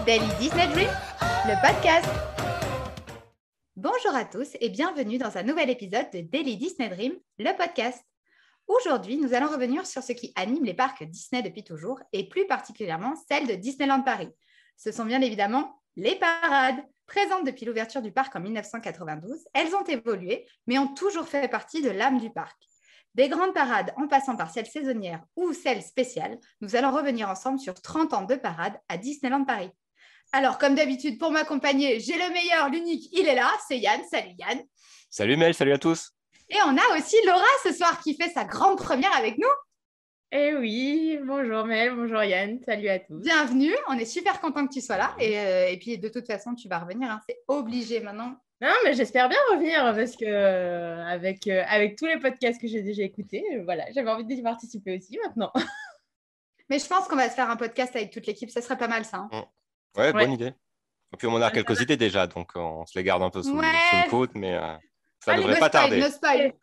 Daily Disney Dream, le podcast. Bonjour à tous et bienvenue dans un nouvel épisode de Daily Disney Dream, le podcast. Aujourd'hui, nous allons revenir sur ce qui anime les parcs Disney depuis toujours et plus particulièrement celle de Disneyland Paris. Ce sont bien évidemment les parades. Présentes depuis l'ouverture du parc en 1992, elles ont évolué mais ont toujours fait partie de l'âme du parc. Des grandes parades en passant par celles saisonnières ou celles spéciales, nous allons revenir ensemble sur 30 ans de parades à Disneyland Paris. Alors, comme d'habitude, pour m'accompagner, j'ai le meilleur, l'unique, il est là, c'est Yann. Salut Yann. Salut Mel, salut à tous. Et on a aussi Laura ce soir qui fait sa grande première avec nous. Eh oui, bonjour Mel, bonjour Yann, salut à tous. Bienvenue, on est super content que tu sois là. Et puis, de toute façon, tu vas revenir, hein, c'est obligé maintenant. Non, mais j'espère bien revenir parce que avec tous les podcasts que j'ai déjà écoutés, voilà, j'avais envie d'y participer aussi maintenant. Mais je pense qu'on va se faire un podcast avec toute l'équipe, ça serait pas mal ça. Hein. Ouais, bonne idée. Et puis on a quelques idées déjà, donc on se les garde un peu sous le coude, mais ça ne devrait pas tarder. No spoil.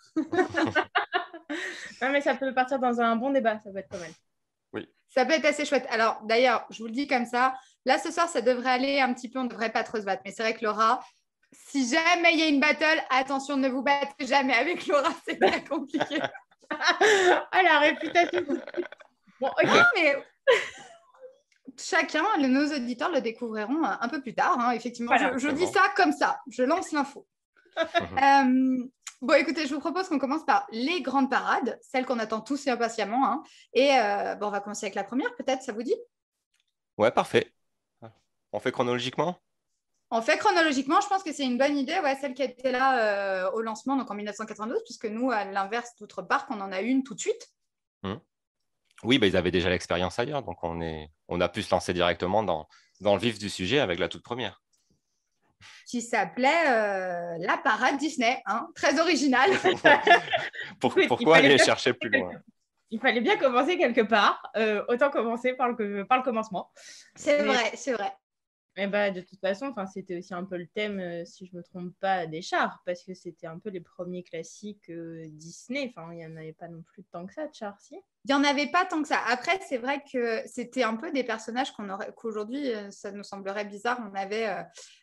Non, mais ça peut partir dans un bon débat, ça peut être pas mal. Oui. Ça peut être assez chouette. Alors, d'ailleurs, je vous le dis comme ça, là, ce soir, ça devrait aller un petit peu, on ne devrait pas trop se battre. Mais c'est vrai que Laura, si jamais il y a une battle, attention, ne vous battez jamais avec Laura, c'est très compliqué. Ah, la réputation. Bon, ok. Non, mais chacun, nos auditeurs le découvriront un peu plus tard. Hein. Effectivement, voilà, je dis ça comme ça, je lance l'info. Bon, écoutez, je vous propose qu'on commence par les grandes parades, celles qu'on attend tous et impatiemment. Hein. Et bon, on va commencer avec la première, peut-être, ça vous dit? Ouais, parfait. On fait chronologiquement? On fait chronologiquement, je pense que c'est une bonne idée, ouais, celle qui était là au lancement, donc en 1992, puisque nous, à l'inverse d'autres parcs, on en a une tout de suite. Oui, ils avaient déjà l'expérience ailleurs, donc on a pu se lancer directement dans le vif du sujet avec la toute première. Qui s'appelait la parade Disney, hein, très originale. Pourquoi aller chercher plus loin? Il fallait bien commencer quelque part, autant commencer par le commencement. C'est vrai, c'est vrai. Et de toute façon, c'était aussi un peu le thème, si je ne me trompe pas, des chars, parce que c'était un peu les premiers classiques Disney. Enfin, il n'y en avait pas non plus tant que ça de chars, si. Il n'y en avait pas tant que ça. Après, c'est vrai que c'était un peu des personnages qu'aujourd'hui, ça nous semblerait bizarre. On avait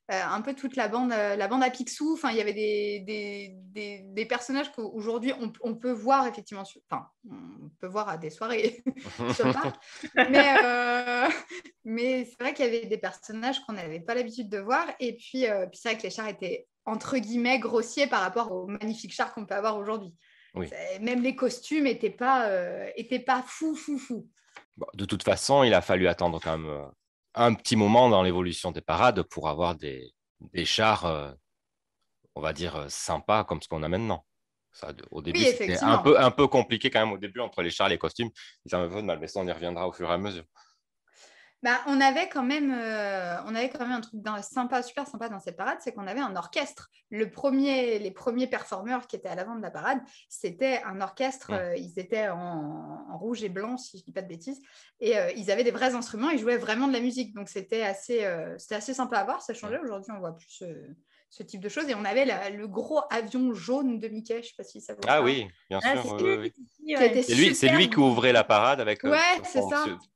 un peu toute la bande à Picsou. Enfin, il y avait des personnages qu'aujourd'hui, on peut voir effectivement. On peut voir à des soirées sur le parc. Mais c'est vrai qu'il y avait des personnages qu'on n'avait pas l'habitude de voir. Et puis c'est vrai que les chars étaient, entre guillemets, grossiers par rapport aux magnifiques chars qu'on peut avoir aujourd'hui. Oui. Même les costumes n'étaient pas fou. Bon, de toute façon, il a fallu attendre quand même un petit moment dans l'évolution des parades pour avoir des chars, on va dire, sympas comme ce qu'on a maintenant. Ça, au début, c'était un peu compliqué quand même au début entre les chars et les costumes. Ils avaient un peu de mal, mais ça, on y reviendra au fur et à mesure. On avait quand même un truc super sympa dans cette parade, c'est qu'on avait un orchestre. Les premiers performeurs qui étaient à l'avant de la parade, c'était un orchestre. Ils étaient en rouge et blanc, si je ne dis pas de bêtises. Et ils avaient des vrais instruments, ils jouaient vraiment de la musique. Donc, c'était assez sympa à voir. Ça changeait. Aujourd'hui, on voit plus ce type de choses. Et on avait le gros avion jaune de Mickey. Je ne sais pas si ça vous parle. Ah oui, bien sûr. Oui. C'est lui qui ouvrait la parade avec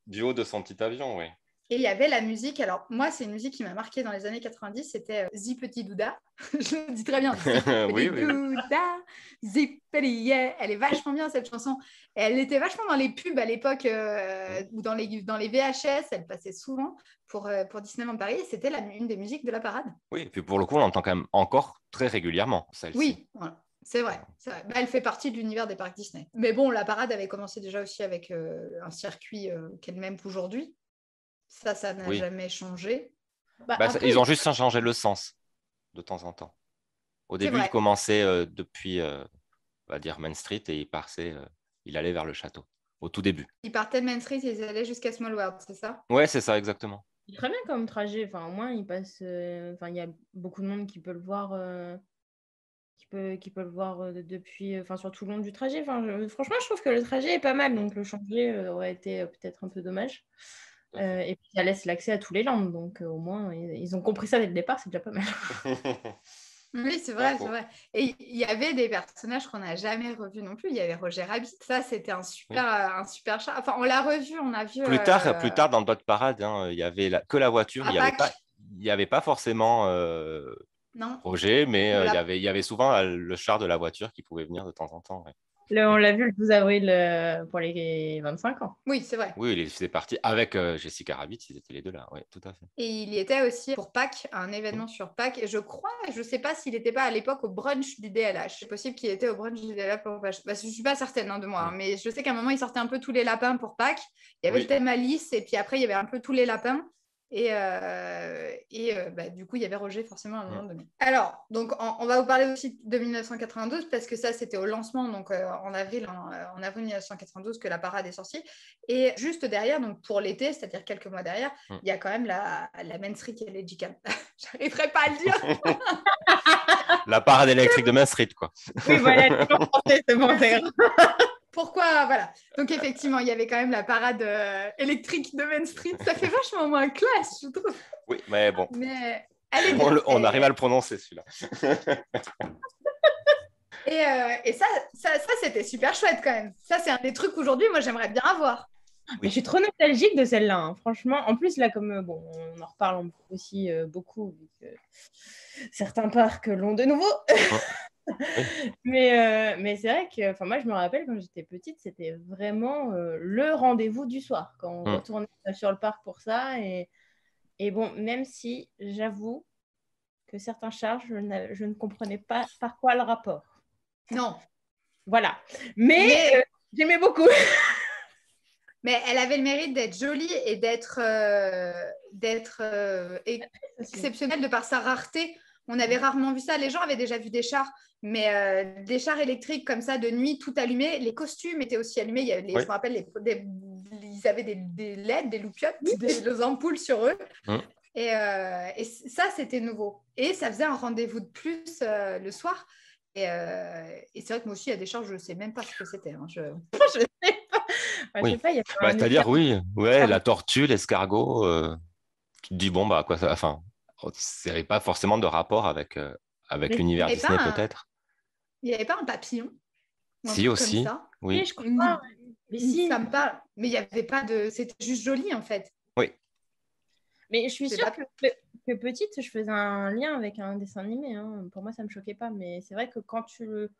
du haut de son petit avion, oui. Et il y avait la musique. Alors, moi, c'est une musique qui m'a marquée dans les années 90. C'était Zi Petit Douda. Je le dis très bien. Douda, Zi Petit, yeah. Elle est vachement bien, cette chanson. Et elle était vachement dans les pubs à l'époque ou dans les VHS. Elle passait souvent pour Disneyland Paris. Et c'était une des musiques de la parade. Oui, et puis pour le coup, on l'entend quand même encore très régulièrement, celle-ci. Oui, voilà. C'est vrai. Elle fait partie de l'univers des parcs Disney. Mais bon, la parade avait commencé déjà aussi avec un circuit qui est le même qu'aujourd'hui. Ça n'a jamais changé. Ils ont juste changé le sens de temps en temps. Au début, il commençait depuis, on va dire, Main Street et il allait vers le château, au tout début. Ils partaient de Main Street et ils allaient jusqu'à Small World, c'est ça? Ouais, c'est ça, exactement. C'est très bien comme trajet. Enfin, au moins, il passe. Il y a beaucoup de monde qui peut le voir. Qui peut le voir depuis, sur tout le long du trajet. Franchement, je trouve que le trajet est pas mal. Donc, le changer aurait été peut-être un peu dommage. Et puis ça laisse l'accès à tous les lands, donc au moins ils ont compris ça dès le départ, c'est déjà pas mal. Oui, c'est vrai, c'est vrai. Et il y avait des personnages qu'on n'a jamais revus non plus. Il y avait Roger Rabbit. Ça, c'était un super chat. Enfin, on l'a revu, on a vu Plus tard dans d'autres parades, hein, il y avait que la voiture. à Pâques. Il y avait pas forcément Non, Roger, mais on l'a. il y avait souvent le char de la voiture qui pouvait venir de temps en temps. Ouais. On l'a vu le 12 avril pour les 25 ans. Oui, c'est vrai. Oui, il faisait partie avec Jessica Rabbit, ils étaient les deux là. Oui, tout à fait. Et il y était aussi pour Pâques, un événement sur Pâques. Et je crois, je ne sais pas s'il n'était pas à l'époque au brunch du DLH. C'est possible qu'il était au brunch du DLH pour Pâques. Je ne suis pas certaine de moi, hein, mais je sais qu'à un moment, il sortait un peu tous les lapins pour Pâques. Il y avait le thème Alice, et puis après, il y avait un peu tous les lapins. Et du coup, il y avait Roger forcément à un moment donné. Alors, donc, on va vous parler aussi de 1992 parce que ça, c'était au lancement, donc en avril 1992 que la parade est sortie. Et juste derrière, donc pour l'été, c'est-à-dire quelques mois derrière, il y a quand même la Main Street Electrical. J'arriverai pas à le dire. La parade électrique de Main Street, quoi. Oui, voilà, c'est en français, c'est bon, c'est grave. Pourquoi, voilà. Donc effectivement, il y avait quand même la parade électrique de Main Street. Ça fait vachement moins classe, je trouve. Oui, mais bon. Mais elle est bien. On arrive à le prononcer, celui-là. Et ça c'était super chouette quand même. Ça, c'est un des trucs aujourd'hui, moi, j'aimerais bien avoir. Mais je suis trop nostalgique de celle-là, hein. Franchement. En plus, là, comme on en reparle aussi beaucoup, vu que certains parcs l'ont de nouveau. Mais c'est vrai que moi, je me rappelle quand j'étais petite, c'était vraiment le rendez-vous du soir, quand on retournait sur le parc pour ça. Et bon, même si j'avoue que certains chars, je ne comprenais pas par quoi le rapport. Non. Voilà. Mais j'aimais beaucoup. Mais elle avait le mérite d'être jolie et d'être exceptionnelle de par sa rareté. On avait rarement vu ça. Les gens avaient déjà vu des chars, mais des chars électriques comme ça, de nuit, tout allumé. Les costumes étaient aussi allumés. Il y avait je me rappelle, ils avaient des LED, des loupiottes, des ampoules sur eux. Et ça, c'était nouveau. Et ça faisait un rendez-vous de plus le soir. Et c'est vrai que moi aussi, il y a des chars, je ne sais même pas ce que c'était. Hein. Je sais pas. Oui. C'est-à-dire, la tortue, l'escargot, tu te dis, bon, quoi ça. Enfin, ça n'avait pas forcément de rapport avec l'univers Disney, peut-être. Il n'y avait pas un papillon? Si, aussi. Comme ça. Oui, je crois. Mais si. Ça me parle. Mais il n'y avait pas de. C'était juste joli, en fait. Oui. Mais je suis sûre que petite, je faisais un lien avec un dessin animé. Hein. Pour moi, ça ne me choquait pas. Mais c'est vrai que quand tu le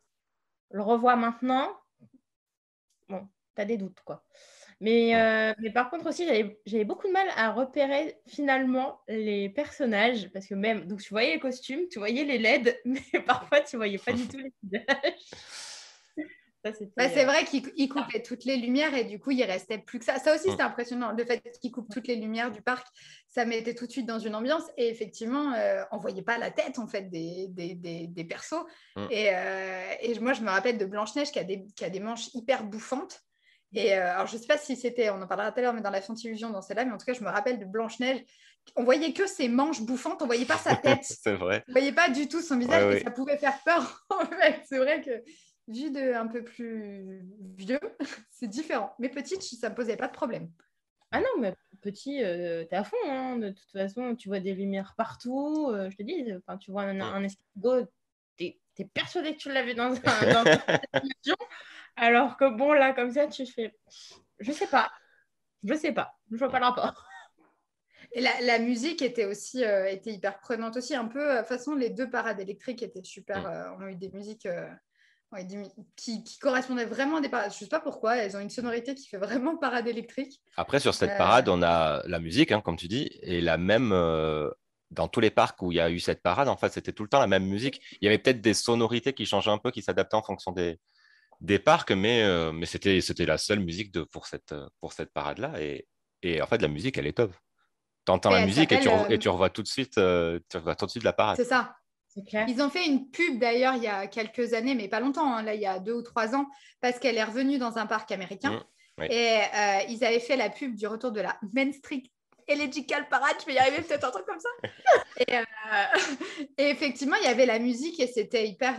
revois maintenant, bon, tu as des doutes, quoi. Mais par contre aussi, j'avais beaucoup de mal à repérer finalement les personnages. Parce que même, donc tu voyais les costumes, tu voyais les LED, mais parfois, tu ne voyais pas du tout les visages. C'est vrai qu'il coupait toutes les lumières et du coup, il restait plus que ça. Ça aussi, c'était impressionnant. Le fait qu'il coupe toutes les lumières du parc, ça mettait tout de suite dans une ambiance. Et effectivement, on ne voyait pas la tête en fait des persos. Et moi, je me rappelle de Blanche-Neige qui a des manches hyper bouffantes. Et alors, je ne sais pas si c'était, on en parlera tout à l'heure, mais dans la Fantillusion, dans celle-là, mais en tout cas, je me rappelle de Blanche-Neige. On voyait que ses manches bouffantes, on ne voyait pas sa tête. C'est vrai. On ne voyait pas du tout son visage et ça pouvait faire peur. En fait, c'est vrai que vu de un peu plus vieux, c'est différent. Mais petite, ça ne me posait pas de problème. Ah non, mais petit, t'es à fond. Hein. De toute façon, tu vois des lumières partout. Je te dis, tu vois un escargot, t'es persuadé que tu l'as vu dans une émission. Alors que bon, là, comme ça, tu fais... Je sais pas. Je vois pas le rapport. Et la musique était aussi était hyper prenante aussi. Un peu, de toute façon, les deux parades électriques étaient super. On a eu des musiques... qui correspondaient vraiment à des parades. Je ne sais pas pourquoi, elles ont une sonorité qui fait vraiment parade électrique. Après, sur cette parade, on a la musique, hein, comme tu dis, et la même dans tous les parcs où il y a eu cette parade, en fait, c'était tout le temps la même musique. Il y avait peut-être des sonorités qui changeaient un peu, qui s'adaptaient en fonction des parcs, mais c'était la seule musique pour cette parade-là. Et en fait, la musique, elle est top. Tu entends la musique et tu revois tout de suite la parade. C'est ça. C'est clair. Ils ont fait une pub d'ailleurs il y a quelques années, mais pas longtemps, hein, là il y a 2 ou 3 ans, parce qu'elle est revenue dans un parc américain. Et ils avaient fait la pub du retour de la Main Street Electrical Parade, je vais y arriver, peut-être un truc comme ça. Et effectivement, il y avait la musique et c'était hyper...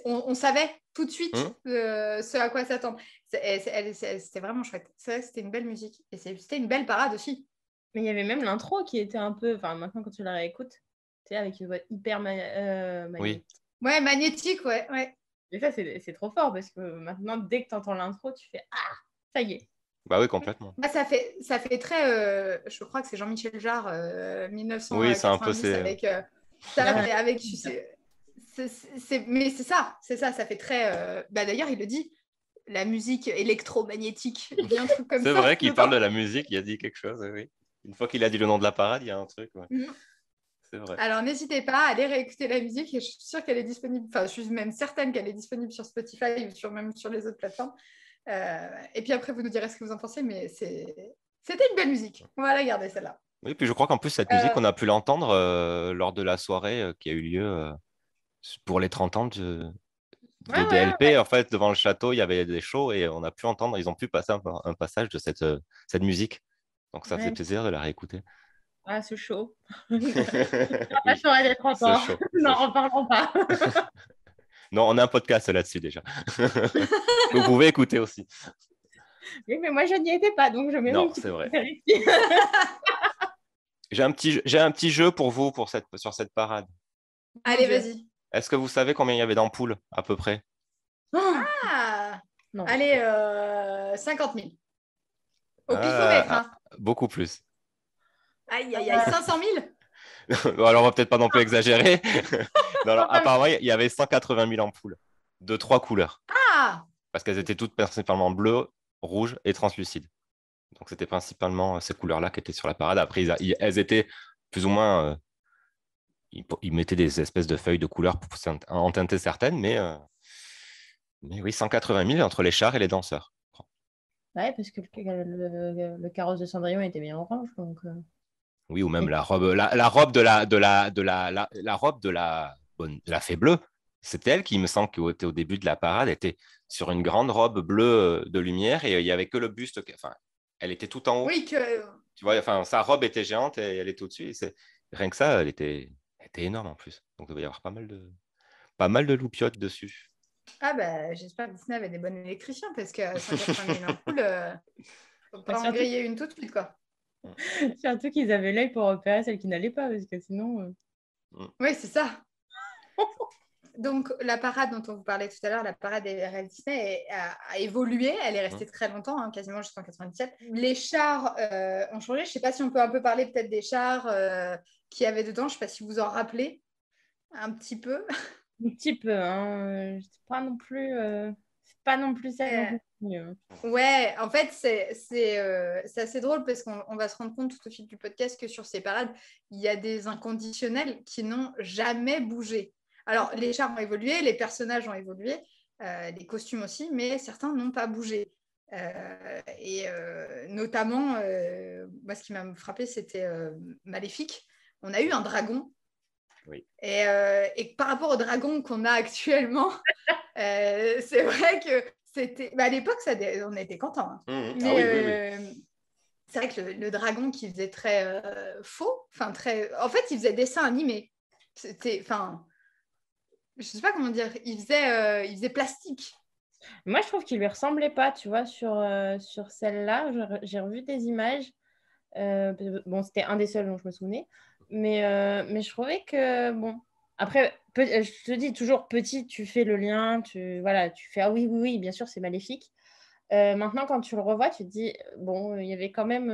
on savait tout de suite ce à quoi s'attendre. C'était vraiment chouette. C'est vrai que c'était une belle musique et c'était une belle parade aussi. Mais il y avait même l'intro qui était un peu... Enfin, maintenant, quand tu la réécoutes, Tu sais, avec une voix hyper magnétique. Oui. Ouais, magnétique, ouais. Et ça, c'est trop fort parce que maintenant, dès que tu entends l'intro, tu fais ah, ça y est. Bah oui, complètement. Bah, ça fait très. Je crois que c'est Jean-Michel Jarre, Oui, c'est un peu 1990, avec tu sais, mais c'est ça, ça fait très. Bah, d'ailleurs, il le dit, la musique électromagnétique, il dit un truc comme C'est ça. vrai qu'il parle de la musique, il a dit quelque chose, oui. Une fois qu'il a dit le nom de la parade, il y a un truc. Ouais. C'est vrai. Alors, n'hésitez pas à aller réécouter la musique. Et je suis sûre qu'elle est disponible. Enfin, je suis même certaine qu'elle est disponible sur Spotify ou même sur les autres plateformes. Et puis après, vous nous direz ce que vous en pensez. Mais c'était une belle musique. On va la garder, celle-là. Oui, puis je crois qu'en plus, cette musique, on a pu l'entendre lors de la soirée qui a eu lieu pour les 30 ans de DLP. Ouais. En fait, devant le château, il y avait des shows et on a pu entendre, ils ont pu passer un passage de cette musique. Donc, ça faisait plaisir de la réécouter. Ah, c'est chaud. Oui, La soirée des 30 ans. chaud, Non, en parlons pas. Non, on a un podcast là-dessus déjà. Vous pouvez écouter aussi. Oui, mais moi, je n'y étais pas, donc je mets Non, mon petit c'est vrai. vérifier. J'ai un petit jeu pour vous sur cette parade. Allez, vas-y. Est-ce que vous savez combien il y avait d'ampoules à peu près? Ah Non. Allez, 50 000. Au pifomètre, hein. Beaucoup plus. Aïe, 500 000. Alors, on va peut-être pas non plus exagérer. Non, alors, apparemment, il y avait 180 000 ampoules de 3 couleurs. Ah Parce qu'elles étaient toutes principalement bleues, rouges et translucides. Donc, c'était principalement ces couleurs-là qui étaient sur la parade. Après, elles étaient plus ou moins... ils mettaient des espèces de feuilles de couleurs pour en teinter certaines, mais oui, 180 000 entre les chars et les danseurs. Ouais, parce que le carrosse de Cendrillon était bien orange. Donc, Oui, ou même la robe de la fée bleue. C'était elle qui, il me semble, qui était au début de la parade, était sur une grande robe bleue de lumière et il n'y avait que le buste. Enfin, elle était tout en haut. Oui, que... Tu vois, enfin, sa robe était géante et elle était au-dessus. Rien que ça, elle était énorme en plus. Donc, il devait y avoir pas mal de loupiottes dessus. Ah bah, j'espère que Disney avait des bons électriciens parce que 180 000 ampoules, faut pas en griller une tout de suite, quoi. Surtout qu'ils avaient l'œil pour repérer celles qui n'allaient pas, parce que sinon... Oui, c'est ça. Donc, la parade dont on vous parlait tout à l'heure, la parade des rêves Disney a évolué. Elle est restée très longtemps, hein, quasiment jusqu'en 97. Les chars ont changé. Je ne sais pas si on peut un peu parler peut-être des chars qu'il y avait dedans. Je ne sais pas si vous en rappelez un petit peu. Un petit peu, hein. C'est pas non plus ça. Ouais, en fait, c'est assez drôle parce qu'on va se rendre compte tout au fil du podcast que sur ces parades, il y a des inconditionnels qui n'ont jamais bougé. Alors, les chars ont évolué, les personnages ont évolué, les costumes aussi, mais certains n'ont pas bougé. Notamment, moi, ce qui m'a frappé, c'était Maléfique. On a eu un dragon. Oui. Et par rapport au dragon qu'on a actuellement, c'est vrai que c'était... Bah, à l'époque, on était contents. Hein. Mais oui. c'est vrai que le dragon qui faisait très faux, en fait, il faisait dessin animé. C'était... Je sais pas comment dire. Il faisait plastique. Moi, je trouve qu'il lui ressemblait pas, tu vois, sur celle-là. J'ai revu des images. Bon, c'était un des seuls dont je me souvenais. Mais je trouvais que, bon... Après, je te dis toujours, petit, tu fais le lien, tu fais, ah oui, bien sûr, c'est Maléfique. Maintenant, quand tu le revois, tu te dis, bon, il y avait quand même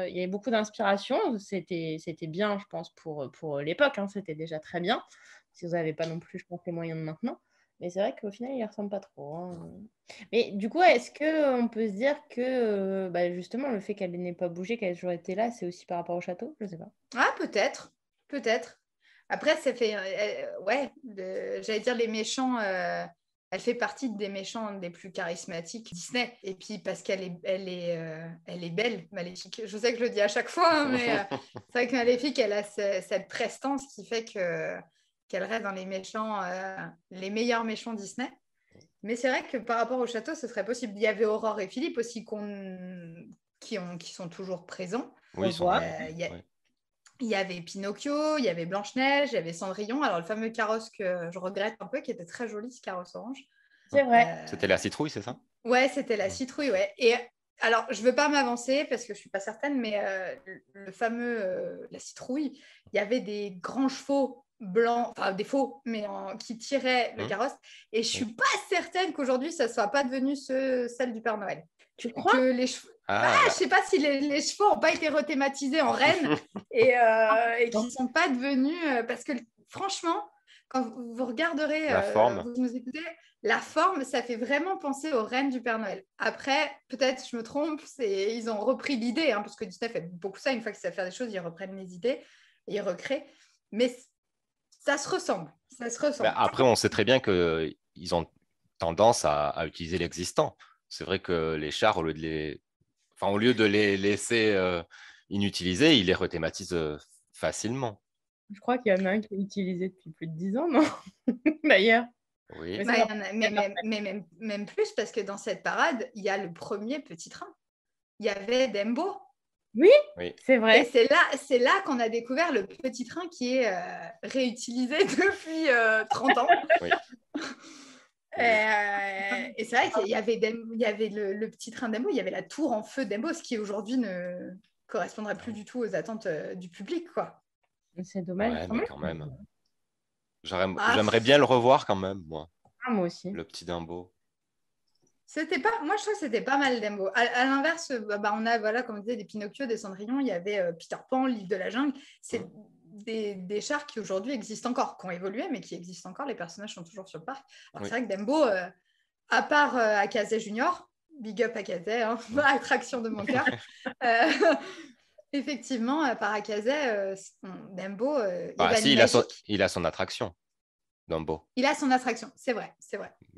il y avait beaucoup d'inspiration. C'était bien, je pense, pour l'époque. Hein, c'était déjà très bien. Si vous n'avez pas non plus, je pense, les moyens de maintenant. Mais c'est vrai qu'au final, il ne ressemble pas trop. Hein. Mais du coup, est-ce qu'on peut se dire que justement, le fait qu'elle n'ait pas bougé, qu'elle ait toujours été là, c'est aussi par rapport au château? Je ne sais pas. Ah, peut-être. Après, ça fait... j'allais dire les méchants... elle fait partie des méchants des plus charismatiques Disney. Et puis parce qu'elle est belle, Maléfique. Je sais que je le dis à chaque fois, hein, mais c'est vrai que Maléfique, elle a cette prestance qui fait qu'elle reste dans les méchants, les meilleurs méchants Disney. Mais c'est vrai que par rapport au château, ce serait possible. Il y avait Aurore et Philippe aussi qui sont toujours présents. Oui, il y avait Pinocchio, il y avait Blanche-Neige, il y avait Cendrillon. Alors, le fameux carrosse que je regrette un peu, qui était très joli, ce carrosse orange. C'est vrai. C'était la citrouille, c'est ça? Ouais, c'était la citrouille, ouais. Et alors, je ne veux pas m'avancer parce que je ne suis pas certaine, mais le fameux, la citrouille, il y avait des grands chevaux blancs, enfin des faux, mais qui tiraient le carrosse. Et je ne suis pas certaine qu'aujourd'hui, ça ne soit pas devenu celle du Père Noël. Tu crois? Que les chevaux... je ne sais pas si les chevaux n'ont pas été rethématisés en reine et qu'ils ne sont pas devenus... parce que franchement, quand vous regarderez, la forme. vous nous écoutez, la forme, ça fait vraiment penser aux reines du Père Noël. Après, peut-être je me trompe, ils ont repris l'idée, parce que Disney fait beaucoup ça, une fois qu'ils savent faire des choses, ils reprennent les idées et ils recréent. Mais ça se ressemble. Ça se ressemble. Après, on sait très bien qu'ils ont tendance à utiliser l'existant. C'est vrai que les chars, au lieu de les laisser inutilisés, ils les rethématisent facilement. Je crois qu'il y en a un qui est utilisé depuis plus de 10 ans, non? D'ailleurs. Oui. Mais même plus, parce que dans cette parade, il y a le premier petit train. Il y avait Dembo. Oui, c'est vrai. Et c'est là qu'on a découvert le petit train qui est réutilisé depuis 30 ans. Oui. Et c'est vrai qu'il y avait, le petit train Dembo, il y avait la tour en feu Dembo, ce qui aujourd'hui ne correspondrait plus du tout aux attentes du public, quoi. C'est dommage. Ouais, mais quand même. J'aimerais bien le revoir quand même, moi. Ah, moi aussi. Le petit Dumbo. Moi, je trouve que c'était pas mal Dumbo. À l'inverse, on a, voilà, comme on disait, des Pinocchio, des Cendrillon, il y avait Peter Pan, l'île de la jungle. C'est des chars qui aujourd'hui existent encore, qui ont évolué, mais qui existent encore. Les personnages sont toujours sur le parc. Alors, c'est vrai que Dumbo, à part Akazé Junior, big up Akazé, attraction de mon cœur. Effectivement, par Akazé, Dumbo, il a son attraction, Dumbo. Il a son attraction, c'est vrai.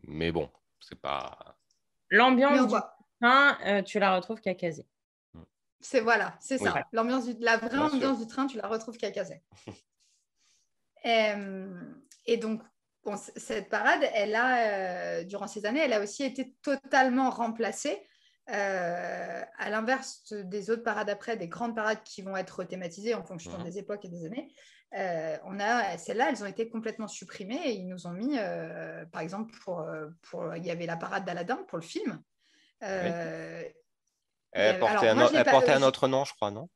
Mais bon, c'est pas... L'ambiance du train, tu la retrouves qu'à Kazé. C'est ça. Oui. La vraie ambiance du train, tu la retrouves qu'à Kazé. Et donc, cette parade, elle a, durant ces années, elle a aussi été totalement remplacée. À l'inverse des autres parades après, des grandes parades qui vont être thématisées en fonction des époques et des années, celles-là, elles ont été complètement supprimées et ils nous ont mis, par exemple, il y avait la parade d'Aladin pour le film. Elle portait un autre nom, je crois, non?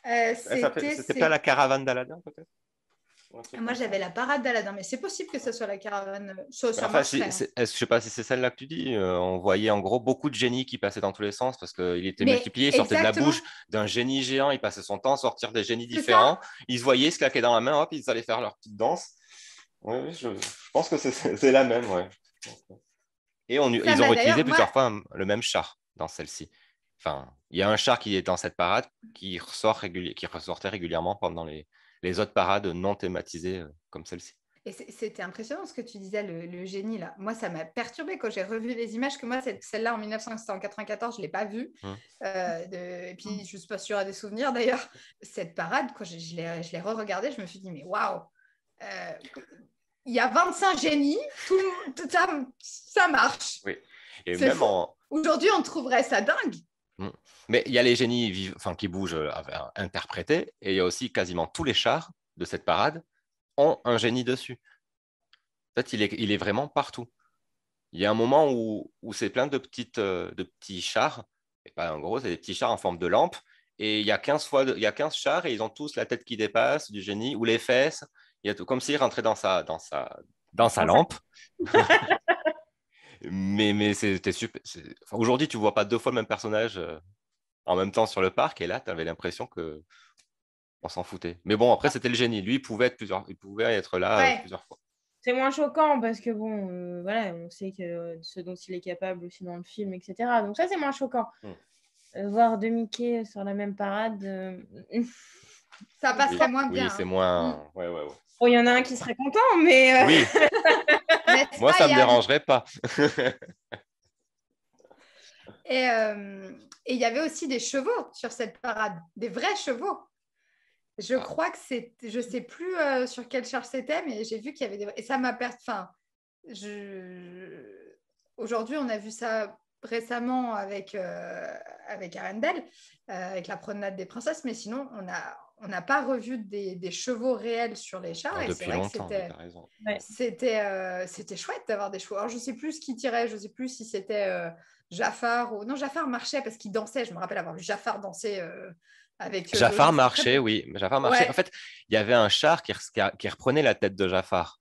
C'était pas la caravane d'Aladin, peut-être? Moi, j'avais la parade d'Aladin, mais c'est possible que ce soit la caravane. Je ne sais pas si c'est celle-là que tu dis. On voyait en gros beaucoup de génies qui passaient dans tous les sens parce qu'il était multiplié, il sortait de la bouche d'un génie géant, il passait son temps à sortir des génies différents. Ils se voyaient, ils se claquaient dans la main, hop, ils allaient faire leur petite danse. Oui, je pense que c'est la même, ouais. Et ils ont utilisé plusieurs fois le même char dans celle-ci. Enfin, il y a un char qui est dans cette parade qui ressortait régulièrement pendant les autres parades non thématisées comme celle-ci. Et c'était impressionnant ce que tu disais, le génie là. Moi, ça m'a perturbée quand j'ai revu les images, que moi, celle-là en 1994, je ne l'ai pas vue. Et puis, je ne suis pas sûre à des souvenirs d'ailleurs. Cette parade, quand je l'ai re-regardée, je me suis dit, mais waouh, il y a 25 génies, ça marche. Oui. Et même aujourd'hui, on trouverait ça dingue. Mais il y a les génies qui bougent interprétés, et il y a aussi quasiment tous les chars de cette parade ont un génie dessus. En fait, il est vraiment partout. Il y a un moment où c'est plein de petits chars, et pas en gros, c'est des petits chars en forme de lampe, et il y a 15 chars, et ils ont tous la tête qui dépasse du génie, ou les fesses, il y a tout, comme s'il rentrait dans sa lampe. mais c'était super. Aujourd'hui, tu ne vois pas 2 fois le même personnage en même temps sur le parc, et là, tu avais l'impression qu'on s'en foutait. Mais bon, après, c'était le génie. Lui, il pouvait être là plusieurs fois. C'est moins choquant parce que, voilà, on sait que ce dont il est capable aussi dans le film, etc. Donc ça, c'est moins choquant. Voir deux Mickey sur la même parade... ça passerait moins bien. Oui, c'est moins... Ouais. Bon, il y en a un qui serait content, mais... Oui. Moi, ça ne me dérangerait pas. Et il y avait aussi des chevaux sur cette parade, des vrais chevaux. Je crois que je ne sais plus sur quelle charge c'était, mais j'ai vu qu'il y avait des... Et ça m'a perdu... Aujourd'hui, on a vu ça récemment avec Arendelle, avec la promenade des princesses, mais sinon, on n'a pas revu des chevaux réels sur les chars. Et c'est Depuis vrai que longtemps, tu as raison. c'était chouette d'avoir des chevaux. Alors, je ne sais plus ce qui tirait, je ne sais plus si c'était Jafar ou... Non, Jafar marchait parce qu'il dansait. Je me rappelle avoir vu Jafar danser avec Jafar Loïs. marchait, oui. Jafar marchait. Ouais. En fait, il y avait un char qui reprenait la tête de Jafar.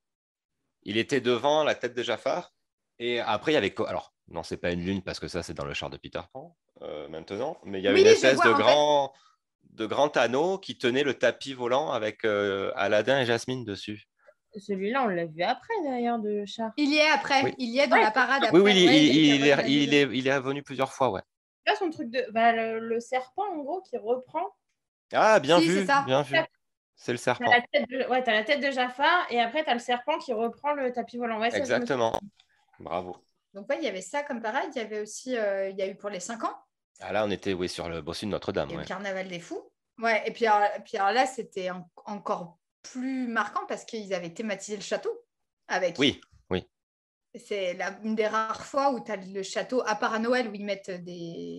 Il était devant la tête de Jafar. Et après, il y avait... Alors, non, c'est pas une lune parce que ça, c'est dans le char de Peter Pan maintenant. Mais il y avait Oui, une je espèce vois, de grand anneau qui tenait le tapis volant avec Aladdin et Jasmine dessus. Celui-là, on l'a vu après, d'ailleurs, de char. Il y est après. Oui. Il y est dans Ouais. la parade Oui, après. oui, Ouais, il est revenu plusieurs fois, ouais. Là, son truc de... Bah, le serpent, en gros, qui reprend. Ah, bien Si, c'est vu, ça. bien vu. C'est le T'as serpent. la tête de... Ouais, t'as la tête de Jafar et après, t'as le serpent qui reprend le tapis volant. Ouais, ça, Exactement. Bravo. Donc, ouais, il y avait ça comme parade. Il y avait aussi, il y a eu pour les 5 ans, Ah, là, on était oui, sur le bossu de Notre-Dame. et Ouais. le Carnaval des Fous. Ouais, et puis alors là, c'était encore plus marquant parce qu'ils avaient thématisé le château avec. Oui. C'est une des rares fois où tu as le château, à part à Noël, où ils mettent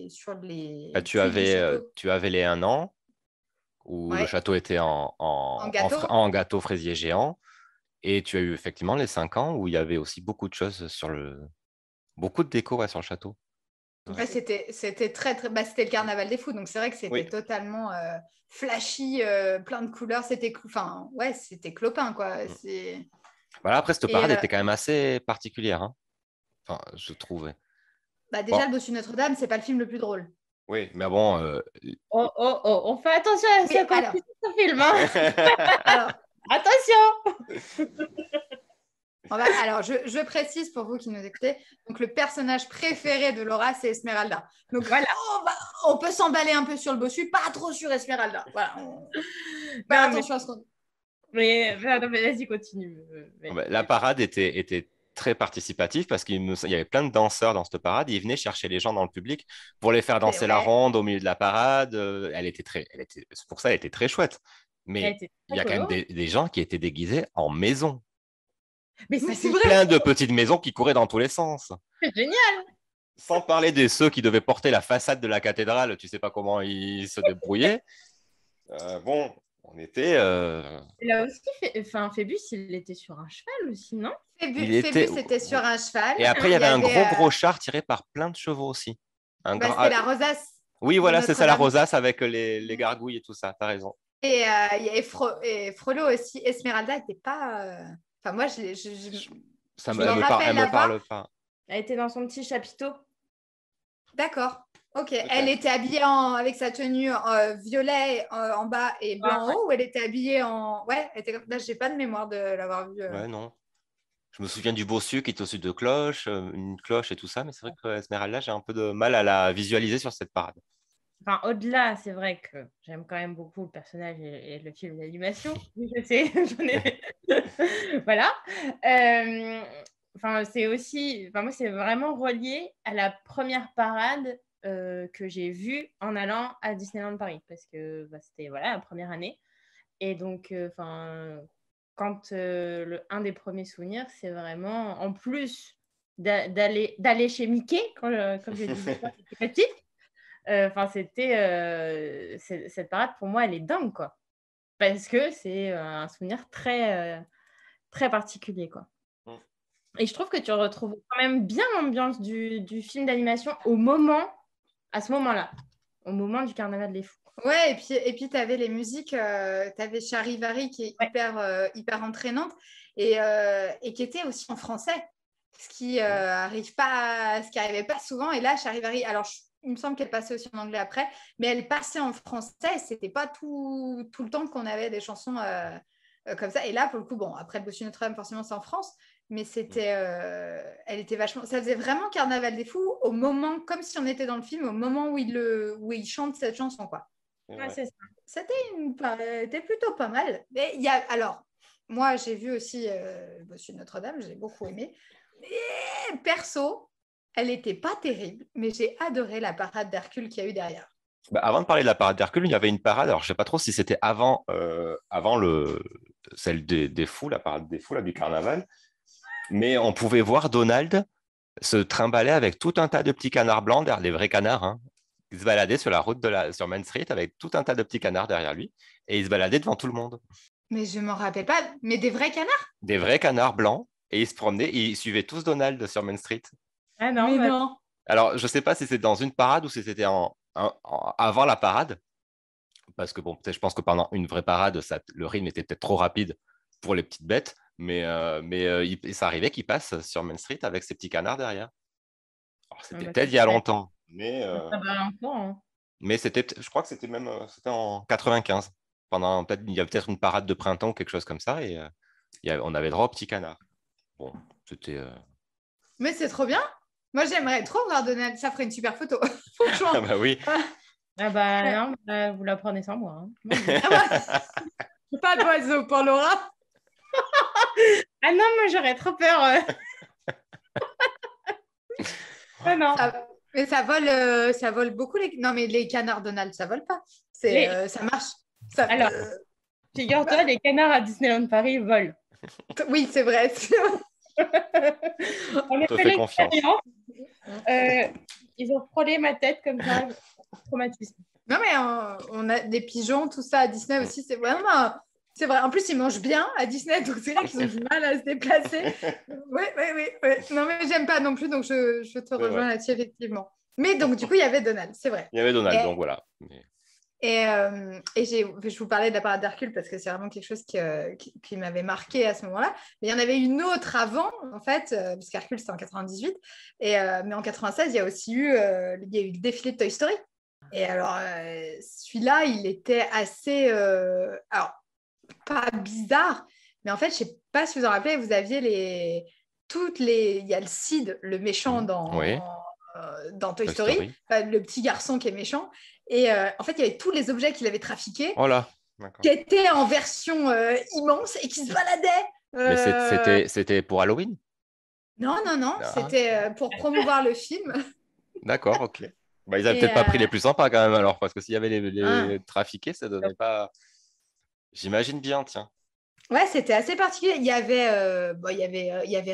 sur les Tu tuiles du château. avais les 1 an où le Ouais, château était en gâteau. en gâteau fraisier géant. Et tu as eu effectivement les 5 ans où il y avait aussi beaucoup de choses beaucoup de déco sur le château. Ouais, c'était très, très... Bah, c'était le Carnaval des Fous, donc c'est vrai que c'était totalement flashy, plein de couleurs. Enfin, ouais, c'était clopin, quoi. Voilà, après, cette parade Et, était quand même assez particulière. Hein. Enfin, je trouvais. bah, déjà, Bon. Le Bossu de Notre-Dame, c'est pas le film le plus drôle. Oui, mais bon. Oh, on fait attention à ce qu'on dit sur ce film. Hein. Alors, attention. alors, je précise pour vous qui nous écoutez, donc le personnage préféré de Laura, c'est Esmeralda. Donc voilà, on peut s'emballer un peu sur le bossu, pas trop sur Esmeralda. Voilà. Attention à ce qu'on dit. Mais vas-y, continue. La parade était très participative parce qu'il y avait plein de danseurs dans cette parade. Ils venaient chercher les gens dans le public pour les faire danser la ronde au milieu de la parade. Pour ça, elle était très chouette. Mais il y a quand même des gens qui étaient déguisés en maison. Mais ça, c'est plein de petites maisons qui couraient dans tous les sens. C'est génial. Sans parler de ceux qui devaient porter la façade de la cathédrale. Tu sais pas comment ils se débrouillaient. Bon, on était... Là aussi, Phébus, il était sur un cheval aussi, non? Phébus était sur un cheval. Et après, il y avait un gros char tiré par plein de chevaux aussi. C'était la rosace. Oui, voilà, c'est ça, la rosace avec les gargouilles et tout ça. Tu as raison. Et Frollo aussi. Esmeralda n'était pas... Enfin, moi, ça me parle pas. Elle était dans son petit chapiteau. D'accord. Ok. Elle était habillée avec sa tenue violet en bas et blanc en haut, ou elle était habillée en... Ouais, là, j'ai pas de mémoire de l'avoir vue. Ouais, non. Je me souviens du bossu qui était au-dessus de cloche, une cloche et tout ça, mais c'est vrai que Esmeralda, j'ai un peu de mal à la visualiser sur cette parade. Enfin, au-delà, c'est vrai que j'aime quand même beaucoup le personnage et le film d'animation. Je sais, voilà. C'est aussi... moi, c'est vraiment relié à la première parade que j'ai vue en allant à Disneyland Paris, parce que c'était la première année. Et donc, quand un des premiers souvenirs, c'est vraiment, en plus d'aller chez Mickey, comme je disais, c'était petite. Cette parade, pour moi, elle est dingue, quoi. Parce que c'est un souvenir très, très particulier, quoi. Et je trouve que tu retrouves quand même bien l'ambiance du film d'animation à ce moment-là, au moment du Carnaval des Fous. Ouais, et puis tu avais les musiques, tu avais Charivari qui est hyper entraînante et qui était aussi en français, ce qui arrivait pas souvent. Et là, Charivari, alors il me semble qu'elle passait aussi en anglais après, mais elle passait en français, c'était pas tout le temps qu'on avait des chansons comme ça. Et là, pour le coup, bon, après le Bossu Notre-Dame, forcément, c'est en France, mais elle était vachement... Ça faisait vraiment Carnaval des Fous au moment, comme si on était dans le film, au moment où il chante cette chanson, quoi. Ouais, c'est ça. C'était plutôt pas mal. Mais alors, moi, j'ai vu aussi le Bossu de Notre-Dame, j'ai beaucoup aimé. Et perso, elle n'était pas terrible, mais j'ai adoré la parade d'Hercule qu'il y a eu derrière. Avant de parler de la parade d'Hercule, il y avait une parade, alors je ne sais pas trop si c'était avant celle des fous, la parade des fous, du carnaval, mais on pouvait voir Donald se trimballer avec tout un tas de petits canards blancs, des vrais canards, hein, qui se baladaient sur la route sur Main Street avec tout un tas de petits canards derrière lui. et il se baladait devant tout le monde. Mais je m'en rappelle pas. Mais des vrais canards? Des vrais canards blancs, et ils se promenaient, ils suivaient tous Donald sur Main Street. Ah non, Mais bah, non. Alors, je ne sais pas si c'était dans une parade ou si c'était avant la parade, parce que bon, peut-être, je pense que pendant une vraie parade, le rythme était peut-être trop rapide pour les petites bêtes, mais ça arrivait qu'ils passent sur Main Street avec ces petits canards derrière. Alors, c'était bah, peut-être il y a longtemps, mais, ça va longtemps, hein. mais je crois que c'était même c'était en 95. Il y a peut-être une parade de printemps ou quelque chose comme ça, et on avait droit aux petits canards. Bon, c'était. Mais c'est trop bien. Moi, j'aimerais trop voir Donald. Ça ferait une super photo. Ah Franchement. bah oui. Ah bah non, bah, vous la prenez sans moi, hein. Pas d'oiseau pour Laura. Ah non, moi j'aurais trop peur. Ah non. Mais ça vole beaucoup les. Non, mais les canards Donald, ça vole pas. Ça marche. Alors, figure-toi, les canards à Disneyland Paris volent. Oui, c'est vrai. On te fait confiance. Ils ont frôlé ma tête comme ça. Traumatisme. Non, mais on a des pigeons, tout ça à Disney aussi. C'est vraiment. C'est vrai. En plus, ils mangent bien à Disney, donc c'est vrai qu'ils ont du mal à se déplacer. Oui. Non, mais j'aime pas non plus, donc je te rejoins là-dessus, effectivement. Mais donc, du coup, il y avait Donald, c'est vrai. Il y avait Donald, donc voilà. Et je vous parlais de la parade d'Hercule parce que c'est vraiment quelque chose qui m'avait marqué à ce moment-là. Mais il y en avait une autre avant, en fait, parce qu'Hercule, c'était en 98. Mais en 96, il y a aussi eu le défilé de Toy Story. Et alors, celui-là, il était assez... alors, pas bizarre, mais en fait, je ne sais pas si vous en rappelez, vous aviez il y a le Sid, le méchant dans Toy Story. Enfin, le petit garçon qui est méchant. Et en fait, il y avait tous les objets qu'il avait trafiqués qui étaient en version immense et qui se baladaient. Mais c'était pour Halloween? Non. C'était pour promouvoir le film. D'accord, ok. Bah, ils n'avaient peut-être pas pris les plus sympas quand même alors, parce que s'il y avait les trafiqués, ça ne donnait pas... J'imagine bien, tiens. Ouais, c'était assez particulier. Il y avait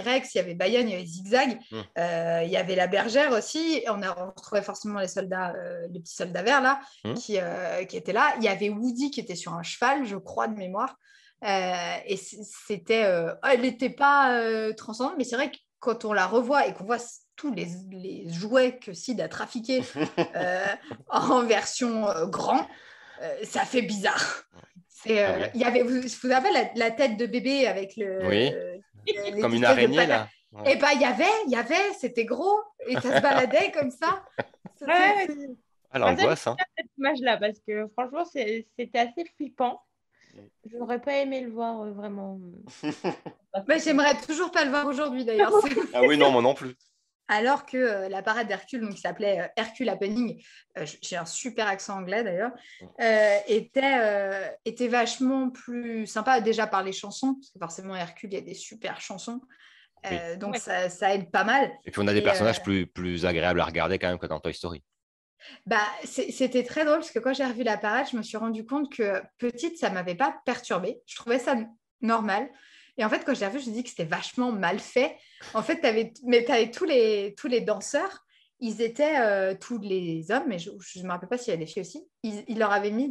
Rex, il y avait Bayonne, il y avait Zigzag, il y avait la bergère aussi. Et on retrouvait forcément les soldats, les petits soldats verts là, qui étaient là. Il y avait Woody qui était sur un cheval, je crois, de mémoire. Et c'était, elle n'était pas transcendante, mais c'est vrai que quand on la revoit et qu'on voit tous les jouets que Sid a trafiqués en version grand, ça fait bizarre. Il y avait, vous vous rappelez la tête de bébé avec comme une araignée là. Ouais. Et ben il y avait, c'était gros et ça se baladait comme ça. L'angoisse, hein. Cette image-là, parce que franchement, c'était assez flippant. J'aurais pas aimé le voir vraiment. Mais j'aimerais toujours pas le voir aujourd'hui d'ailleurs. Ah oui, non, moi non plus. Alors que la parade d'Hercule, donc qui s'appelait Hercule Happening, j'ai un super accent anglais d'ailleurs, était vachement plus sympa déjà par les chansons, parce que forcément Hercule, il y a des super chansons, donc ça aide pas mal. Et puis on a des personnages plus agréables à regarder quand même que dans Toy Story. Bah, c'était très drôle, parce que quand j'ai revu la parade, je me suis rendu compte que petite, ça ne m'avait pas perturbée. Je trouvais ça normal. Et en fait, quand je l'ai revu, je me suis dit que c'était vachement mal fait. En fait, tu avais tous les danseurs, ils étaient tous les hommes, mais je ne me rappelle pas s'il y a des filles aussi, ils leur avaient mis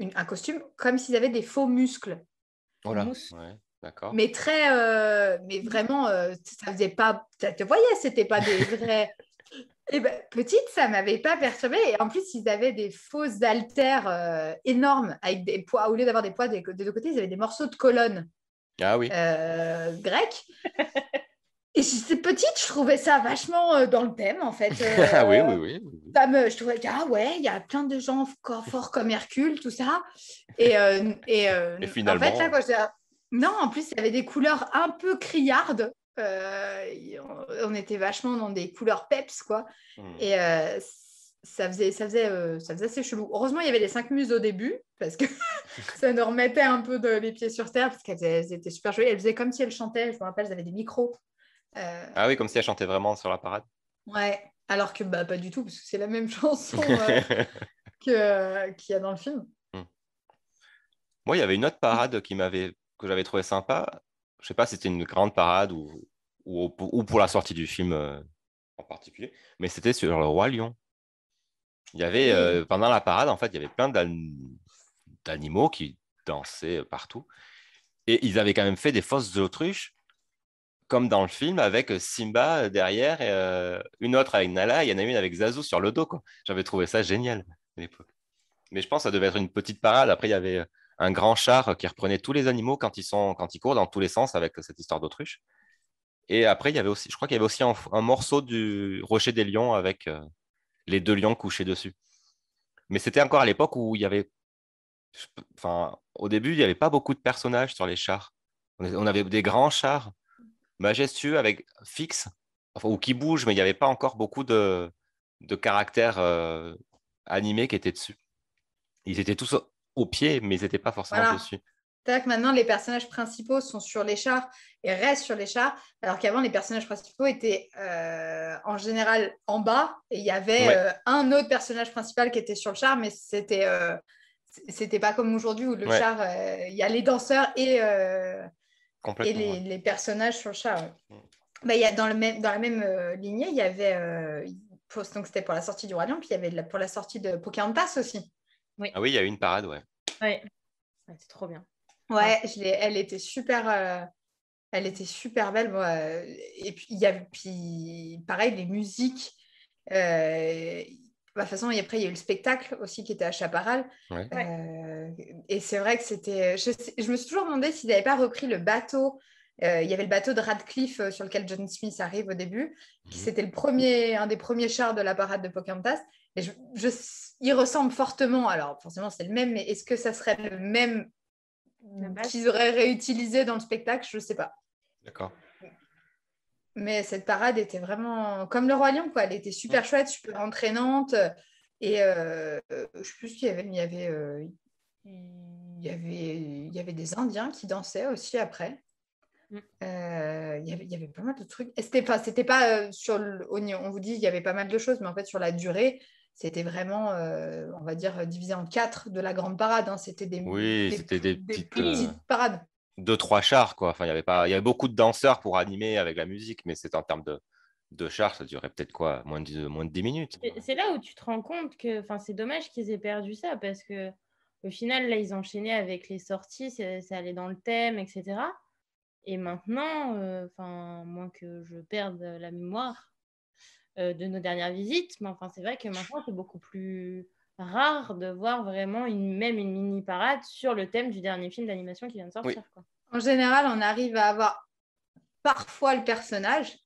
un costume comme s'ils avaient des faux muscles. Voilà, ouais, d'accord. Mais mais vraiment, ça faisait pas... Ça te voyais, c'était pas des vrais... Et ben, petite, ça ne m'avait pas perturbée. Et en plus, ils avaient des fausses haltères énormes avec des poids. Au lieu d'avoir des poids des deux côtés, ils avaient des morceaux de colonne grecque. Et si c'était petite, je trouvais ça vachement dans le thème, en fait. Oui. Je trouvais il y a plein de gens forts comme Hercule, tout ça. Et finalement... En fait, là, non, en plus, il y avait des couleurs un peu criardes. On était vachement dans des couleurs peps, quoi. Et ça faisait assez chelou. Heureusement, il y avait les 5 muses au début, parce que ça nous remettait un peu les pieds sur terre, parce qu'elles étaient super jolies. Elles faisaient comme si elles chantaient, je me rappelle, elles avaient des micros. Ah oui, comme si elles chantaient vraiment sur la parade. Ouais, alors que pas du tout, parce que c'est la même chanson qu'il y a dans le film. Moi, il y avait une autre parade que j'avais trouvé sympa. Je sais pas si c'était une grande parade ou pour la sortie du film en particulier, mais c'était sur le Roi Lion. Il y avait, pendant la parade, en fait, il y avait plein d'animaux qui dansaient partout. Et ils avaient quand même fait des fosses autruches, comme dans le film, avec Simba derrière et une autre avec Nala. Il y en a une avec Zazu sur le dos, quoi. J'avais trouvé ça génial à l'époque. Mais je pense que ça devait être une petite parade. Après, il y avait un grand char qui reprenait tous les animaux quand ils courent dans tous les sens avec cette histoire d'autruche. Et après, il y avait aussi, je crois qu'il y avait aussi un morceau du Rocher des Lions avec les 2 lions couchés dessus. Mais c'était encore à l'époque où il y avait, enfin, au début, il n'y avait pas beaucoup de personnages sur les chars. On avait des grands chars majestueux avec fixe, enfin, ou qui bougent, mais il n'y avait pas encore beaucoup de caractères animés qui étaient dessus. Ils étaient tous au pied, mais ils n'étaient pas forcément Voilà. dessus. C'est-à-dire que maintenant, les personnages principaux sont sur les chars et restent sur les chars, alors qu'avant, les personnages principaux étaient en général en bas et il y avait un autre personnage principal qui était sur le char, mais c'était pas comme aujourd'hui où le char, il y a les danseurs et les personnages sur le char. Bah, dans la même lignée, il y avait, donc c'était pour la sortie du Roi Lion, puis il y avait pour la sortie de Pocahontas aussi. Oui. Ah oui, il y a eu une parade, Ouais, c'est trop bien. Ouais, elle était super belle. Et puis, pareil, les musiques. De toute façon, et après, il y a eu le spectacle aussi qui était à Chaparral. Et c'est vrai que c'était. Je me suis toujours demandé s'ils n'avaient pas repris le bateau. Il y avait le bateau de Radcliffe sur lequel John Smith arrive au début. C'était un des premiers chars de la parade de Pocahontas. Et il ressemble fortement. Alors, forcément, c'est le même, mais est-ce que ça serait le même qu'ils auraient réutilisé dans le spectacle? Je ne sais pas. D'accord. Mais cette parade était vraiment comme le Roi Lion, quoi. Elle était super chouette, super entraînante. Et je ne sais plus ce qu'il y avait, mais il y avait des Indiens qui dansaient aussi après. Il y avait pas mal de trucs. Et c'était pas on vous dit il y avait pas mal de choses, mais en fait sur la durée, c'était vraiment, on va dire, divisé en 4 de la grande parade. Hein. C'était des petites parades. 2-3 chars, quoi. Enfin, il y avait beaucoup de danseurs pour animer avec la musique, mais c'est en termes de chars, ça durait peut-être quoi, moins de 10 minutes. C'est là où tu te rends compte que c'est dommage qu'ils aient perdu ça, parce que au final, là, ils enchaînaient avec les sorties, ça allait dans le thème, etc. Et maintenant, moins que je perde la mémoire de nos dernières visites, mais c'est vrai que maintenant, c'est beaucoup plus rare de voir vraiment même une mini-parade sur le thème du dernier film d'animation qui vient de sortir. Oui. Quoi. En général, on arrive à avoir parfois le personnage,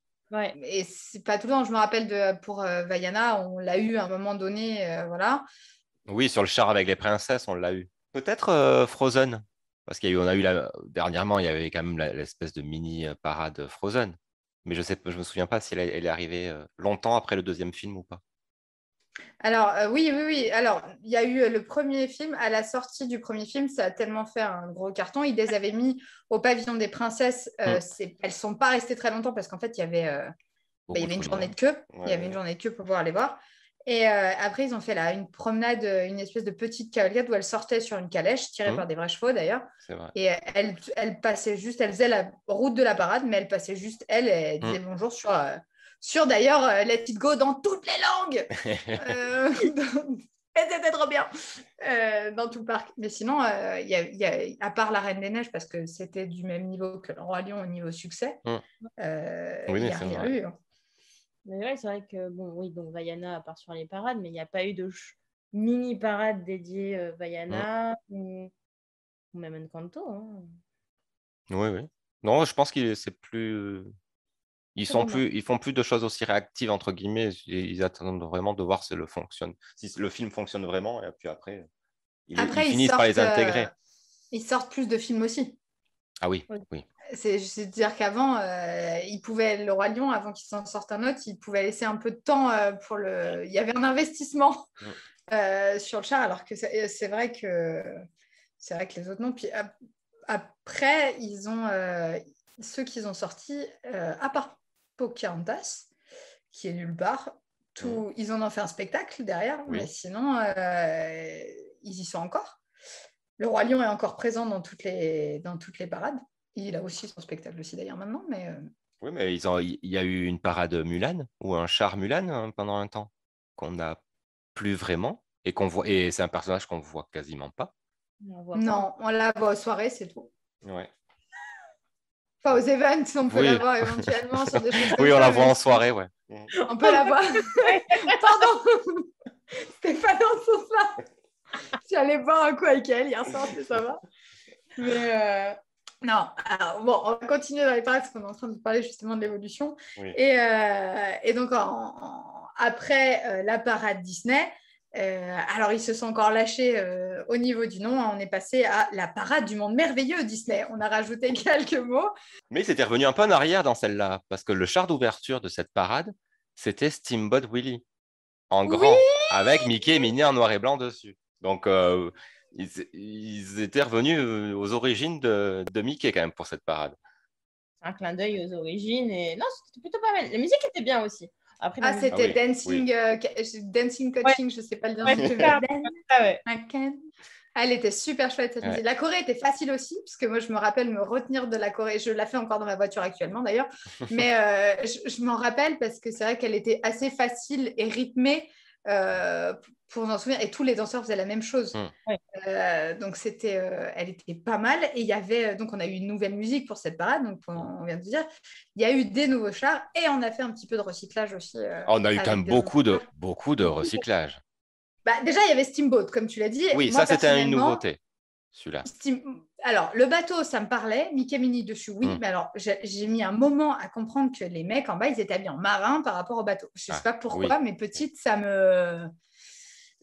et c'est pas tout le temps. Je me rappelle pour Vaiana, on l'a eu à un moment donné, voilà. Oui, sur le char avec les princesses, on l'a eu. Peut-être Frozen, parce dernièrement, il y avait quand même l'espèce de mini parade Frozen. Mais je me souviens pas si elle est arrivée longtemps après le deuxième film ou pas. Alors, oui. Alors, il y a eu le premier film. À la sortie du premier film, ça a tellement fait un gros carton. Ils les avaient mis au pavillon des princesses. Elles ne sont pas restées très longtemps parce qu'en fait, il y avait une journée de queue. Il y avait une journée de queue pour pouvoir les voir. Et après, ils ont fait une promenade, une espèce de petite cavalcade où elles sortaient sur une calèche, tirée par des vrais chevaux d'ailleurs. C'est vrai. Et elles passaient juste, elles faisaient la route de la parade, mais elles passaient juste, elles disaient bonjour sur d'ailleurs Let It Go dans toutes les langues. Et c'était trop bien dans tout le parc. Mais sinon, à part la Reine des Neiges, parce que c'était du même niveau que le Roi Lion au niveau succès, il n'y a rien eu. Hein. Mais ouais, c'est vrai que, donc Vaiana part sur les parades, mais il n'y a pas eu de mini-parade dédiée Vaiana ou même Encanto. Hein. Oui. Non, je pense que c'est plus... Ils font plus de choses aussi réactives, entre guillemets. Ils attendent vraiment de voir si le film fonctionne vraiment, et puis après, ils finissent par les intégrer. Ils sortent plus de films aussi. Ah oui. C'est-à-dire qu'avant, le Roi Lion, avant qu'il s'en sorte un autre, il pouvait laisser un peu de temps il y avait un investissement sur le char, alors que c'est vrai que les autres non. Puis après, ils ont ceux qu'ils ont sortis, à part Pocahontas, qui est nulle part, ils en ont fait un spectacle derrière, mais sinon, ils y sont encore. Le Roi Lion est encore présent dans toutes les parades. Il a aussi son spectacle aussi d'ailleurs maintenant. Mais Oui, mais il y a eu une parade Mulan, ou un char Mulan pendant un temps, qu'on n'a plus vraiment, et c'est un personnage qu'on voit quasiment pas. On voit pas. Non, on la voit aux soirées, c'est tout. Ouais. Enfin, aux events, on peut Oui. la voir éventuellement sur des choses comme Oui, on ça, la voit mais en soirée, ouais. on peut la voir. Pardon, c'était pas dans ce sens-là. J'allais boire un coup avec elle hier soir, c'était ça va. Mais non, alors bon, on va continuer dans les paroles parce qu'on est en train de parler justement de l'évolution. Oui. Et donc, après la parade Disney, alors ils se sont encore lâchés au niveau du nom. On est passé à la parade du monde merveilleux Disney. On a rajouté quelques mots. Mais ils étaient revenus un peu en arrière dans celle-là, parce que le char d'ouverture de cette parade, c'était Steamboat Willie, en Oui, grand, avec Mickey et Minnie en noir et blanc dessus. Donc, ils étaient revenus aux origines de Mickey quand même pour cette parade. C'est un clin d'œil aux origines. Et non, c'était plutôt pas mal. La musique était bien aussi. Après, la musique... c'était Ah oui, Dancing, Dancing Coaching, je sais pas le dire. Ouais, super. Ah ouais. Elle était super chouette cette Ouais. musique. La Corée était facile aussi, parce que moi je me rappelle me retenir de la Corée. Je la fais encore dans ma voiture actuellement d'ailleurs, mais je m'en rappelle parce que c'est vrai qu'elle était assez facile et rythmée pour s'en souvenir. Et tous les danseurs faisaient la même chose. Donc elle était pas mal. Et il y avait donc on a eu une nouvelle musique pour cette parade. Donc on vient de dire, il y a eu des nouveaux chars et on a fait un petit peu de recyclage aussi. On a eu quand même beaucoup de Beaucoup. recyclage. Bah, déjà, il y avait Steamboat, comme tu l'as dit. Oui, moi, ça c'était une personnellement, nouveauté, celui-là. Alors, le bateau, ça me parlait. Mickey Minnie dessus, oui. Mais alors, j'ai mis un moment à comprendre que les mecs en bas, ils étaient habillés en marin par rapport au bateau. Je ne sais pas pourquoi, mais petite, ça me...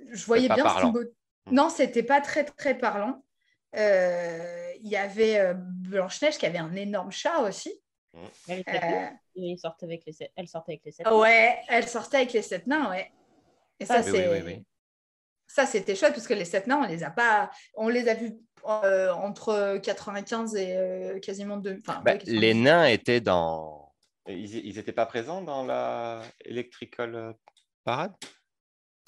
Je voyais pas bien parlant. Steamboat. Non, c'était pas très, très parlant. Il y avait Blanche-Neige qui avait un énorme chat aussi. Elle sortait avec les 7 Ouais, elle sortait avec les 7 nains, ouais. Et ça, oui. Ça, c'était chouette parce que les 7 nains, on les a vus entre 95 et quasiment 2. Les nains étaient dans... Ils n'étaient pas présents dans la Electrical Parade?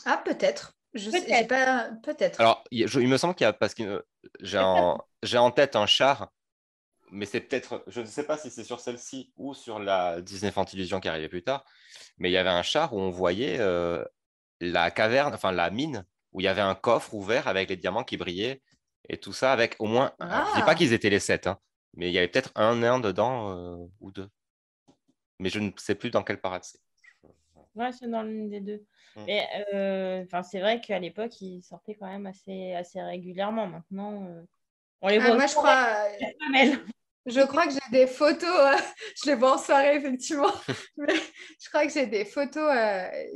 Ah, peut-être. Je sais pas, peut-être. Alors, il me semble qu'il y a... Parce que j'ai en tête un char, mais c'est peut-être... Je ne sais pas si c'est sur celle-ci ou sur la Disney Fantillusion qui arrivait plus tard, mais il y avait un char où on voyait la caverne, enfin la mine, où il y avait un coffre ouvert avec les diamants qui brillaient et tout ça avec au moins... Alors, je ne dis pas qu'ils étaient les 7, hein, mais il y avait peut-être un nain dedans ou deux. Mais je ne sais plus dans quelle parade c'est. Ouais, c'est dans l'une des deux. Mais c'est vrai qu'à l'époque, ils sortaient quand même assez régulièrement. Maintenant, on les voit. Moi, je crois que j'ai des photos. Je les vois en soirée, effectivement. Mais je crois que j'ai des photos.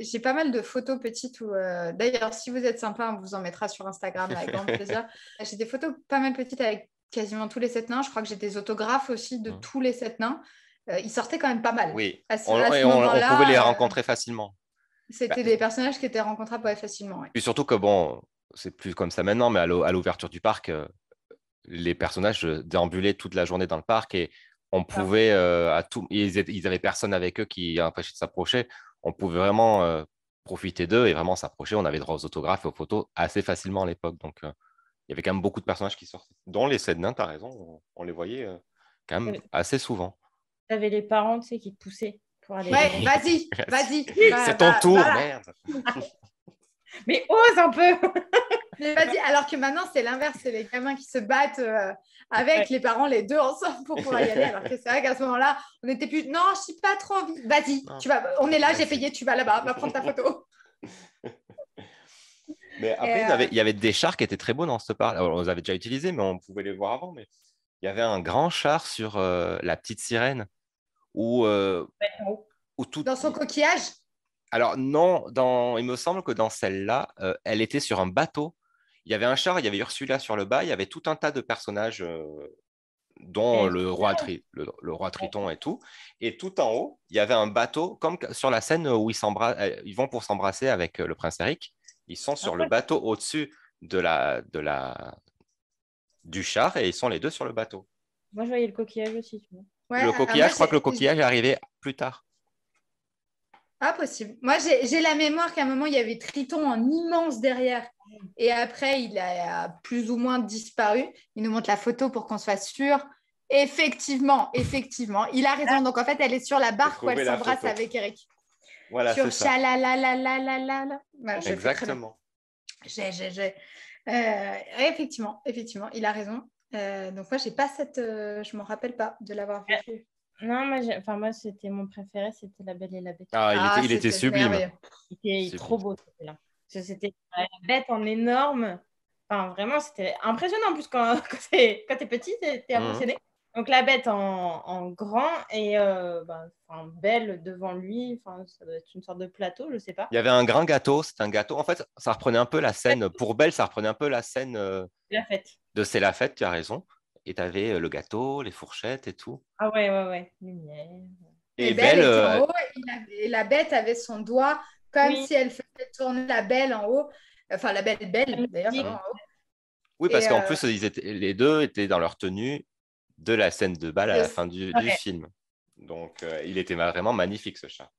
J'ai pas mal de photos petites. D'ailleurs, si vous êtes sympa, on vous en mettra sur Instagram avec grand plaisir. J'ai des photos pas mal petites avec quasiment tous les 7 nains. Je crois que j'ai des autographes aussi de tous les 7 nains. Ils sortaient quand même pas mal. Oui, on pouvait les rencontrer facilement. C'était des personnages qui étaient rencontrables facilement. Ouais. Et surtout que, bon, c'est plus comme ça maintenant, mais à l'ouverture du parc, les personnages déambulaient toute la journée dans le parc et on pouvait, ils n'avaient personne avec eux qui empêchait de s'approcher. On pouvait vraiment profiter d'eux et vraiment s'approcher. On avait droit aux autographes et aux photos assez facilement à l'époque. Donc, il y avait quand même beaucoup de personnages qui sortaient. Dont les 7 nains, tu as raison, on les voyait quand même assez souvent. Tu avais les parents, tu sais, qui te poussaient pour aller. Ouais, vas-y. C'est ton tour, merde. Mais ose un peu. Mais vas-y, alors que maintenant, c'est l'inverse. C'est les gamins qui se battent avec les parents, les deux ensemble pour pouvoir y aller. Alors que c'est vrai qu'à ce moment-là, on n'était plus... Non, je n'ai pas trop envie. Vas-y, on est là, j'ai payé, tu vas là-bas, va prendre ta photo. Mais après, il y avait des chars qui étaient très beaux dans ce parc. On les avait déjà utilisés, mais on pouvait les voir avant. Mais il y avait un grand char sur la petite sirène où tout... Dans son coquillage? Alors non, il me semble que dans celle-là, elle était sur un bateau. Il y avait un char, il y avait Ursula sur le bas, il y avait tout un tas de personnages, dont le roi Triton et tout. Et tout en haut, il y avait un bateau, comme sur la scène où ils vont pour s'embrasser avec le prince Eric. Ils sont sur le bateau au-dessus du char et ils sont les deux sur le bateau. Moi, je voyais le coquillage aussi. Tu vois. Ouais, je crois que le coquillage est arrivé plus tard. Ah, possible. Moi, j'ai la mémoire qu'à un moment, il y avait Triton en immense derrière. Et après, il a plus ou moins disparu. Il nous montre la photo pour qu'on soit sûr. Effectivement. Il a raison. Donc, en fait, elle est sur la barque où elle s'embrasse avec Eric. Voilà, sur c'est ça. Chalalalalalalala. Exactement. Effectivement, il a raison. Donc moi, j'ai pas je m'en rappelle pas de l'avoir vécu. Non, moi, c'était mon préféré, c'était La Belle et la Bête. Il était sublime. merveilleux. Il était trop beau, celui-là. C'était la bête en énorme. Enfin, vraiment, c'était impressionnant. En plus, quand t'es petit, t'es impressionné. Donc, la bête en grand et Belle devant lui. Enfin, ça doit être une sorte de plateau, je sais pas. Il y avait un grand gâteau, c'était un gâteau. En fait, ça reprenait un peu la scène. Pour Belle, ça reprenait un peu la scène La fête. de C'est la fête, tu as raison. Et tu avais le gâteau, les fourchettes et tout. Ah ouais. Lumière. Et Belle était en haut et la bête avait son doigt comme si elle faisait tourner la Belle en haut. Enfin, la Belle d'ailleurs, en haut. Oui, parce qu'en plus, les deux étaient dans leur tenue de la scène de bal à la fin du film. Donc, il était vraiment magnifique, ce chat.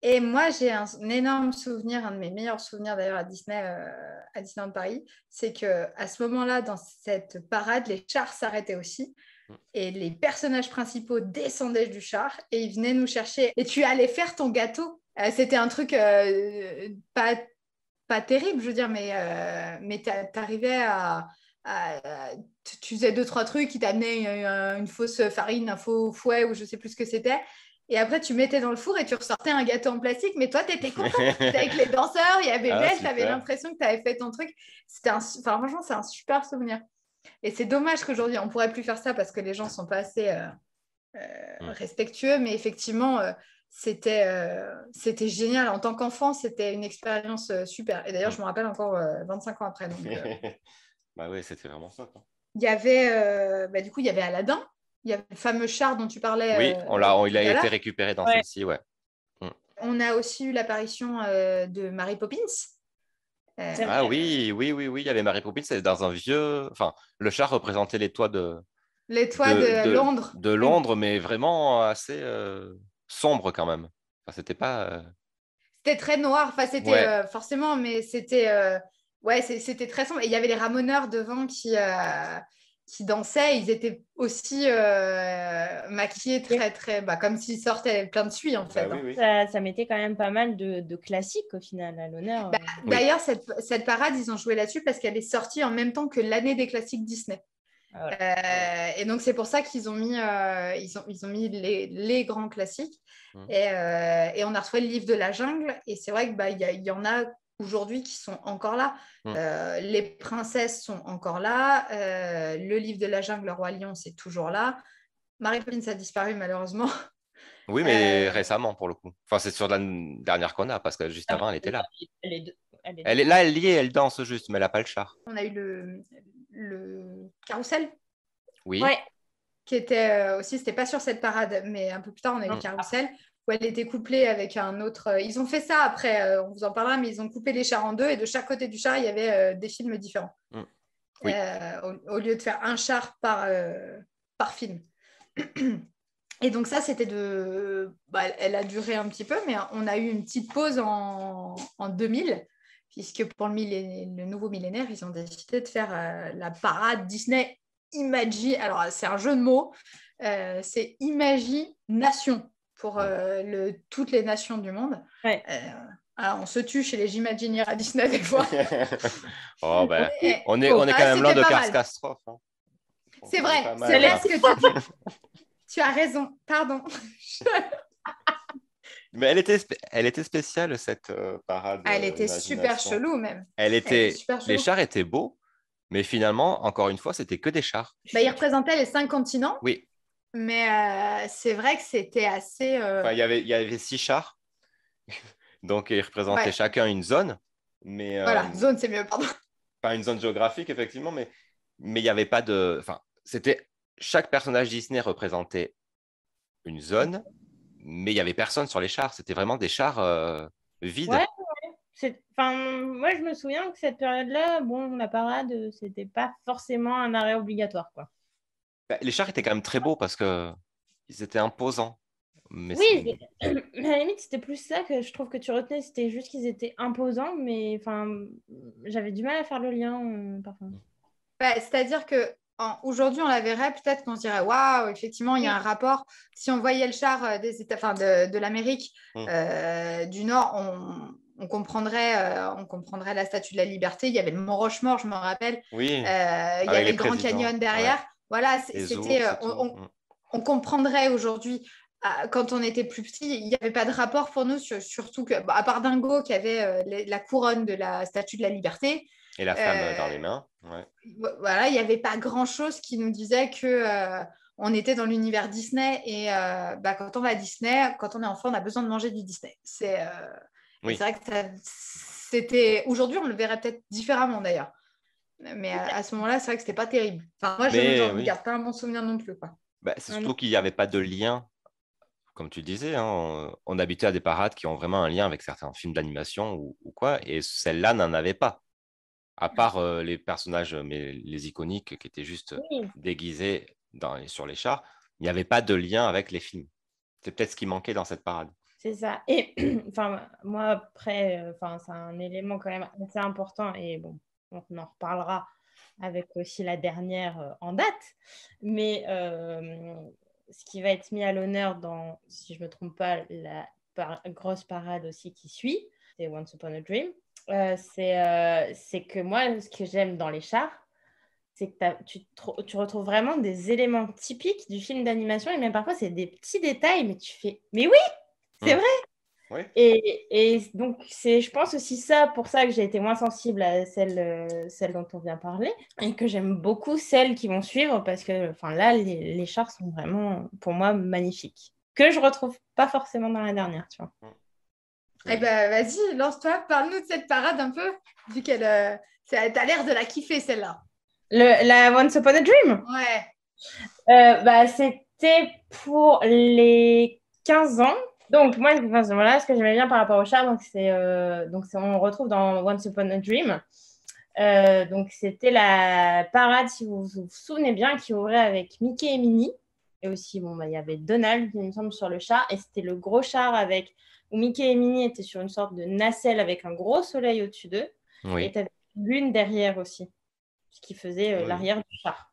Et moi, j'ai un énorme souvenir, un de mes meilleurs souvenirs d'ailleurs à Disneyland Paris, c'est qu'à ce moment-là, dans cette parade, les chars s'arrêtaient aussi. Et les personnages principaux descendaient du char et ils venaient nous chercher. Et tu allais faire ton gâteau. C'était un truc pas terrible, je veux dire, mais t'arrivais tu faisais 2-3 trucs qui t'amenaient une fausse farine, un faux fouet ou je sais plus ce que c'était. Et après, tu mettais dans le four et tu ressortais un gâteau en plastique. Mais toi, tu étais content. Avec les danseurs, il y avait Belle, tu avais l'impression que tu avais fait ton truc. Franchement, c'est un super souvenir. Et c'est dommage qu'aujourd'hui, on ne pourrait plus faire ça parce que les gens ne sont pas assez respectueux. Mais effectivement, c'était génial. En tant qu'enfant, c'était une expérience super. Et d'ailleurs, je me rappelle encore 25 ans après. Donc, bah oui, c'était vraiment ça. Il y avait, du coup, il y avait Aladdin. Il y avait le fameux char dont tu parlais. Oui, il a été récupéré dans celle-ci, ouais. On a aussi eu l'apparition de Mary Poppins. Oui, il y avait Mary Poppins, c'est dans un vieux... Enfin, le char représentait les toits de Londres. De Londres, mais vraiment assez sombre quand même. Enfin, c'était pas... C'était très noir, enfin, c'était forcément, mais c'était c'était très sombre. Et il y avait les ramoneurs devant qui dansaient. Ils étaient aussi maquillés très, très... comme s'ils sortaient plein de suie, en fait. Oui. Ça mettait quand même pas mal de classiques, au final, à l'honneur. D'ailleurs, cette parade, ils ont joué là-dessus parce qu'elle est sortie en même temps que l'année des classiques Disney. Et donc, c'est pour ça qu'ils ont mis, ils ont mis les grands classiques. Et on a reçu le livre de la jungle. Et c'est vrai qu'il y en a aujourd'hui qui sont encore là. Les princesses sont encore là. Le livre de la jungle, le roi lion, c'est toujours là. Mary Poppins a disparu malheureusement. Oui, mais récemment pour le coup. Enfin, c'est sur la dernière qu'on a parce que juste avant, elle était là. Elle est là, elle y est, elle danse juste, mais elle n'a pas le char. On a eu le carrousel. Oui. Qui était aussi, c'était pas sur cette parade, mais un peu plus tard, on a eu le carrousel où elle était couplée avec un autre. Ils ont fait ça après, on vous en parlera, mais ils ont coupé les chars en deux et de chaque côté du char, il y avait des films différents. Oui. Au lieu de faire un char par film. Et donc ça, c'était elle a duré un petit peu, mais on a eu une petite pause en 2000, puisque pour le nouveau millénaire, ils ont décidé de faire la parade Disney Imagi. Alors, c'est un jeu de mots. C'est Imagination pour toutes les nations du monde. Alors, on se tue chez les Imagineers à Disney des fois. On est quand même loin de catastrophe. Hein. C'est vrai, c'est là ce que tu dis. Tu as raison, pardon. Mais elle était spéciale, cette parade. Elle était super chelou, même. Les chars étaient beaux, mais finalement, encore une fois, c'était que des chars. Ils représentaient les 5 continents. Oui. Mais c'est vrai que c'était assez... Enfin, il y avait 6 chars. Donc, ils représentaient chacun une zone. Mais, voilà, zone, c'est mieux, pardon. Pas une zone géographique, effectivement, mais il n'y avait pas de... Enfin, c'était... Chaque personnage Disney représentait une zone, mais il n'y avait personne sur les chars. C'était vraiment des chars vides. Ouais. Moi, je me souviens que cette période-là, la parade, c'était pas forcément un arrêt obligatoire, quoi. Les chars étaient quand même très beaux parce qu'ils étaient imposants. Mais oui, à la limite, c'était plus ça que je trouve que tu retenais. C'était juste qu'ils étaient imposants, mais j'avais du mal à faire le lien parfois. C'est-à-dire que aujourd'hui, on la verrait, peut-être qu'on se dirait waouh, effectivement, il y a un rapport. Si on voyait le char de l'Amérique du Nord, on comprendrait la Statue de la Liberté. Il y avait le Mont Rochemort, je me rappelle. Oui, Il y avec avait les le Grand présidents. Canyon derrière. Ouais. Voilà, Les c'était, ours et tout. on comprendrait aujourd'hui. Quand on était plus petit, il n'y avait pas de rapport pour nous, surtout que, à part Dingo qui avait la couronne de la Statue de la Liberté. Et la flamme dans les mains. Ouais. Voilà, il n'y avait pas grand-chose qui nous disait que on était dans l'univers Disney et quand on va à Disney, quand on est enfant, on a besoin de manger du Disney. C'est vrai que c'était... Aujourd'hui, on le verrait peut-être différemment d'ailleurs. Mais à ce moment-là, c'est vrai que c'était pas terrible. Enfin, moi, je ne garde pas un bon souvenir non plus, quoi. C'est surtout qu'il n'y avait pas de lien, comme tu disais. Hein, on habitait à des parades qui ont vraiment un lien avec certains films d'animation ou quoi, et celle-là n'en avait pas. À part les personnages, mais les iconiques qui étaient juste déguisés sur les chars, il n'y avait pas de lien avec les films. C'est peut-être ce qui manquait dans cette parade. C'est ça. Et moi, après, c'est un élément quand même assez important. Et bon, on en reparlera avec aussi la dernière en date. Mais ce qui va être mis à l'honneur dans, si je ne me trompe pas, la grosse parade aussi qui suit, c'est Once Upon a Dream. C'est que moi, ce que j'aime dans les chars, c'est que tu retrouves vraiment des éléments typiques du film d'animation. Et même parfois, c'est des petits détails, mais tu fais... Mais oui, c'est vrai. Oui. Et donc, c'est, je pense aussi pour ça que j'ai été moins sensible à celle dont on vient parler et que j'aime beaucoup celles qui vont suivre parce que là, les chars sont vraiment, pour moi, magnifiques. Que je retrouve pas forcément dans la dernière, tu vois. Eh ben, vas-y, lance-toi, parle-nous de cette parade un peu, vu qu'elle t'as l'air de la kiffer, celle-là. La Once Upon a Dream? Ouais. C'était pour les 15 ans. Donc, moi, voilà ce que j'aimais bien par rapport au char. On retrouve dans Once Upon a Dream. Donc, c'était la parade, si vous vous souvenez bien, qui ouvrait avec Mickey et Minnie. Et aussi, il y avait Donald, il me semble, sur le char. Et c'était le gros char où Mickey et Minnie étaient sur une sorte de nacelle avec un gros soleil au-dessus d'eux. Oui. Et tu avais une lune derrière aussi, ce qui faisait l'arrière du char.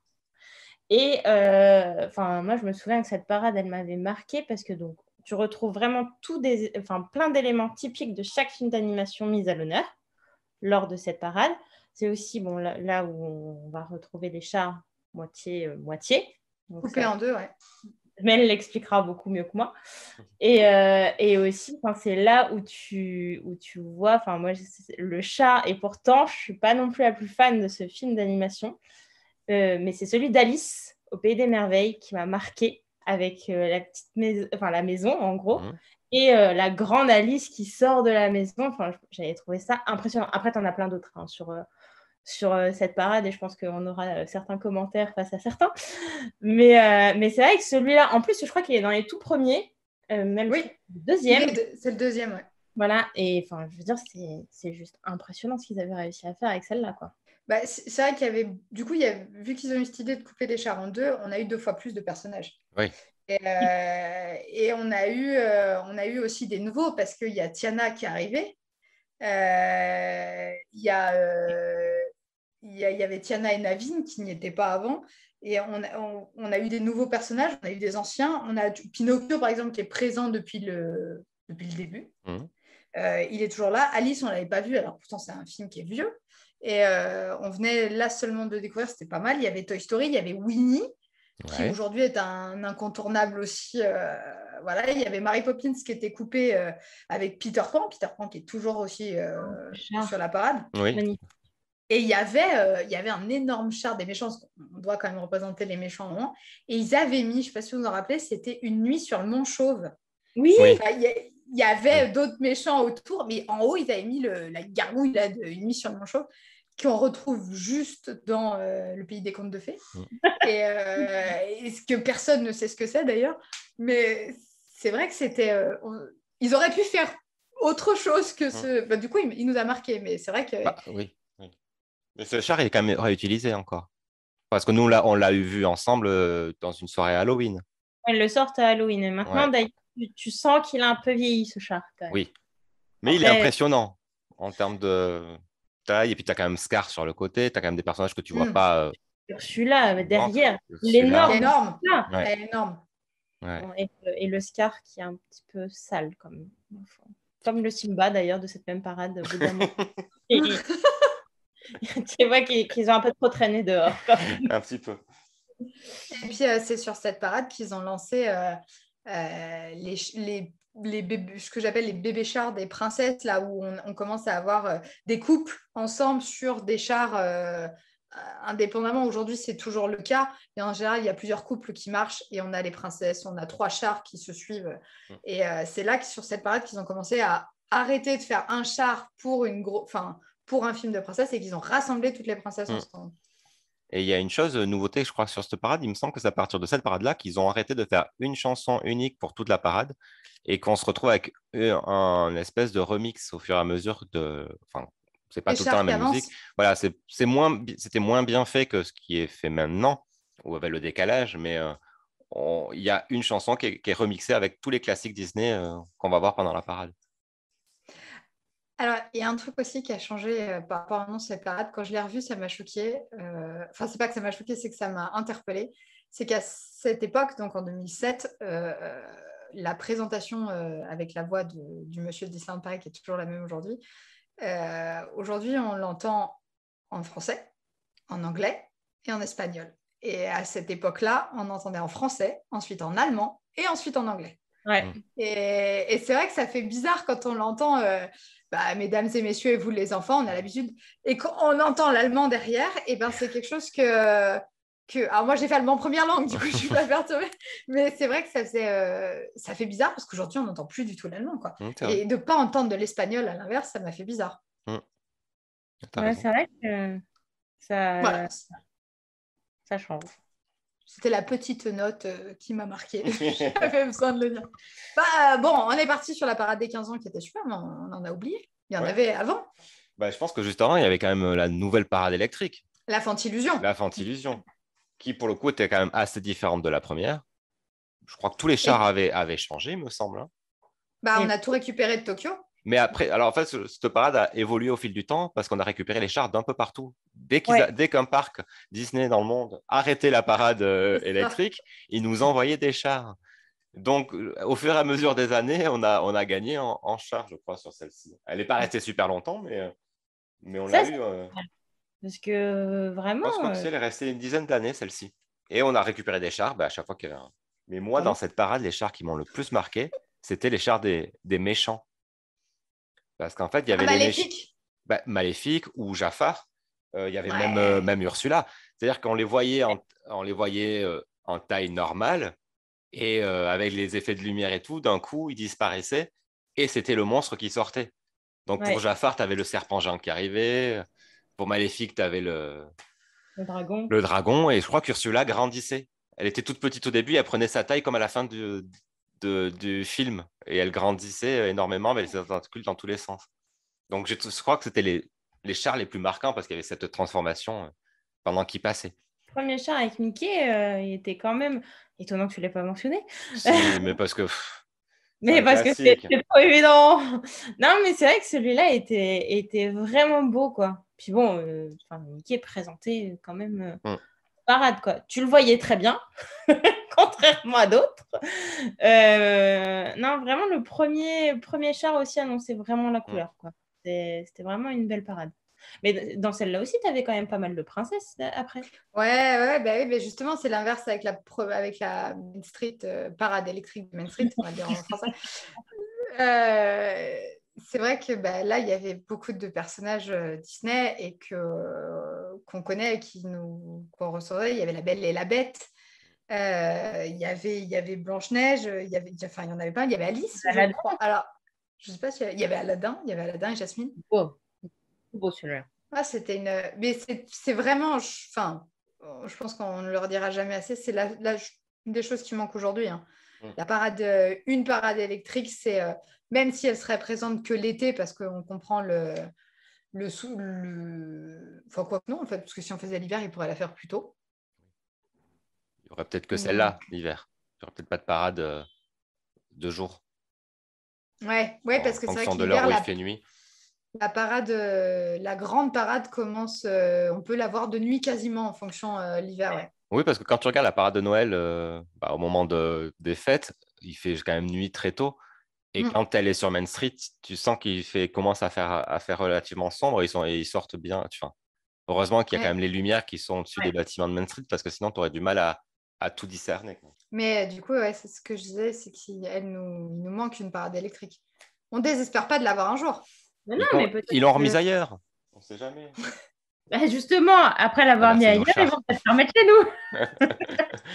Et moi, je me souviens que cette parade, elle m'avait marquée parce que donc, tu retrouves vraiment plein d'éléments typiques de chaque film d'animation mis à l'honneur lors de cette parade. C'est aussi là où on va retrouver les chars moitié. Coupés en deux, ouais. Mais elle l'expliquera beaucoup mieux que moi. Et aussi, c'est là où tu vois, moi, le chat, et pourtant, je ne suis pas non plus la plus fan de ce film d'animation, mais c'est celui d'Alice au Pays des Merveilles qui m'a marquée avec la petite maison, la maison en gros, et la grande Alice qui sort de la maison. J'avais trouvé ça impressionnant. Après, tu en as plein d'autres sur cette parade et je pense qu'on aura certains commentaires face à certains. Mais c'est vrai que celui-là, en plus, je crois qu'il est dans les tout premiers, même oui. le deuxième. C'est le deuxième, ouais. Voilà, et je veux dire, c'est juste impressionnant ce qu'ils avaient réussi à faire avec celle-là, quoi. C'est vrai qu'il y avait, du coup, vu qu'ils ont eu cette idée de couper les chars en deux, on a eu 2 fois plus de personnages. Oui. Et on a eu aussi des nouveaux parce qu'il y a Tiana qui est arrivée. Il y avait Tiana et Naveen qui n'y étaient pas avant. Et on a eu des nouveaux personnages, on a eu des anciens. On a Pinocchio, par exemple, qui est présent depuis le début. Il est toujours là. Alice, on ne l'avait pas vu, alors pourtant, c'est un film qui est vieux. Et on venait là seulement de découvrir, c'était pas mal. Il y avait Toy Story, il y avait Winnie, qui aujourd'hui est un incontournable aussi. Voilà, il y avait Mary Poppins qui était coupée avec Peter Pan qui est toujours aussi sur la parade. Oui. Et il y avait un énorme char des méchants, parce qu'on doit quand même représenter les méchants à un moment. Et ils avaient mis, je ne sais pas si vous vous en rappelez, c'était Une nuit sur le Mont Chauve. Oui. Il y avait d'autres méchants autour, mais en haut, ils avaient mis la gargouille là, de Une nuit sur le Mont Chauve, qu'on retrouve juste dans Le Pays des Contes de Fées. Et ce que personne ne sait ce que c'est d'ailleurs. Mais c'est vrai que c'était... ils auraient pu faire autre chose que ce... du coup, il nous a marqué, mais c'est vrai que... oui. Mais ce char, il est quand même réutilisé encore. Parce que nous, on l'a vu ensemble dans une soirée Halloween. Ils le sortent à Halloween. Et maintenant, d'ailleurs, tu sens qu'il a un peu vieilli, ce char. Quand même. Oui. Mais il est impressionnant en termes de taille. Et puis, tu as quand même Scar sur le côté. Tu as quand même des personnages que tu ne vois pas. Celui-là, derrière, l'énorme. Énorme. Ouais. Et le Scar qui est un petit peu sale, comme. comme le Simba d'ailleurs de cette même parade au bout d'un moment. Tu vois qu'ils ont un peu trop traîné dehors. Un petit peu. Et puis, c'est sur cette parade qu'ils ont lancé les bébés, ce que j'appelle les bébés chars des princesses, là où on commence à avoir des couples ensemble sur des chars indépendamment. Aujourd'hui, c'est toujours le cas. Et en général, il y a plusieurs couples qui marchent et on a les princesses, on a 3 chars qui se suivent. Et c'est là que sur cette parade qu'ils ont commencé à arrêter de faire un char pour un film de princesse et qu'ils ont rassemblé toutes les princesses ensemble. Et il y a une chose, nouveauté, je crois, sur cette parade, il me semble que c'est à partir de cette parade-là qu'ils ont arrêté de faire une chanson unique pour toute la parade et qu'on se retrouve avec un espèce de remix au fur et à mesure de... Enfin, c'est pas tout le temps la même musique. Voilà, c'était moins bien fait que ce qui est fait maintenant, ou avec le décalage, mais il y a une chanson qui est remixée avec tous les classiques Disney qu'on va voir pendant la parade. Alors, il y a un truc aussi qui a changé par rapport à cette parade. Quand je l'ai revu, ça m'a choqué. Enfin, c'est pas que ça m'a choqué, c'est que ça m'a interpellée. C'est qu'à cette époque, donc en 2007, la présentation avec la voix du monsieur de Disneyland Paris, qui est toujours la même aujourd'hui, aujourd'hui, on l'entend en français, en anglais et en espagnol. Et à cette époque-là, on entendait en français, ensuite en allemand et ensuite en anglais. Ouais. Et c'est vrai que ça fait bizarre quand on l'entend, mesdames et messieurs, et vous les enfants, on a l'habitude. Et quand on entend l'allemand derrière, et ben c'est quelque chose que... Alors moi, j'ai fait allemand première langue, du coup, je ne suis pas perturbée. Mais c'est vrai que ça fait bizarre parce qu'aujourd'hui, on n'entend plus du tout l'allemand, quoi. Et de ne pas entendre de l'espagnol à l'inverse, ça m'a fait bizarre. Ouais, c'est vrai que Voilà. Ça change. C'était la petite note qui m'a marquée. J'avais besoin de le dire. Bon, on est parti sur la parade des 15 ans qui était super, mais on en a oublié. Il y en avait avant. Je pense que juste avant, il y avait quand même la nouvelle parade électrique. La Fantillusion. La Fantillusion, qui pour le coup était quand même assez différente de la première. Je crois que tous les chars avaient changé, il me semble. On a tout récupéré de Tokyo. Mais après, alors en fait, cette parade a évolué au fil du temps parce qu'on a récupéré les chars d'un peu partout. Dès qu'un parc Disney dans le monde arrêtait la parade électrique, ils nous envoyaient des chars. Donc, au fur et à mesure des années, on a gagné en chars, je crois, sur celle-ci. Elle n'est pas restée super longtemps, mais on l'a eu. Parce que vraiment. Je pense qu'elle est restée une dizaine d'années, celle-ci. Et on a récupéré des chars à chaque fois qu'il y avait un. Mais moi, dans cette parade, les chars qui m'ont le plus marqué, c'était les chars des méchants. Parce qu'en fait, il y avait Maléfique. Maléfique ou Jafar. Il y avait même Ursula. C'est-à-dire qu'on les voyait en taille normale et avec les effets de lumière et tout, d'un coup, ils disparaissaient et c'était le monstre qui sortait. Donc pour Jafar, tu avais le serpent géant qui arrivait. Pour Maléfique, tu avais le dragon. Et je crois qu'Ursula grandissait. Elle était toute petite au début, elle prenait sa taille comme à la fin du film. Et elle grandissait énormément, mais elle était tentacules dans tous les sens. Donc je crois que c'était les chars les plus marquants parce qu'il y avait cette transformation pendant qu'ils passaient. Le premier char avec Mickey, il était quand même étonnant que tu ne l'aies pas mentionné. Si, mais parce que... Mais parce que c'est trop évident. Non, mais c'est vrai que celui-là était vraiment beau, quoi. Puis bon, Mickey présentait quand même parade, quoi. Tu le voyais très bien, contrairement à d'autres. Non, vraiment, le premier char aussi annonçait vraiment la couleur, quoi. C'était vraiment une belle parade. Mais dans celle-là aussi, tu avais quand même pas mal de princesses après. Oui, mais justement, c'est l'inverse avec la Main Street, parade électrique de Main Street, on va dire en français. C'est vrai que là, il y avait beaucoup de personnages Disney et qu'on connaît et qu'on recevait. Il y avait La Belle et la Bête. Il y avait Blanche-Neige. Il y en avait pas. Il y avait Alice, je crois. Alors, je sais pas il y avait Aladdin. Il y avait Aladdin et Jasmine. Beau celui-là. C'était mais c'est vraiment... je pense qu'on ne le redira jamais assez. C'est une des choses qui manque aujourd'hui. La parade, une parade électrique, c'est... même si elle serait présente que l'été, parce qu'on comprend enfin, quoi que non, en fait, parce que si on faisait l'hiver, il pourrait la faire plus tôt. Il n'y aurait peut-être que celle-là, l'hiver. Il n'y aurait peut-être pas de parade de jour. Ouais, parce que c'est vrai que de l'heure où il fait nuit. La parade, la grande parade commence, on peut la voir de nuit quasiment en fonction l'hiver, ouais. Oui, parce que quand tu regardes la parade de Noël, au moment des fêtes, il fait quand même nuit très tôt. Et quand elle est sur Main Street, tu sens qu'il commence à faire relativement sombre. Ils sortent bien. Heureusement qu'il y a quand même les lumières qui sont au-dessus des bâtiments de Main Street parce que sinon, tu aurais du mal à tout discerner, quoi. Mais du coup, c'est ce que je disais, c'est qu'il nous manque une parade électrique. On ne désespère pas de l'avoir un jour. Mais mais ils l'ont remise ailleurs. On ne sait jamais. Bah justement, après l'avoir mis ailleurs, ils vont peut-être la remettre chez nous.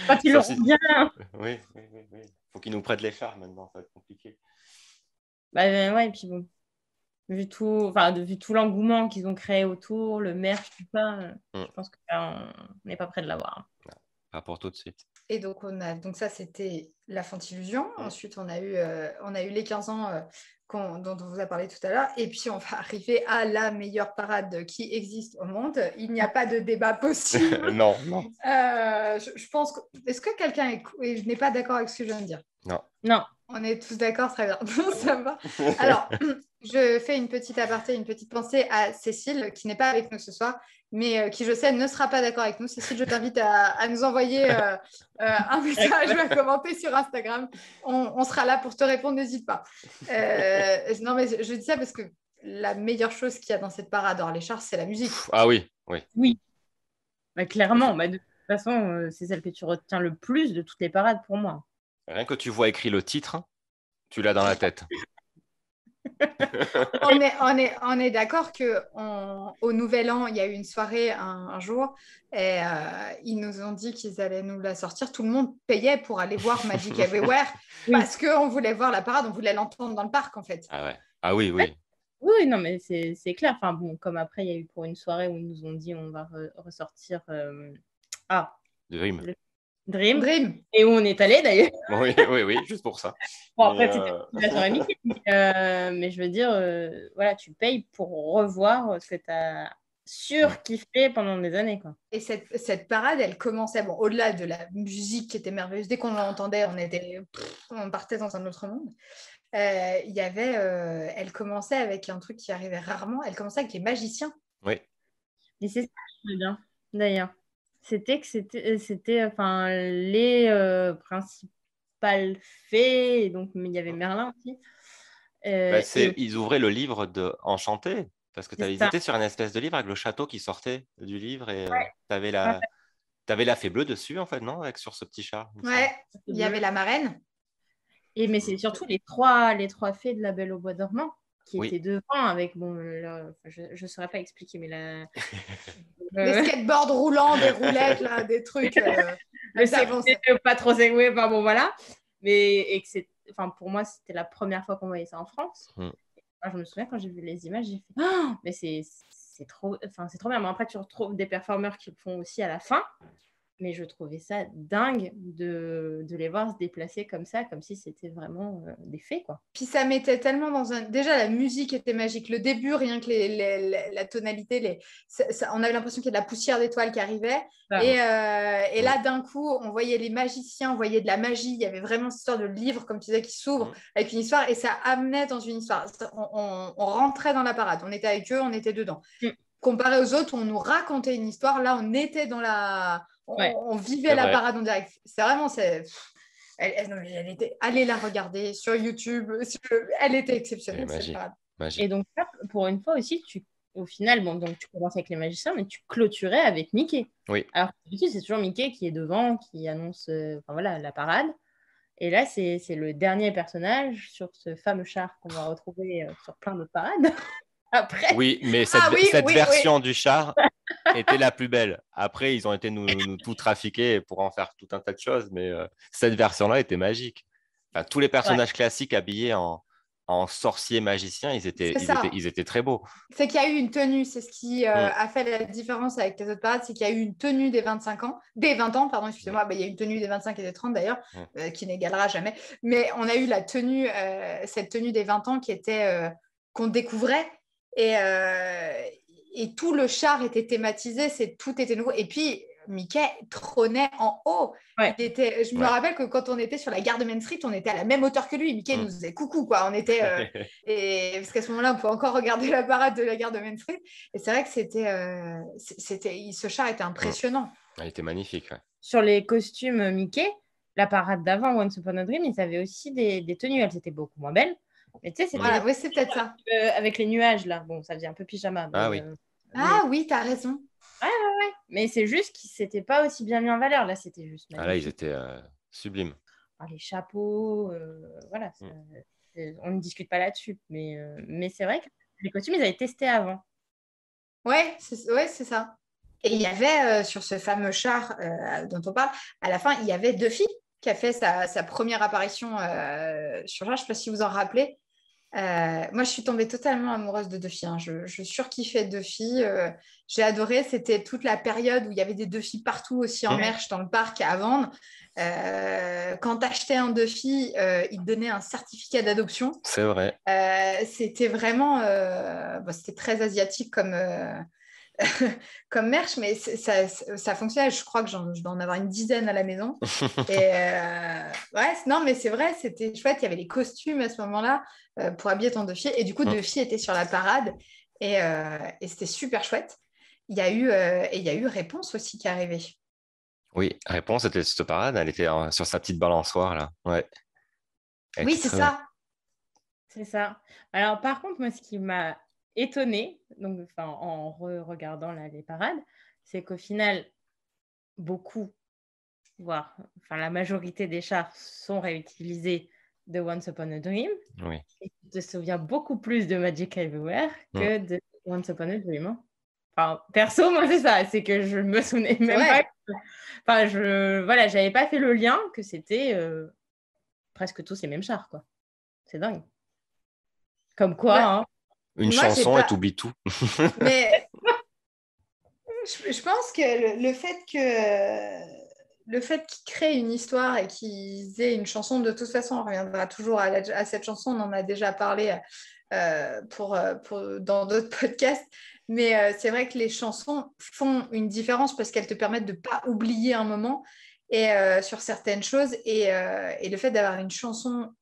Quand ils l'auront bien. Oui. Faut qu'ils nous prêtent les chars maintenant, ça va être compliqué. Bah ouais, et puis bon, vu tout l'engouement qu'ils ont créé autour, le merch, tout ça, je pense qu'on n'est pas prêt de l'avoir. Non, pas pour tout de suite. Et donc, ça, c'était la Fantillusion. Ensuite, on a eu les 15 ans dont on vous a parlé tout à l'heure. Et puis, on va arriver à la meilleure parade qui existe au monde. Il n'y a pas de débat possible. Non. Je pense que... Est-ce que quelqu'un n'est pas d'accord avec ce que je viens de dire? Non. On est tous d'accord, très bien. Ça va. Alors, je fais une petite aparté, une petite pensée à Cécile, qui n'est pas avec nous ce soir, mais qui, je sais, ne sera pas d'accord avec nous. Cécile, je t'invite à nous envoyer un message ou à commenter sur Instagram. On sera là pour te répondre, n'hésite pas. Non, mais je dis ça parce que la meilleure chose qu'il y a dans cette parade hors les chars, c'est la musique. Ah oui. Oui. Bah, clairement, de toute façon, c'est celle que tu retiens le plus de toutes les parades pour moi. Rien que tu vois écrit le titre, tu l'as dans la tête. on est d'accord qu'au Nouvel An, il y a eu une soirée un jour et ils nous ont dit qu'ils allaient nous la sortir. Tout le monde payait pour aller voir Magic Everywhere parce qu'on voulait voir la parade, on voulait l'entendre dans le parc en fait. Ah ouais. Ah oui. Oui, non, mais c'est clair. Enfin bon, comme après, il y a eu pour une soirée où ils nous ont dit on va ressortir Dream. Et où on est allé d'ailleurs. Oui, juste pour ça. Bon, après, c'était la soirée Mickey. Mais je veux dire, voilà, tu payes pour revoir ce que tu as surkiffé pendant des années, quoi. Et cette parade, elle commençait, bon, au-delà de la musique qui était merveilleuse, dès qu'on l'entendait, on partait dans un autre monde. Elle commençait avec un truc qui arrivait rarement, elle commençait avec les magiciens. Oui. Et c'est ça que je veux bien, d'ailleurs. C'était enfin les principales fées, donc mais il y avait Merlin aussi. Ils ouvraient le livre de Enchanté, parce que tu avais été sur une espèce de livre avec le château qui sortait du livre et tu avais la fée bleue dessus, en fait, non, sur ce petit chat. Ouais, il y avait la marraine. Mais c'est surtout les trois fées de la Belle au bois dormant qui étaient devant avec, je ne saurais pas expliquer, mais les skateboards roulants, des roulettes, là, des trucs. Le segway, pas trop segway, enfin bon, voilà. Pour moi, c'était la première fois qu'on voyait ça en France. Moi, je me souviens quand j'ai vu les images, j'ai fait mais c'est trop bien. Mais après, tu retrouves des performeurs qui le font aussi à la fin. Mais je trouvais ça dingue de les voir se déplacer comme ça, comme si c'était vraiment des fées, quoi. Puis ça mettait tellement dans un... Déjà, la musique était magique. Le début, rien que la tonalité, on avait l'impression qu'il y a de la poussière d'étoiles qui arrivait. Et là, d'un coup, on voyait les magiciens, on voyait de la magie. Il y avait vraiment cette histoire de livre, comme tu disais, qui s'ouvre avec une histoire. Et ça amenait dans une histoire. On rentrait dans la parade. On était avec eux, on était dedans. Comparé aux autres, on nous racontait une histoire. Là, on était dans la... On vivait la parade en direct. C'est vraiment... Elle était... Allez la regarder sur YouTube. Elle était exceptionnelle, cette parade. Et donc, pour une fois aussi, au final, donc tu commences avec les magiciens, mais tu clôturais avec Mickey. Oui. Alors, d'habitude, c'est toujours Mickey qui est devant, qui annonce la parade. Et là, c'est le dernier personnage sur ce fameux char qu'on va retrouver sur plein d'autres parades. Après. Oui, mais cette version du char était la plus belle. Après, ils ont été nous tout trafiquer pour en faire tout un tas de choses, mais cette version-là était magique. Enfin, tous les personnages classiques habillés en sorciers magiciens, ils étaient très beaux. C'est qu'il y a eu une tenue, c'est ce qui a fait la différence avec les autres parades, c'est qu'il y a eu une tenue des 25 ans, des 20 ans, pardon, excusez-moi, il y a une tenue des 25 et des 30 d'ailleurs, qui n'égalera jamais, mais on a eu la tenue, cette tenue des 20 ans qui était, qu'on découvrait, et tout le char était thématisé, tout était nouveau, et puis Mickey trônait en haut. Je me rappelle que quand on était sur la gare de Main Street, on était à la même hauteur que lui. Mickey nous faisait coucou, quoi. On était, parce qu'à ce moment-là, on peut encore regarder la parade de la gare de Main Street. Et c'est vrai que ce char était impressionnant. Il était magnifique. Sur les costumes Mickey, la parade d'avant, Once Upon a Dream, ils avaient aussi des tenues. Elles étaient beaucoup moins belles. Mais tu sais, c'était Voilà, oui, c'est peut-être ça. avec les nuages, là. Bon, ça faisait un peu pyjama. Ah oui. Ah oui, tu as raison. Ouais. Mais c'est juste qu'ils s'étaient pas aussi bien mis en valeur. Là, c'était juste Ah là, ils magnifique. étaient sublimes. Enfin, les chapeaux, voilà. On ne discute pas là-dessus. Mais c'est vrai que les costumes, ils avaient testé avant. Ouais, c'est ça. Et il y avait sur ce fameux char dont on parle, à la fin, il y avait Duffy qui a fait sa première apparition sur le char. Je ne sais pas si vous en rappelez. Moi, je suis tombée totalement amoureuse de Duffy. Hein. Je surkiffais Duffy. J'ai adoré. C'était toute la période où il y avait des Duffy partout aussi en merch dans le parc à vendre. Quand tu achetais un Duffy, il te donnait un certificat d'adoption. C'est vrai. C'était vraiment... c'était très asiatique comme... comme merch, mais ça fonctionnait. Je crois que je dois en avoir une dizaine à la maison. Et ouais, non, mais c'est vrai, c'était chouette. Il y avait les costumes à ce moment-là pour habiller ton Duffy. Et du coup, Duffy était sur la parade et c'était super chouette. Il y a eu Réponse aussi qui est arrivée. Oui, Réponse, c'était cette parade. Elle était sur sa petite balançoire, là. Ouais. Oui, c'est ça. C'est ça. Alors, par contre, moi, ce qui m'a étonnée, donc, en regardant les parades, c'est qu'au final, la majorité des chars sont réutilisés de Once Upon a Dream. Oui. Et tu te souviens beaucoup plus de Magic Everywhere que de Once Upon a Dream. Hein. Enfin, perso, moi, c'est ça. C'est que je me souvenais même pas. Enfin, j'avais pas fait le lien que c'était presque tous les mêmes chars, quoi. C'est dingue. Comme quoi, hein. Une chanson et t'oublies tout. Mais je pense que le fait qu'ils créent une histoire et qu'ils aient une chanson, de toute façon, on reviendra toujours à cette chanson, on en a déjà parlé dans d'autres podcasts, mais c'est vrai que les chansons font une différence parce qu'elles te permettent de ne pas oublier un moment et, sur certaines choses et le fait d'avoir une chanson...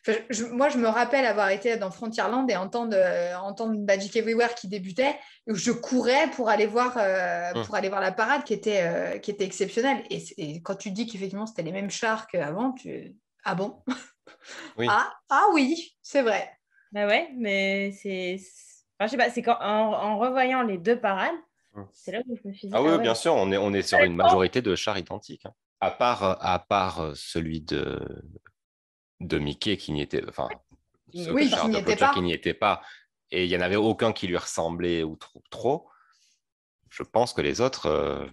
Enfin, moi, je me rappelle avoir été dans Frontierland et entendre Magic Everywhere qui débutait, où je courais pour aller voir la parade qui était exceptionnelle. Et quand tu dis qu'effectivement, c'était les mêmes chars qu'avant, ah bon? Oui. Ah oui, c'est vrai. Bah ouais, mais c'est... Enfin, je sais pas, c'est en revoyant les deux parades, c'est là où je me suis dit... Ah oui, bien sûr, on est sur une majorité de chars identiques. Hein. À part celui de Mickey qui n'y était... Enfin, oui, char de clôture qui n'y était pas. Et il n'y en avait aucun qui lui ressemblait ou trop. Je pense que les autres,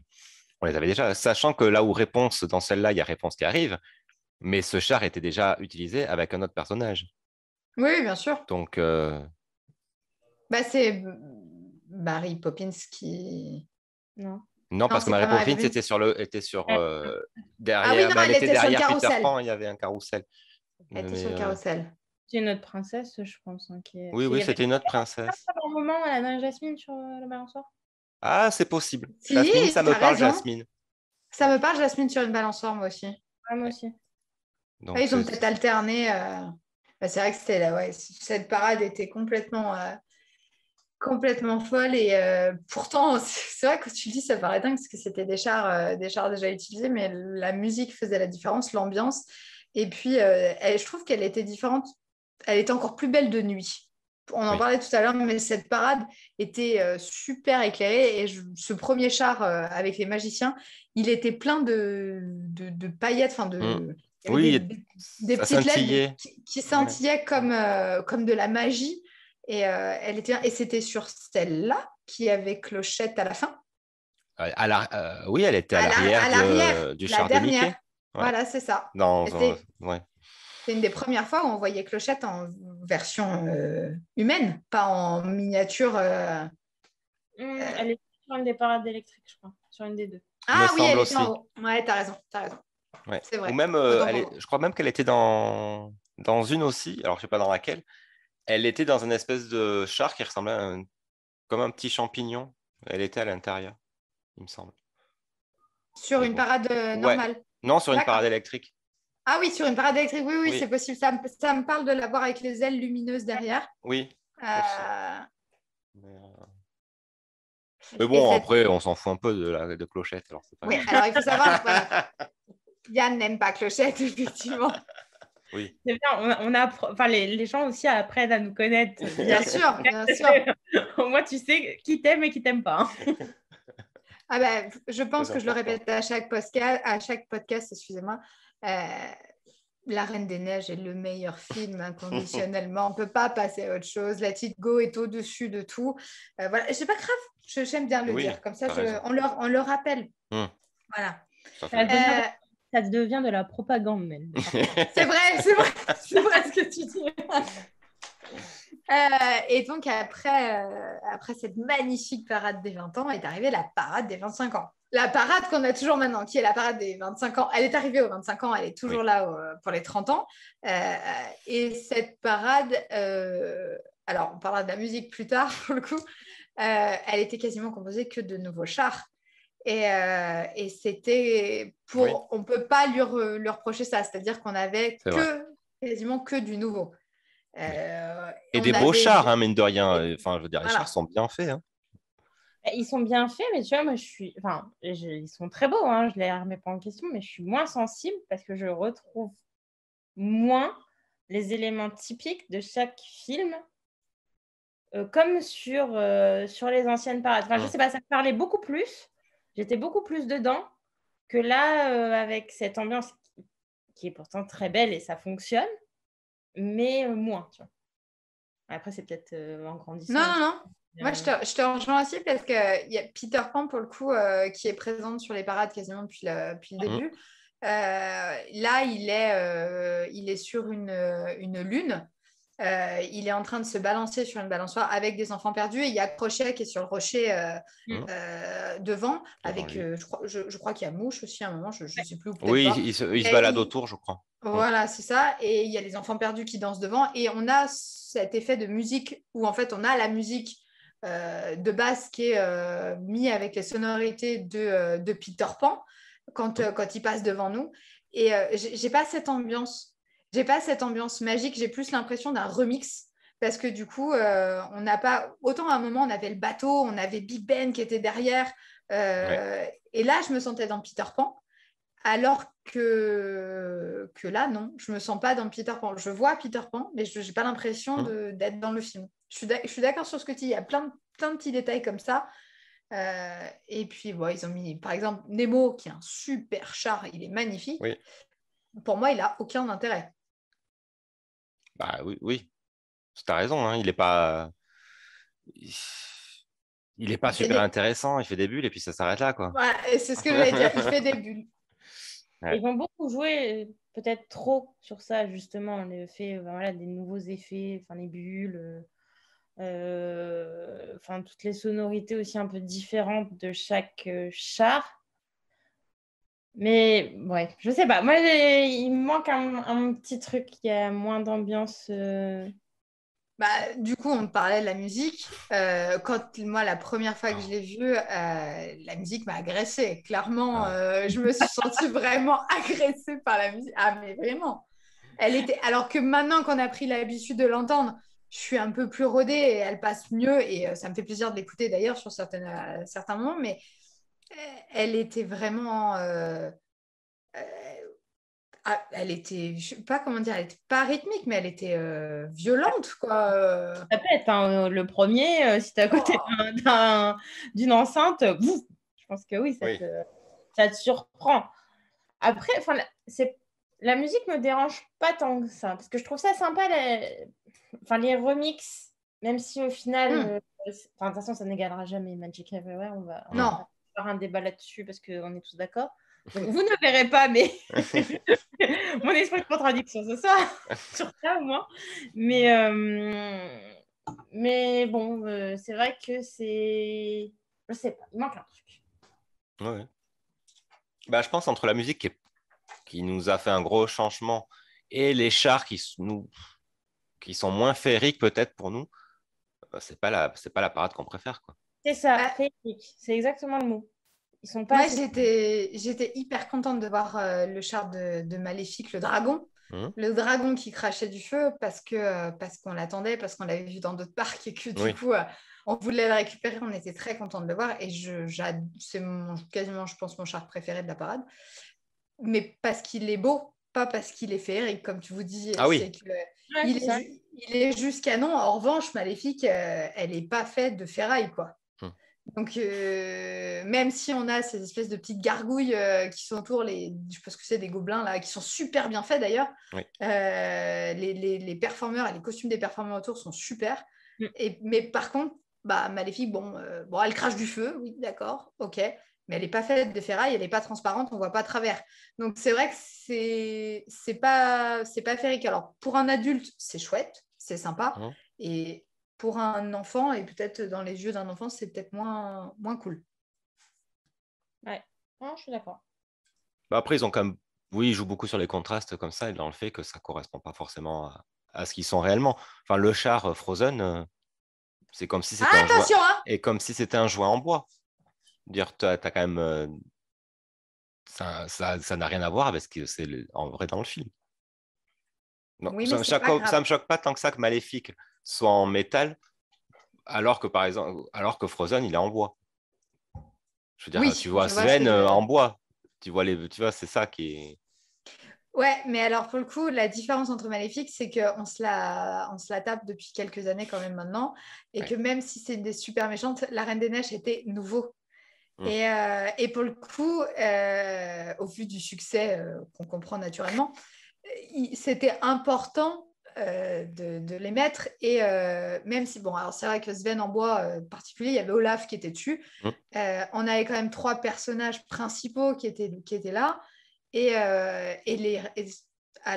on les avait déjà. Sachant que là où Réponse, dans celle-là, il y a Réponse qui arrive, mais ce char était déjà utilisé avec un autre personnage. Oui, bien sûr. Donc... c'est Mary Poppins qui... Non, parce que Mary Poppins était derrière, ah oui, non, elle était derrière sur le Peter Pan, il y avait un carrousel. Elle était sur le carrousel. C'est une autre princesse, je pense. Hein, Oui, c'était une autre princesse. Un moment, elle a Jasmine sur la balançoire. Ah, c'est possible. Si, Jasmine, ça me parle, Jasmine. Ça me parle, Jasmine, sur une balançoire, moi aussi. Ah, moi aussi. Donc, ils ont peut-être alterné. C'est vrai que c'était cette parade était complètement folle. Et pourtant, c'est vrai que tu le dis, ça paraît dingue parce que c'était des chars déjà utilisés, mais la musique faisait la différence, l'ambiance. Et puis, je trouve qu'elle était différente. Elle était encore plus belle de nuit. On en parlait tout à l'heure, mais cette parade était super éclairée. Et ce premier char avec les magiciens, il était plein de paillettes, des petites LED qui scintillaient comme de la magie. Et c'était sur celle-là qu'il y avait Clochette à la fin. Oui, elle était à l'arrière du char de Mickey. Ouais. Voilà, c'est ça. C'est une des premières fois où on voyait Clochette en version humaine, pas en miniature. Elle est sur une des parades électriques, je crois. Sur une des deux. Ah oui, elle était en haut. Ouais, t'as raison. Ouais. C'est vrai. Ou même, je crois même qu'elle était dans une aussi, alors je ne sais pas dans laquelle. Elle était dans une espèce de char qui ressemblait comme un petit champignon. Elle était à l'intérieur, il me semble. Sur une parade normale? Non, sur une parade électrique. Ah oui, sur une parade électrique, oui. C'est possible. Ça me parle de la voir avec les ailes lumineuses derrière. Oui. Mais bon, après, on s'en fout un peu de Clochette. Alors alors il faut savoir, Yann n'aime pas Clochette, effectivement. Oui. C'est bien, enfin, les gens aussi apprennent à nous connaître. Bien sûr, bien sûr. Au moins, tu sais qui t'aime et qui t'aime pas. Ah ben, je pense Très que je le important. répète à chaque podcast, excusez-moi. La Reine des Neiges est le meilleur film inconditionnellement. On ne peut pas passer à autre chose. Let It Go est au-dessus de tout. Voilà, c'est pas grave. J'aime bien le Oui, dire. Comme ça, t'as raison. on le rappelle. Hum, Voilà. tout à Ça fait. devient de la propagande, même. C'est vrai, c'est vrai, c'est vrai ce que tu dis. Et donc, après cette magnifique parade des 20 ans, est arrivée la parade des 25 ans. La parade qu'on a toujours maintenant, qui est la parade des 25 ans. Elle est arrivée aux 25 ans, elle est toujours Oui. là pour les 30 ans. Et cette parade, alors on parlera de la musique plus tard pour le coup, elle était quasiment composée que de nouveaux chars. Et c'était pour... Oui. On ne peut pas lui reprocher ça, c'est-à-dire qu'on avait C'est vrai. quasiment que du nouveau. Et On des beaux avait chars, hein, mine de rien. et- Enfin, je veux dire, les voilà. chars sont bien faits. Hein. Ils sont bien faits, mais tu vois, moi, ils sont très beaux, hein, je ne les remets pas en question, mais je suis moins sensible parce que je retrouve moins les éléments typiques de chaque film, comme sur les anciennes parades. Enfin, je sais pas, ça me parlait beaucoup plus. J'étais beaucoup plus dedans que là, avec cette ambiance qui est pourtant très belle et ça fonctionne, mais moins, tu vois. Après, c'est peut-être en grandissant Non, non, aussi. non. Moi, je te rejoins aussi parce qu'il y a Peter Pan, pour le coup, qui est présente sur les parades quasiment depuis le début. Là, il est sur une lune. Il est en train de se balancer sur une balançoire avec des enfants perdus. Et il y a Crochet qui est sur le rocher devant. Avec, lui. je crois qu'il y a Mouche aussi à un moment, je ne sais plus, ou peut-être Oui, pas. il se Et balade autour, je crois. voilà, c'est ça. Et il y a les enfants perdus qui dansent devant. Et on a cet effet de musique où en fait on a la musique de base qui est mis avec les sonorités de Peter Pan quand il passe devant nous. Et j'ai pas cette ambiance. J'ai pas cette ambiance magique. J'ai plus l'impression d'un remix. Parce que du coup, on n'a pas. Autant à un moment, on avait le bateau, on avait Big Ben qui était derrière. Ouais. Et là, je me sentais dans Peter Pan. Alors que là, non, je ne me sens pas dans Peter Pan. Je vois Peter Pan, mais je n'ai pas l'impression d'être dans le film. Je suis d'accord sur ce que tu dis. Il y a plein de petits détails comme ça. Et puis, bon, ils ont mis, par exemple, Nemo, qui est un super char, il est magnifique. Oui. Pour moi, il n'a aucun intérêt. Bah oui, oui. Tu as raison, hein. Il est pas Il fait super des... intéressant, il fait des bulles et puis ça s'arrête là, quoi. Voilà, c'est ce que j'allais dire. Il fait des bulles. Ouais. Ils vont beaucoup jouer, peut-être trop, sur ça, justement, le fait voilà, des nouveaux effets, enfin, les bulles, enfin, toutes les sonorités aussi un peu différentes de chaque char. Mais ouais, je sais pas. Moi, il me manque un petit truc, il y a moins d'ambiance. Bah, du coup, on parlait de la musique. Moi, la première fois que je l'ai vue, la musique m'a agressée. Clairement, je me suis sentie vraiment agressée par la musique. Ah, mais vraiment. Alors que maintenant qu'on a pris l'habitude de l'entendre, je suis un peu plus rodée et elle passe mieux. Et ça me fait plaisir de l'écouter d'ailleurs sur certains moments. Mais elle était vraiment. Elle était, je sais pas comment dire, elle était pas rythmique, mais elle était violente, quoi. Ça peut être hein, le premier, si tu es à côté d'une enceinte, bouf, je pense que oui, Oui. ça te surprend. Après, la musique me dérange pas tant que ça, parce que je trouve ça sympa, les remixes, même si au final, de toute façon, ça n'égalera jamais Magic Everywhere, on va Non. faire un débat là-dessus, parce qu'on est tous d'accord. Donc, vous ne verrez pas, mais mon esprit de contradiction, c'est ça, sur ça au moins. Mais bon, c'est vrai que c'est... Je sais pas, il manque un truc. Ouais. Bah, je pense entre la musique qui nous a fait un gros changement et les chars qui sont moins féeriques peut-être pour nous, c'est pas la parade qu'on préfère, quoi. C'est ça, Bah, féerique, c'est exactement le mot. Ils sont pas moi, assez... j'étais hyper contente de voir le char de Maléfique, le dragon. Mhm. Le dragon qui crachait du feu parce qu'on l'attendait, parce qu'on l'avait vu dans d'autres parcs et que du Oui. coup, on voulait le récupérer. On était très contents de le voir. Et c'est quasiment, je pense, mon char préféré de la parade. Mais parce qu'il est beau. pas parce qu'il est féerique, comme tu vous dis. Ah oui. C'est que Ouais, il c'est ça. il est juste canon. En revanche, Maléfique, elle n'est pas faite de ferraille, quoi. Hmm. Donc, même si on a ces espèces de petites gargouilles qui sont autour, je pense que c'est des gobelins, là, qui sont super bien faits, d'ailleurs. Oui. Les performeurs et les costumes des performeurs autour sont super. Mais par contre, Maléfique, bon, elle crache du feu, oui, d'accord, ok. Mais elle n'est pas faite de ferraille, elle n'est pas transparente, on ne voit pas à travers. Donc, c'est vrai que c'est pas féerique. Alors, pour un adulte, c'est chouette, c'est sympa. Mhm. Et pour un enfant, et peut-être dans les yeux d'un enfant, c'est peut-être moins cool. Ouais, non, je suis d'accord. Après, ils ont quand même... Oui, ils jouent beaucoup sur les contrastes comme ça et dans le fait que ça ne correspond pas forcément à ce qu'ils sont réellement. Enfin, le char Frozen, c'est comme si c'était un jouet... Attention, hein. Et comme si c'était un jouet en bois. Dire, tu as quand même... Ça n'a rien à voir avec ce que c'est en vrai dans le film. Non, Oui, ça mais me c'est pas grave. me choque pas tant que ça que Maléfique soit en métal, alors que par exemple, alors que Frozen, il est en bois. Je veux dire, Oui, tu vois je vois ce que Sven tu veux dire. en bois. Tu vois c'est ça qui est. Ouais, mais alors pour le coup, la différence entre Maléfique, c'est qu'on se la tape depuis quelques années quand même maintenant, et Ouais. que même si c'est des super méchantes, la Reine des Neiges était nouveau. Mm. Et pour le coup, au vu du succès qu'on comprend naturellement, c'était important de les mettre. Et même si, bon, alors c'est vrai que Sven en bois particulier, il y avait Olaf qui était dessus. Mm. On avait quand même 3 personnages principaux qui étaient là. Et à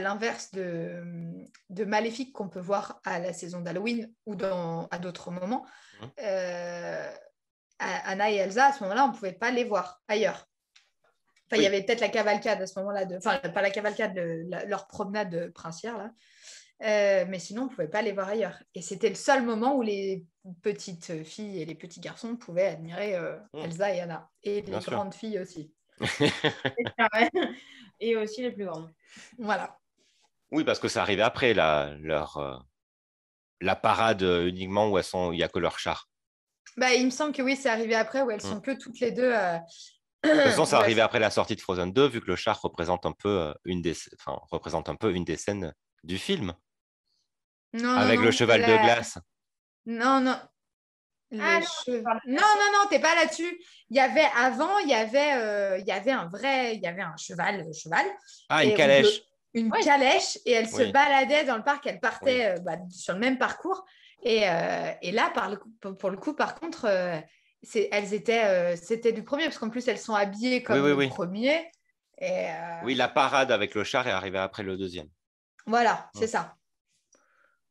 l'inverse de Maléfique qu'on peut voir à la saison d'Halloween ou à d'autres moments, Mm. Anna et Elsa, à ce moment-là, on ne pouvait pas les voir ailleurs. Enfin, il y avait peut-être la cavalcade à ce moment-là, enfin, pas la cavalcade, leur promenade princière, là. Mais sinon, on ne pouvait pas les voir ailleurs. Et c'était le seul moment où les petites filles et les petits garçons pouvaient admirer Elsa et Anna. Et Bien les sûr. grandes filles aussi. Et aussi les plus grandes. Voilà. Oui, parce que ça arrivait après la parade uniquement où il n'y a que leur char. Il me semble que oui, c'est arrivé après où elles Mm. sont que toutes les deux. De toute façon, ça Ouais, arrivait après la sortie de Frozen 2, vu que le char représente un peu une des scènes du film, Non, non, avec le non. cheval de glace. Non, non. Ah non, je parle de Non, la non, non, t'es pas là-dessus. Avant, il y avait un cheval, Ah, une ou calèche. une Ouais. calèche, et elle se Oui. baladait dans le parc. Elle Oui. partait sur le même parcours. Et là, pour le coup, par contre, c'était du premier, parce qu'en plus, elles sont habillées comme le Oui. premier. Et Oui, la parade avec le char est arrivée après le deuxième. voilà, Mm. c'est ça.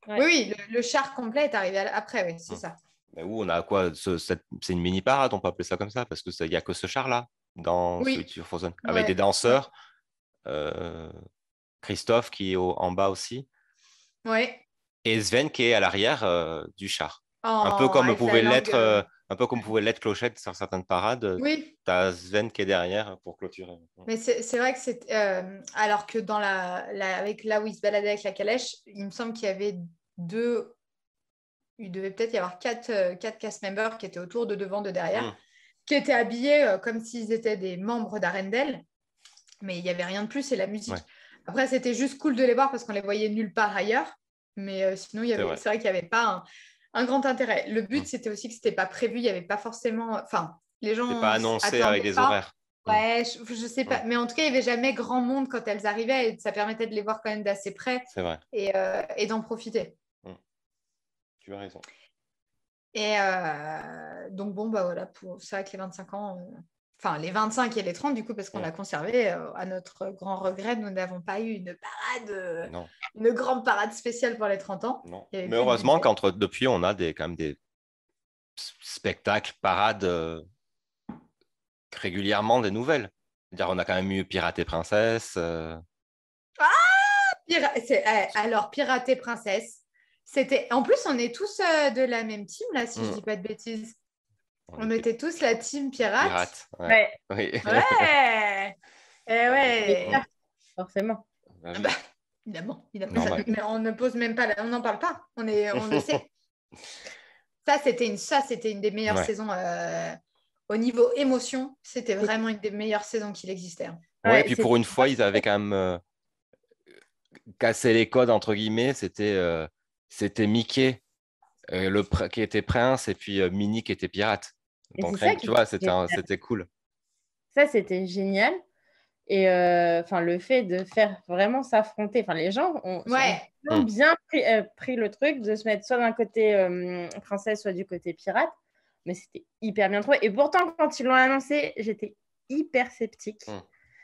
Ouais. Oui, le char complet est arrivé après, oui, c'est Mm. ça. Mais où on a quoi c'est une mini parade, on peut appeler ça comme ça, parce que il n'y a que ce char-là dans celui Oui, de Frozen, avec des ouais, danseurs, Christophe qui est en bas aussi, ouais. et Sven qui est à l'arrière du char. Oh, avec la langue. Un peu comme pouvait l'être Clochette sur certaines parades. Oui, Tu as Sven qui est derrière pour clôturer. mais c'est vrai que c'est. Alors que avec là où il se baladait avec la calèche, il me semble qu'il y avait deux. Il devait peut-être y avoir quatre cast members qui étaient autour, de devant, de derrière, Mm. qui étaient habillés comme s'ils étaient des membres d'Arendelle, mais il n'y avait rien de plus, c'est la musique. Ouais. Après, c'était juste cool de les voir parce qu'on les voyait nulle part ailleurs, mais sinon, C'est vrai. c'est vrai qu'il n'y avait pas un grand intérêt. Le but, Mm. c'était aussi que ce n'était pas prévu, il n'y avait pas forcément. Enfin, les C'est gens pas annoncé avec attendaient des pas. horaires. Mm. Ouais, je sais pas. Mm. Mais en tout cas, il n'y avait jamais grand monde quand elles arrivaient et ça permettait de les voir quand même d'assez près C'est vrai. et d'en profiter. Tu as raison. Et donc, bon, voilà, c'est vrai que les 25 ans, enfin, les 25 et les 30, du coup, parce qu'on l'a conservé, à notre grand regret, nous n'avons pas eu Non. une grande parade spéciale pour les 30 ans. Non. Il y avait Mais plus de heureusement budget. depuis, on a quand même des spectacles, parades régulièrement des nouvelles. C'est-à-dire, on a quand même eu Pirate et Princesse. Alors, Pirate et Princesse, c'était. En plus, on est tous de la même team, là, si je dis pas de bêtises. On était tous la team Pirate. Pirate. Ouais. Oui. Ouais. Et ouais. Forcément. Ah oui. Bah, évidemment. Normal. Mais on ne pose même pas, on n'en parle pas. On le sait. Ça, c'était une des meilleures Ouais. saisons. Au niveau émotion, c'était vraiment une des meilleures saisons qu'il existait. Ouais, et puis pour une fois, ils avaient quand même casser les codes, entre guillemets, c'était Mickey qui était prince et puis Minnie qui était pirate. Et c'est Donc, ça tu qui vois, était c'était cool. Ça, c'était génial. Et le fait de faire vraiment s'affronter, les gens ont Ouais. bien pris le truc de se mettre soit d'un côté princesse, soit du côté pirate. Mais c'était hyper bien trouvé. Et pourtant, quand ils l'ont annoncé, j'étais hyper sceptique.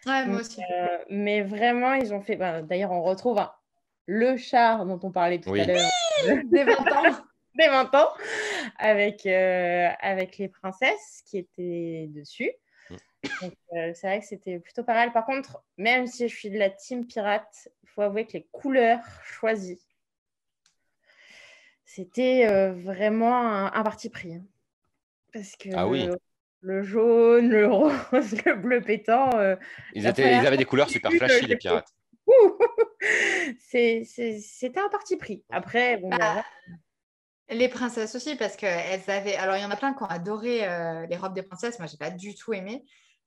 Ouais, moi aussi. Mais vraiment, ils ont fait. D'ailleurs, on retrouve le char dont on parlait tout à l'heure. Des 20 ans. Des 20 ans. Avec les princesses qui étaient dessus. Donc, c'est vrai que c'était plutôt pas mal. Par contre, même si je suis de la team pirate, il faut avouer que les couleurs choisies, c'était vraiment un parti pris. Hein. Parce que le jaune, le rose, le bleu pétant. Ils avaient des couleurs super flashy, les pirates. C'était un parti pris. Après, les princesses aussi, parce qu'elles avaient. Alors, il y en a plein qui ont adoré les robes des princesses. Moi, j'ai pas du tout aimé.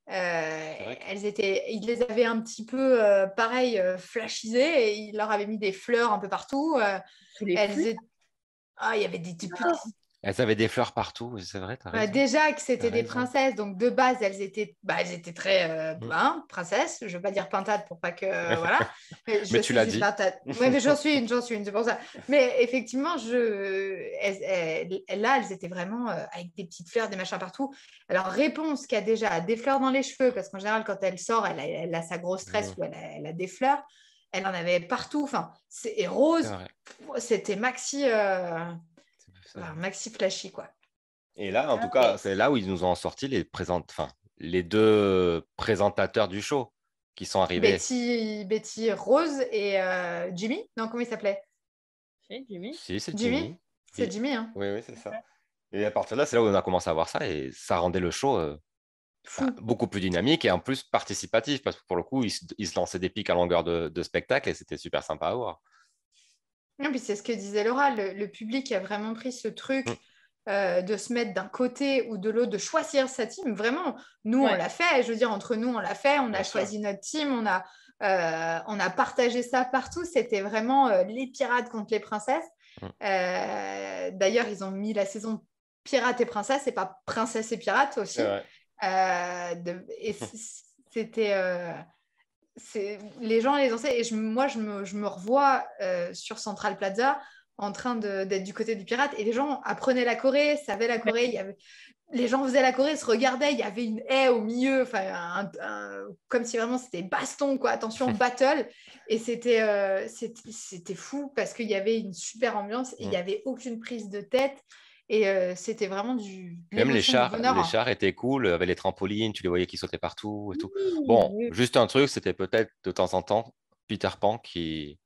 Ils les avaient un petit peu pareil flashisées et ils leur avaient mis des fleurs un peu partout. Il y avait des petits. Elles avaient des fleurs partout, c'est vrai, t'as raison. Déjà que c'était des princesses, donc de base, elles étaient très princesses. Je ne veux pas dire pintade pour pas que. Voilà. Mais tu l'as dit. Oui, mais j'en suis une, c'est pour ça. Mais effectivement, là, elles étaient vraiment avec des petites fleurs, des machins partout. Alors, Réponse qui a déjà des fleurs dans les cheveux, parce qu'en général, quand elle sort, elle a sa grosse tresse où elle a des fleurs. Elle en avait partout. Et Rose, c'était maxi flashy, quoi. Et là, en tout cas, c'est là où ils nous ont sorti les deux présentateurs du show qui sont arrivés. Betty Rose et Jimmy. Non, comment il s'appelait? C'est Jimmy. Si, c'est Jimmy. C'est Jimmy, hein. Oui, c'est ça. Et à partir de là, c'est là où on a commencé à voir ça et ça rendait le show beaucoup plus dynamique et en plus participatif parce que pour le coup, ils se lançaient des pics à longueur de spectacle et c'était super sympa à voir. Et puis c'est ce que disait Laura, le public a vraiment pris ce truc de se mettre d'un côté ou de l'autre, de choisir sa team. Vraiment, nous, on l'a fait. Je veux dire, entre nous, on l'a fait. On a choisi notre team. On a partagé ça partout. C'était vraiment les pirates contre les princesses. D'ailleurs, ils ont mis la saison pirates et princesses et pas princesses et pirates aussi. Et c'était... les gens les anciens et moi je me revois sur Central Plaza en train d'être du côté du pirate et les gens apprenaient la Corée, savaient la Corée, les gens faisaient la Corée, se regardaient, il y avait une haie au milieu, comme si vraiment c'était baston, quoi, attention, battle, et c'était fou parce qu'il y avait une super ambiance et il n'y avait aucune prise de tête. Et c'était vraiment même les chars étaient cool, avec les trampolines, tu les voyais qui sautaient partout et tout. Bon, juste un truc, c'était peut-être de temps en temps Peter Pan qui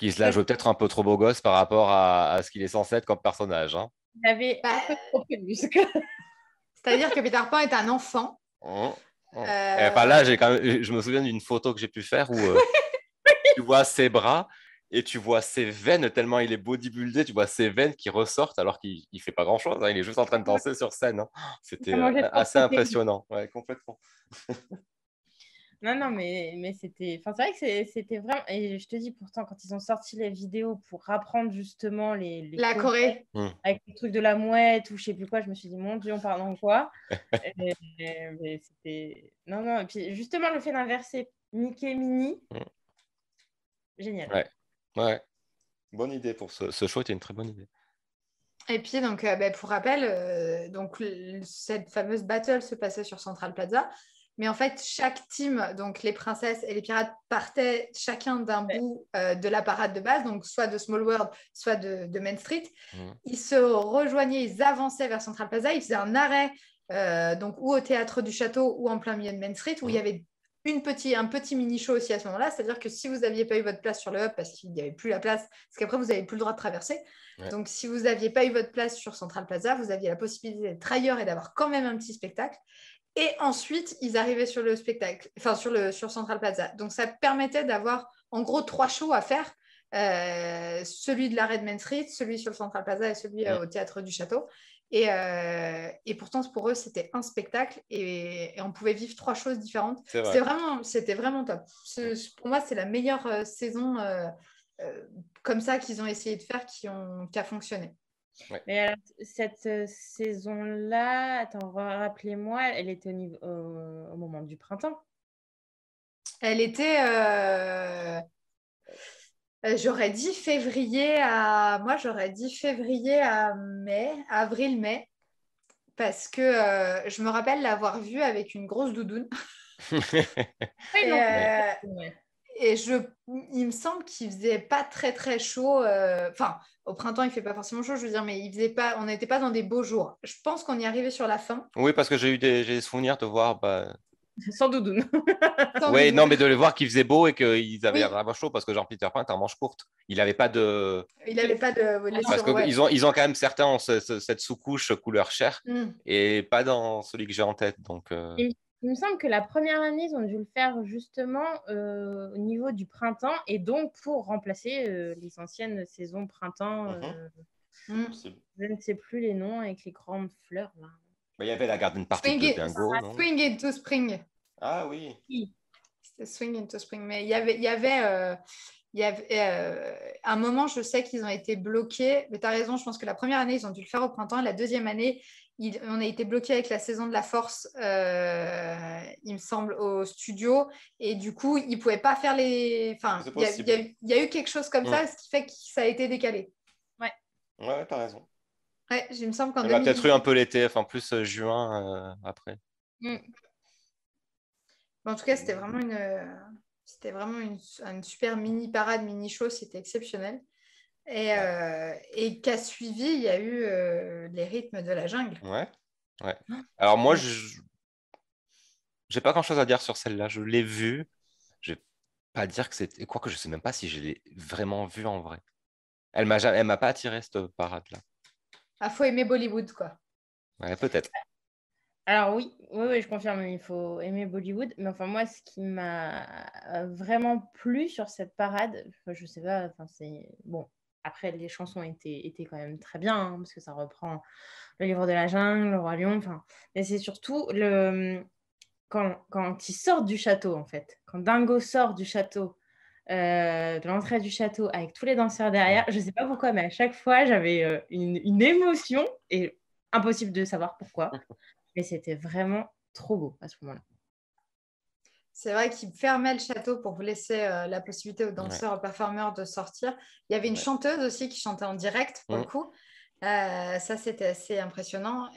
se la jouait peut-être un peu trop beau gosse par rapport à ce qu'il est censé être comme personnage. Hein. Il avait un peu trop de muscles. C'est-à-dire que Peter Pan est un enfant. Là, je me souviens d'une photo que j'ai pu faire où tu vois ses bras et tu vois ses veines, tellement il est bodybuildé, tu vois ses veines qui ressortent alors qu'il ne fait pas grand-chose. Hein, il est juste en train de danser sur scène. Hein. C'était assez impressionnant. Ouais, complètement. Non, mais c'était... c'est vrai que c'était vraiment... Et je te dis, pourtant, quand ils ont sorti les vidéos pour apprendre justement la Corée, avec le truc de la mouette ou je sais plus quoi, je me suis dit, mon Dieu, on parle dans quoi mais c'était... Non, et puis justement, le fait d'inverser Mickey Minnie, génial. Ouais. Bonne idée pour ce show, était une très bonne idée. Et puis, donc, pour rappel, cette fameuse battle se passait sur Central Plaza. Mais en fait, chaque team, donc les princesses et les pirates, partaient chacun d'un bout de la parade de base, donc soit de Small World, soit de Main Street. Ils se rejoignaient, ils avançaient vers Central Plaza, ils faisaient un arrêt, donc ou au théâtre du château ou en plein milieu de Main Street, où il y avait un petit mini-show aussi à ce moment-là. C'est-à-dire que si vous n'aviez pas eu votre place sur le hub, parce qu'il n'y avait plus la place, parce qu'après, vous n'avez plus le droit de traverser. Donc, si vous n'aviez pas eu votre place sur Central Plaza, vous aviez la possibilité d'être ailleurs et d'avoir quand même un petit spectacle. Et ensuite, ils arrivaient sur le spectacle, sur Central Plaza. Donc, ça permettait d'avoir en gros 3 shows à faire. Celui de l'arrêt de Main Street, celui sur le Central Plaza et celui au Théâtre du Château. Et pourtant, pour eux, c'était un spectacle et on pouvait vivre 3 choses différentes. C'est vrai. C'était vraiment top. Pour moi, c'est la meilleure saison comme ça qu'ils ont essayé de faire qui a fonctionné. Ouais. Mais alors, cette saison-là, attends, rappelez-moi, elle était au moment du printemps. Elle était... j'aurais dit février à mai, avril-mai, parce que je me rappelle l'avoir vue avec une grosse doudoune. Oui, Et, donc, ouais. Et il me semble qu'il faisait pas très très chaud. Enfin, au printemps, il fait pas forcément chaud, je veux dire, mais on n'était pas dans des beaux jours. Je pense qu'on y arrivait sur la fin. Oui, parce que j'ai des souvenirs de voir. sans doudoune. Oui, non, mais de les voir qu'il faisait beau et qu'ils avaient Oui. vraiment chaud parce que genre Peter Pan est en manche courte. Il n'avait pas de. Il n'avait pas de. Parce qu'ils ont quand même certains ont cette sous-couche couleur chair et pas dans celui que j'ai en tête. Donc. Il me semble que la première année, ils ont dû le faire justement au niveau du printemps et donc pour remplacer les anciennes saisons printemps. Je ne sais plus les noms avec les grandes fleurs. Là. Il y avait la garden party de Dingo. Swing into Spring. Ah oui. C'était Swing into Spring. Mais il y avait un moment, je sais qu'ils ont été bloqués. Mais tu as raison, je pense que la première année, ils ont dû le faire au printemps. La deuxième année, on a été bloqués avec la saison de la Force, il me semble, au studio. Et du coup, ils ne pouvaient pas faire les... Enfin, il y a eu quelque chose comme ça, ce qui fait que ça a été décalé. Ouais, tu as raison. Ouais, il me semble qu'en On a peut-être eu un peu l'été, enfin plus juin après. En tout cas, c'était vraiment une super mini parade, mini show, c'était exceptionnel. Et qu'a suivi, il y a eu les rythmes de la jungle. Ouais. Alors moi, j'ai pas grand-chose à dire sur celle-là. Je l'ai vue. Je vais pas dire que c'était. Quoique je sais même pas si je l'ai vraiment vue en vrai. Elle m'a pas attiré cette parade-là. Ah, faut aimer Bollywood, quoi. Ouais, peut-être. Alors oui, je confirme, il faut aimer Bollywood. Mais enfin, moi, ce qui m'a vraiment plu sur cette parade, je sais pas, enfin, c'est... Bon, après, les chansons étaient quand même très bien, hein, parce que ça reprend le livre de la jungle, le roi lion, enfin... Mais c'est surtout quand ils sortent du château, en fait. Quand Dingo sort du château, de l'entrée du château, avec tous les danseurs derrière, je sais pas pourquoi, mais à chaque fois, j'avais une émotion, et impossible de savoir pourquoi. Mais c'était vraiment trop beau à ce moment-là. C'est vrai qu'ils fermaient le château pour vous laisser la possibilité aux danseurs, aux performeurs de sortir. Il y avait une chanteuse aussi qui chantait en direct, pour le coup. Ça, c'était assez impressionnant.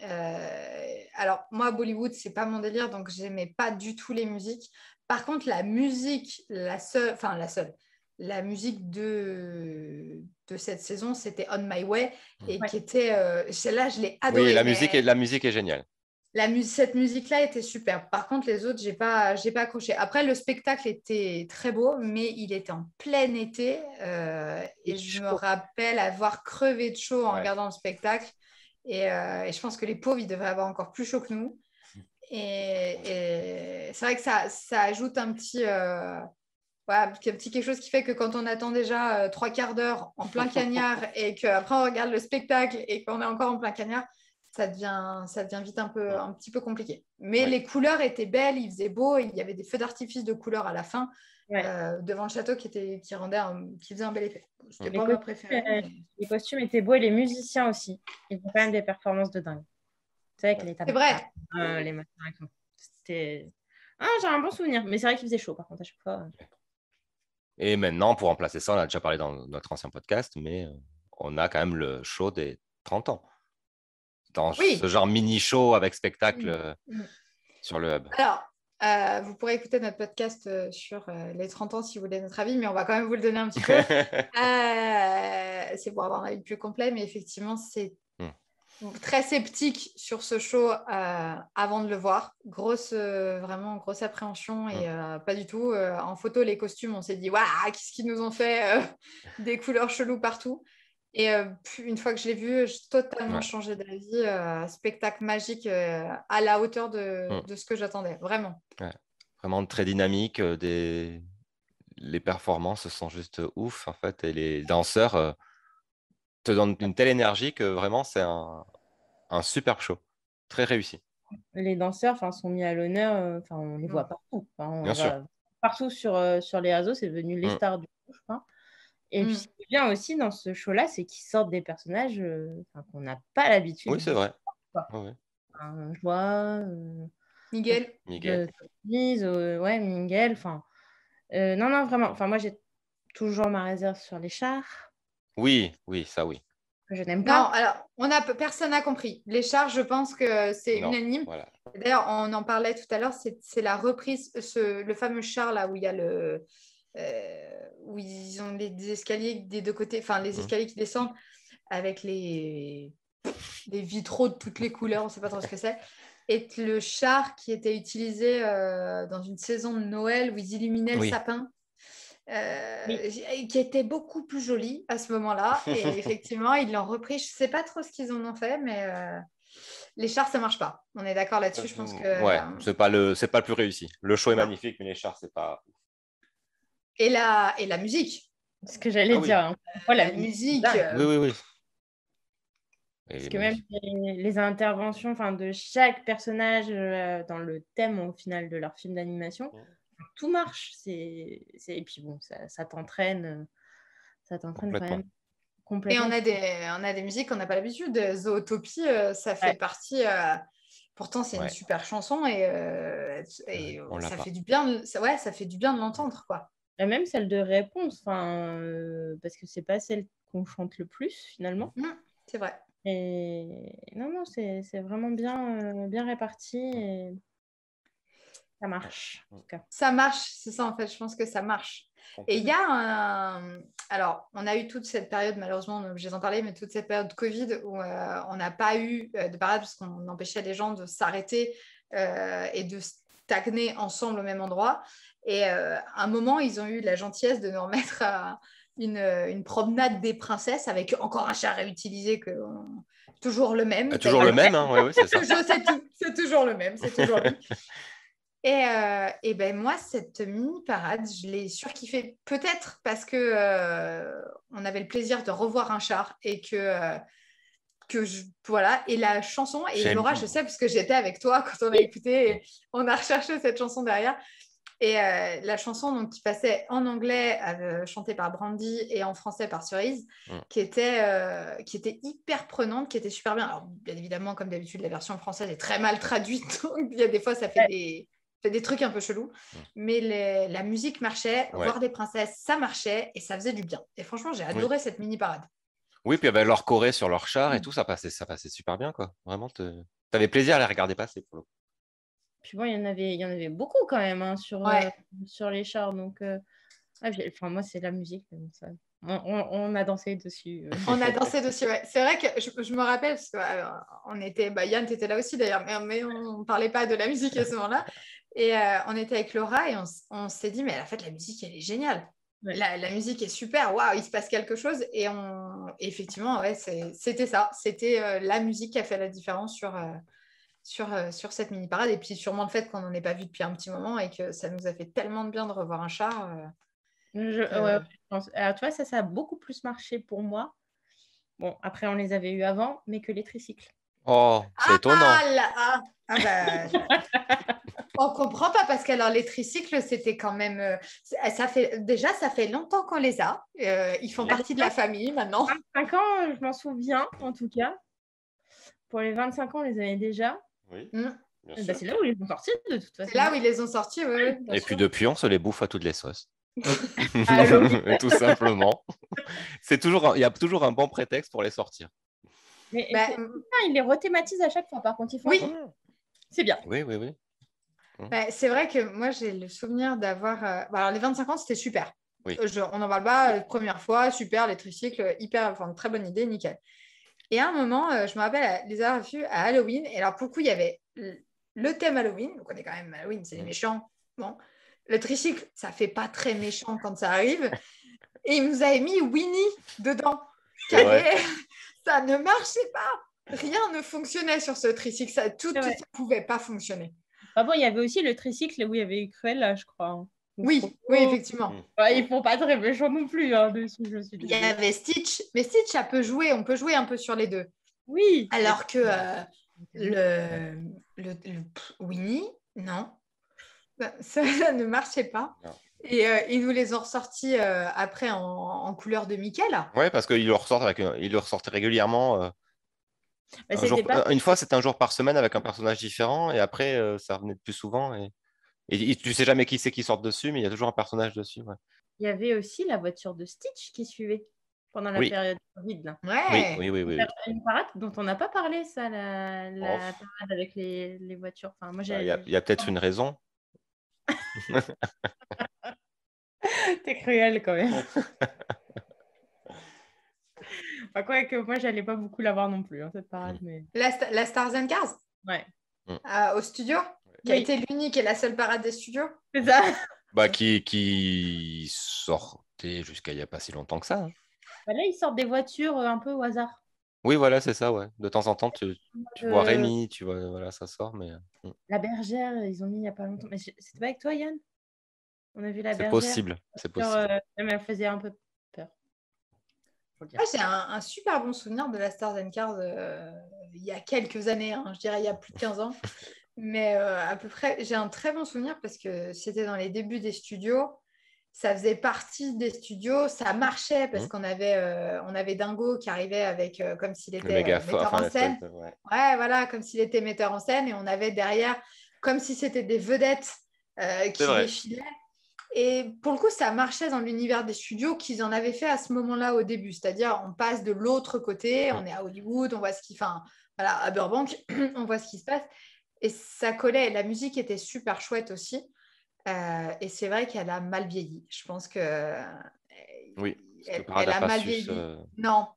Alors, moi, Bollywood, c'est pas mon délire, donc j'aimais pas du tout les musiques. Par contre, la musique, la musique de cette saison, c'était On My Way, et qui était... celle-là, je l'ai adorée. Oui, la musique est géniale. Cette musique-là était superbe. Par contre, les autres, j'ai pas accroché. Après, le spectacle était très beau, mais il était en plein été. Et je me rappelle avoir crevé de chaud en regardant le spectacle. Et je pense que les pauvres, ils devaient avoir encore plus chaud que nous. Et c'est vrai que ça ajoute un petit quelque chose qui fait que quand on attend déjà 3/4 d'heure en plein cagnard et qu'après on regarde le spectacle et qu'on est encore en plein cagnard, ça devient vite un petit peu compliqué. Mais les couleurs étaient belles, il faisait beau, et il y avait des feux d'artifice de couleurs à la fin devant le château qui faisait un bel effet. C'était pas ma préférée. Les costumes étaient beaux et les musiciens aussi. Ils font quand même des performances de dingue. C'est vrai que c'est vrai. Les machins et tout. C'était... j'ai un bon souvenir, mais c'est vrai qu'il faisait chaud par contre à chaque fois. Et maintenant, pour remplacer ça, on a déjà parlé dans notre ancien podcast, mais on a quand même le show des 30 ans. Dans ce genre mini-show avec spectacle sur le hub. Alors, vous pourrez écouter notre podcast sur les 30 ans si vous voulez notre avis, mais on va quand même vous le donner un petit peu. C'est pour avoir un avis plus complet, mais effectivement, c'est très sceptique sur ce show avant de le voir. Vraiment grosse appréhension et pas du tout. En photo, les costumes, on s'est dit, waouh, qu'est-ce qu'ils nous ont fait des couleurs cheloues partout. Et une fois que je l'ai vu, j'ai totalement changé d'avis. Spectacle magique à la hauteur de ce que j'attendais, vraiment. Vraiment très dynamique. Les performances sont juste ouf, en fait. Et les danseurs te donnent une telle énergie que vraiment, c'est un un superbe show, très réussi. Les danseurs sont mis à l'honneur, on les voit partout. On Bien les sûr. voit partout sur les réseaux, c'est devenu les stars du show, je crois. Et puis, ce qui est bien aussi dans ce show-là, c'est qu'ils sortent des personnages qu'on n'a pas l'habitude Oui, c'est vrai. voir. Ouais. Joie, Miguel. Miguel. ouais, Miguel. Non, vraiment. Moi, j'ai toujours ma réserve sur les chars, Oui, ça oui. que je n'aime Non, pas. alors, personne n'a compris. Les chars, je pense que c'est Non, unanime. voilà. D'ailleurs, on en parlait tout à l'heure, c'est la reprise, le fameux char là où il y a où ils ont des escaliers des deux côtés, enfin les escaliers qui descendent avec les vitraux de toutes les couleurs, on ne sait pas trop ce que c'est. Et le char qui était utilisé dans une saison de Noël où ils illuminaient le sapin. Qui était beaucoup plus joli à ce moment-là. Et effectivement, ils l'ont repris. Je ne sais pas trop ce qu'ils en ont fait, mais les chars, ça ne marche pas. On est d'accord là-dessus. Je pense que. Ouais, c'est pas le plus réussi. Le show est magnifique, mais les chars, c'est pas. Et la musique. Ce que j'allais dire. La musique. Oui. Parce que même les interventions de chaque personnage dans le thème au final de leur film d'animation, tout marche. Et puis bon, ça t'entraîne quand même complètement. Et on a des musiques qu'on n'a pas l'habitude. Zootopie, ça fait partie. Pourtant, c'est une super chanson et ça fait du bien. Ça fait du bien de l'entendre, quoi. Et même celle de Réponse, parce que c'est pas celle qu'on chante le plus finalement. C'est vrai. Et non, c'est vraiment bien réparti et ça marche. En tout cas. Ça marche, c'est ça en fait. Je pense que ça marche. Et il y a alors, on a eu toute cette période, malheureusement, on est obligé d'en parler, mais toute cette période Covid où on n'a pas eu de parade parce qu'on empêchait les gens de s'arrêter et de stagner ensemble au même endroit. Et à un moment, ils ont eu la gentillesse de nous remettre une promenade des princesses avec encore un char réutilisé toujours le même. Toujours le même, hein, oui, c'est ça. C'est toujours le même, c'est toujours lui. Et ben moi, cette mini-parade, je l'ai surkiffée. Peut-être parce que on avait le plaisir de revoir un char et voilà. Et la chanson, et Laura, je sais, parce que j'étais avec toi quand on a écouté, et on a recherché cette chanson derrière. Et la chanson donc, qui passait en anglais, chantée par Brandy, et en français par Cerise, qui était hyper prenante, qui était super bien. Alors, bien évidemment, comme d'habitude, la version française est très mal traduite. Donc, il y a des fois, ça fait des trucs un peu chelous. Mais la musique marchait, voir des princesses, ça marchait, et ça faisait du bien. Et franchement, j'ai adoré cette mini-parade. Oui, puis il y avait leur choré sur leur char et tout, ça passait super bien, quoi. Vraiment, t'avais plaisir à les regarder passer, pour le coup. Puis bon, il y en avait beaucoup quand même sur les chars. Donc, moi, c'est la musique. Ça. On a dansé dessus. On a dansé dessus, ouais. C'est vrai que je me rappelle, parce que on était, Yann, tu étais là aussi d'ailleurs, mais on ne parlait pas de la musique à ce moment-là. Et on était avec Laura et on s'est dit, mais en fait, la musique, elle est géniale. Ouais. La musique est super, waouh, il se passe quelque chose. Et effectivement, ouais, c'était ça. C'était la musique qui a fait la différence sur cette mini-parade. Et puis sûrement le fait qu'on n'en ait pas vu depuis un petit moment et que ça nous a fait tellement de bien de revoir un char. Je pense. Alors, tu vois, ça a beaucoup plus marché pour moi. Bon, après, on les avait eus avant, mais que les tricycles. Oh, c'est étonnant. On comprend pas parce que alors, les tricycles, c'était quand même... ça fait longtemps qu'on les a. Ils font partie de la famille maintenant. 25 ans, je m'en souviens, en tout cas. Pour les 25 ans, on les avait déjà. Oui. C'est là où ils les ont sortis, de toute façon. C'est là où ils les ont sortis, oui. Et puis depuis, on se les bouffe à toutes les sauces. Tout simplement. Il y a toujours un bon prétexte pour les sortir. Mais ils les rethématisent à chaque fois, par contre. Ils font c'est bien. Oui. C'est vrai que moi, j'ai le souvenir d'avoir... alors, les 25 ans, c'était super. Oui. On n'en parle pas, première fois, super, les tricycles, très bonne idée, nickel. Et à un moment, je me rappelle les avoir vus à Halloween. Et alors, pour le coup, il y avait le thème Halloween. On connaît quand même Halloween, c'est les méchants. Bon. Le tricycle, ça fait pas très méchant quand ça arrive. Et ils nous avaient mis Winnie dedans. Ça ne marchait pas. Rien ne fonctionnait sur ce tricycle. Ça ne pouvait pas fonctionner. Ah bon, il y avait aussi le tricycle où il y avait Cruella, je crois. Oui, effectivement. Ils font pas très méchants non plus dessus, je suis Il y avait Stitch. Mais Stitch, on peut jouer un peu sur les deux. Oui. Alors que Winnie, non, ça ne marchait pas. Non. Et ils nous les ont ressortis après en couleur de Mickey, là. Ouais, parce qu'ils le ressortent ils le ressortaient régulièrement. Bah, c'était pas... Une fois, c'était un jour par semaine avec un personnage différent, et après, ça revenait de plus souvent. Et tu sais jamais qui c'est qui sort dessus, mais il y a toujours un personnage dessus. Ouais. Il y avait aussi la voiture de Stitch qui suivait pendant la Oui, période Covid, là. Ouais. oui. Une parade dont on n'a pas parlé, ça, la Oh, parade avec les voitures. Enfin, moi, bah, il y a peut-être une raison. T'es cruel quand même. Enfin, quoi que moi, j'allais pas beaucoup la voir non plus, hein, cette parade. Mais... La Stars and Cars Ouais. au studio, qui a Oui. été l'unique et la seule parade des studios. C'est ça. Bah, qui sortait jusqu'à il n'y a pas si longtemps que ça. Hein. Bah, là, ils sortent des voitures un peu au hasard. Oui, voilà, c'est ça, ouais. De temps en temps, tu vois Rémi, tu vois, voilà, ça sort, mais La bergère, ils ont mis il n'y a pas longtemps. Mais c'était pas avec toi, Yann? On a vu la c'est bergère. possible, c'est possible. Même elle faisait un peu peur. Faut le dire. J'ai un super bon souvenir de la Stars and Cars il y a quelques années, hein, je dirais il y a plus de 15 ans. Mais à peu près, j'ai un très bon souvenir parce que c'était dans les débuts des studios. Ça faisait partie des studios, ça marchait parce qu'on avait Dingo qui arrivait avec comme s'il Le était mégaphone, metteur enfin, en scène. ouais. Ouais, voilà, comme s'il était metteur en scène et on avait derrière comme si c'était des vedettes C'est qui vrai. défilaient. Et pour le coup, ça marchait dans l'univers des studios qu'ils en avaient fait à ce moment-là au début. C'est-à-dire, on passe de l'autre côté, on est à Hollywood, on voit ce qui... Enfin, voilà, à Burbank, on voit ce qui se passe. Et ça collait. La musique était super chouette aussi. Et c'est vrai qu'elle a mal vieilli. Je pense que Oui, parce que Parade elle n'a a pas mal su vieilli. se... Non,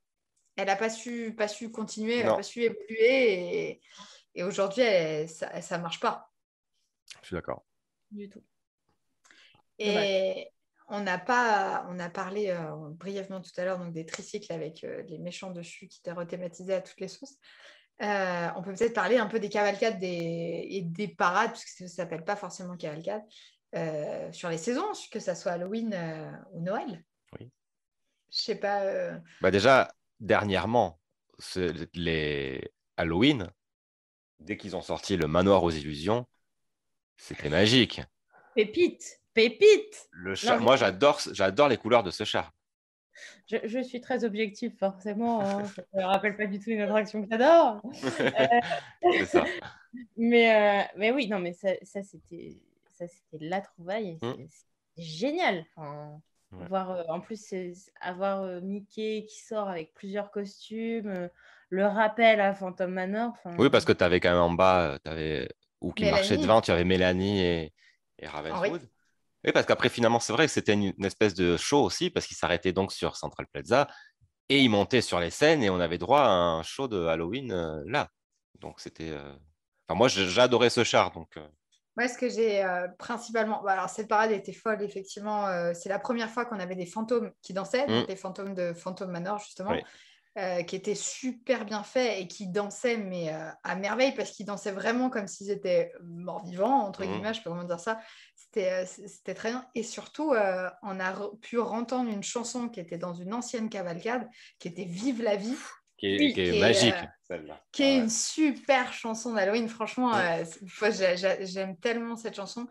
elle n'a pas su continuer, elle n'a Non, pas su évoluer. Et aujourd'hui, ça ne marche pas. je suis d'accord. Du tout. Dommage. Et on a parlé brièvement tout à l'heure donc des tricycles avec les méchants dessus qui étaient rethématisés à toutes les sauces. On peut peut-être parler un peu des cavalcades et des parades, puisque ça ne s'appelle pas forcément cavalcade, sur les saisons, que ça soit Halloween ou Noël. Oui. Je sais pas. Bah déjà, dernièrement, les Halloween, dès qu'ils ont sorti le Manoir aux Illusions, c'était magique. Pépite. Pépite. Non, Moi, j'adore les couleurs de ce char. je suis très objective, forcément. Hein. Ça ne me rappelle pas du tout une attraction que j'adore. C'est ça. Mais oui, non, mais ça c'était la trouvaille. C'est génial. Enfin, Ouais. voir, en plus, avoir Mickey qui sort avec plusieurs costumes, le rappel à Phantom Manor. Oui, parce que tu avais quand même en bas, ou qui marchait Mélanie. devant, tu avais Mélanie et Henri. Ravenswood. Oui, parce qu'après, finalement, c'est vrai que c'était une espèce de show aussi, parce qu'il s'arrêtait donc sur Central Plaza et il montait sur les scènes et on avait droit à un show de Halloween là. Donc, c'était. Enfin, moi, j'adorais ce char. Donc, Moi, ce que j'ai principalement. Bah, alors, cette parade était folle, effectivement. C'est la première fois qu'on avait des fantômes qui dansaient, donc les fantômes de Phantom Manor, justement. Oui. Qui étaient super bien faits et qui dansaient, mais à merveille, parce qu'ils dansaient vraiment comme s'ils étaient morts-vivants, entre guillemets, je peux vraiment dire ça. C'était très bien. Et surtout, on a pu entendre une chanson qui était dans une ancienne cavalcade, qui était Vive la vie. Qui est magique, celle-là. Qui est une super chanson d'Halloween. Franchement, j'aime tellement cette chanson.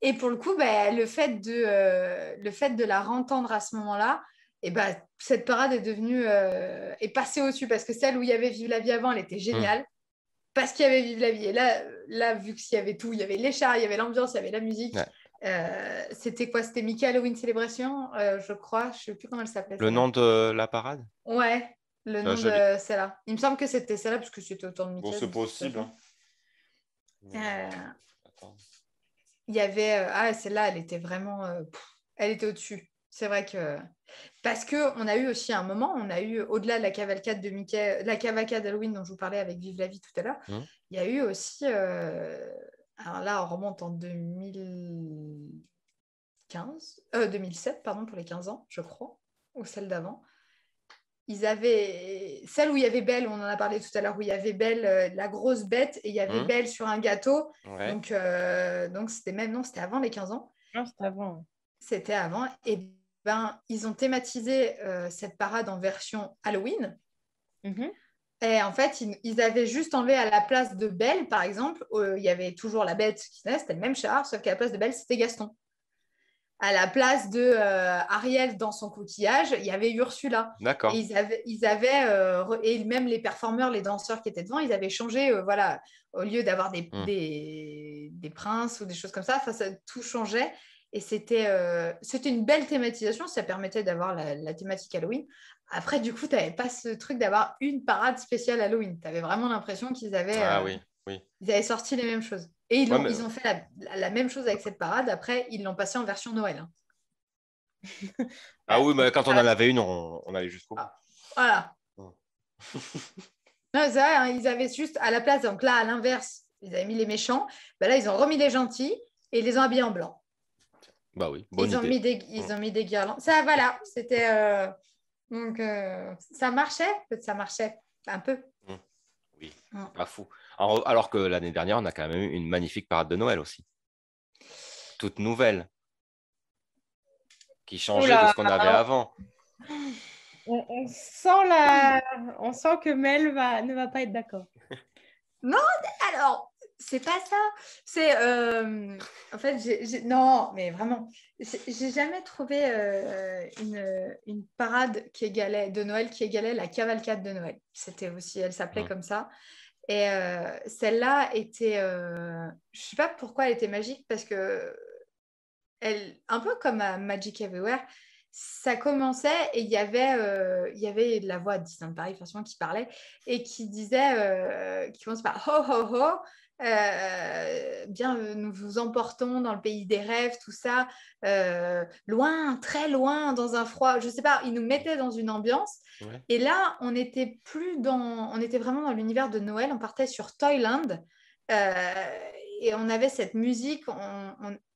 Et pour le coup, bah, le fait de la entendre à ce moment-là, et bah, cette parade est passée au-dessus parce que celle où il y avait Vive la vie avant, elle était géniale parce qu'il y avait Vive la vie. Et là vu qu'il y avait tout, il y avait les chars, il y avait l'ambiance, il y avait la musique. Ouais. C'était quoi? C'était Mickey Halloween Celebration, je crois. Je ne sais plus comment elle s'appelait. Le nom de la parade? Ouais, le nom de celle-là. Il me semble que c'était celle-là parce que c'était autant de Mickey. Bon, c'est possible. Il y avait... celle-là, elle était vraiment... elle était au-dessus. C'est vrai que... Parce qu'on a eu aussi un moment, on a eu, au-delà de la cavalcade de Mickey, la cavalcade d'Halloween dont je vous parlais avec Vive la vie tout à l'heure, il y a eu aussi... alors là, on remonte en 2007, pardon, pour les 15 ans, je crois, ou celle d'avant. Ils avaient celle où il y avait Belle, on en a parlé tout à l'heure, où il y avait Belle, la grosse bête, et il y avait Belle sur un gâteau. Ouais. Donc c'était même, non, c'était avant les 15 ans. Non, c'était avant. C'était avant. Et ben, ils ont thématisé cette parade en version Halloween. Et en fait, ils avaient juste enlevé à la place de Belle, par exemple, il y avait toujours la bête qui c'était le même char, sauf qu'à la place de Belle, c'était Gaston. À la place de Ariel dans son coquillage, il y avait Ursula. D'accord. Et et même les performeurs, les danseurs qui étaient devant, ils avaient changé, voilà, au lieu d'avoir des princes ou des choses comme ça, tout changeait. Et c'était une belle thématisation, ça permettait d'avoir la thématique Halloween. Après, du coup, tu n'avais pas ce truc d'avoir une parade spéciale Halloween. Tu avais vraiment l'impression qu'ils Ah oui, oui. ils avaient sorti les mêmes choses. Et Ouais, mais... ils ont fait la même chose avec cette parade. Après, ils l'ont passée en version Noël. Hein. Ah oui, mais quand on en avait une, on allait jusqu'au bout. Voilà. Ouais. Non, c'est vrai, hein, ils avaient juste à la place, donc là, à l'inverse, ils avaient mis les méchants. Ben là, ils ont remis les gentils et ils les ont habillés en blanc. Bah oui, bonne idée. Ils ont mis des guirlandes. Ça, voilà, c'était... donc, ça marchait un peu. Oui, pas fou. Alors que l'année dernière, on a quand même eu une magnifique parade de Noël aussi. Toute nouvelle. Qui changeait de ce qu'on avait avant. On sent que Mel ne va pas être d'accord. Non, alors, c'est pas ça. C'est... en fait, non, mais vraiment, j'ai jamais trouvé une parade de Noël qui égalait la cavalcade de Noël. C'était aussi, elle s'appelait comme ça. Et celle-là était... je sais pas pourquoi elle était magique, parce que un peu comme à Magic Everywhere, ça commençait et il y avait la voix de Disneyland Paris forcément qui parlait et qui disait, qui commence par ho ho ho, bien nous vous emportons dans le pays des rêves, tout ça, loin, très loin, dans un froid, je sais pas, ils nous mettaient dans une ambiance. Ouais. Et là, on était vraiment dans l'univers de Noël, on partait sur Toyland. Et on avait cette musique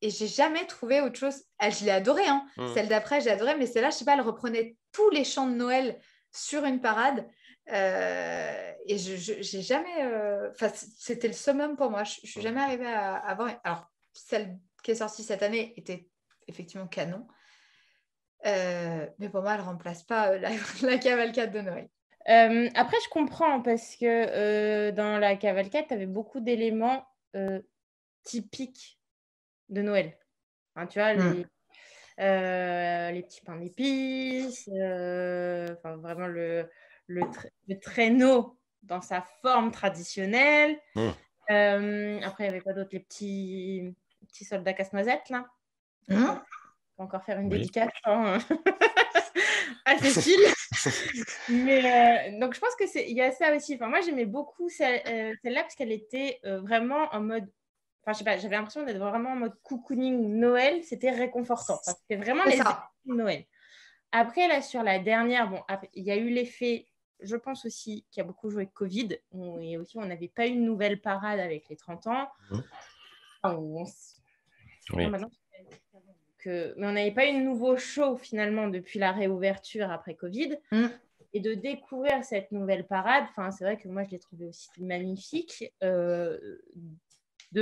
et j'ai jamais trouvé autre chose. Je l'ai adorée, hein. Celle d'après, j'ai adoré, mais celle-là, je sais pas, elle reprenait tous les chants de Noël sur une parade. Et j'ai jamais... c'était le summum pour moi. Je suis jamais arrivée à avoir... Alors, celle qui est sortie cette année était effectivement canon. Mais pour moi, elle remplace pas la cavalcade de Noël. Après, je comprends parce que dans la cavalcade, tu avais beaucoup d'éléments typiques de Noël. Enfin, tu vois, les petits pains d'épices, vraiment le traîneau dans sa forme traditionnelle. Après, il y avait quoi d'autre? Les petits soldats casse-noisettes, là. On va encore faire une dédicace. Hein. À Cécile. Mais donc je pense que il y a ça aussi. Enfin, moi j'aimais beaucoup celle-là parce qu'elle était vraiment en mode, enfin je sais pas, j'avais l'impression d'être vraiment en mode cocooning Noël, c'était réconfortant. Enfin, c'était vraiment les effets de Noël. Après là sur la dernière, bon, il y a eu l'effet, je pense aussi qui a beaucoup joué Covid et aussi on n'avait pas eu une nouvelle parade avec les 30 ans. Maintenant, mais on n'avait pas eu de nouveau show finalement depuis la réouverture après Covid. Et de découvrir cette nouvelle parade, c'est vrai que moi je l'ai trouvée aussi magnifique. 2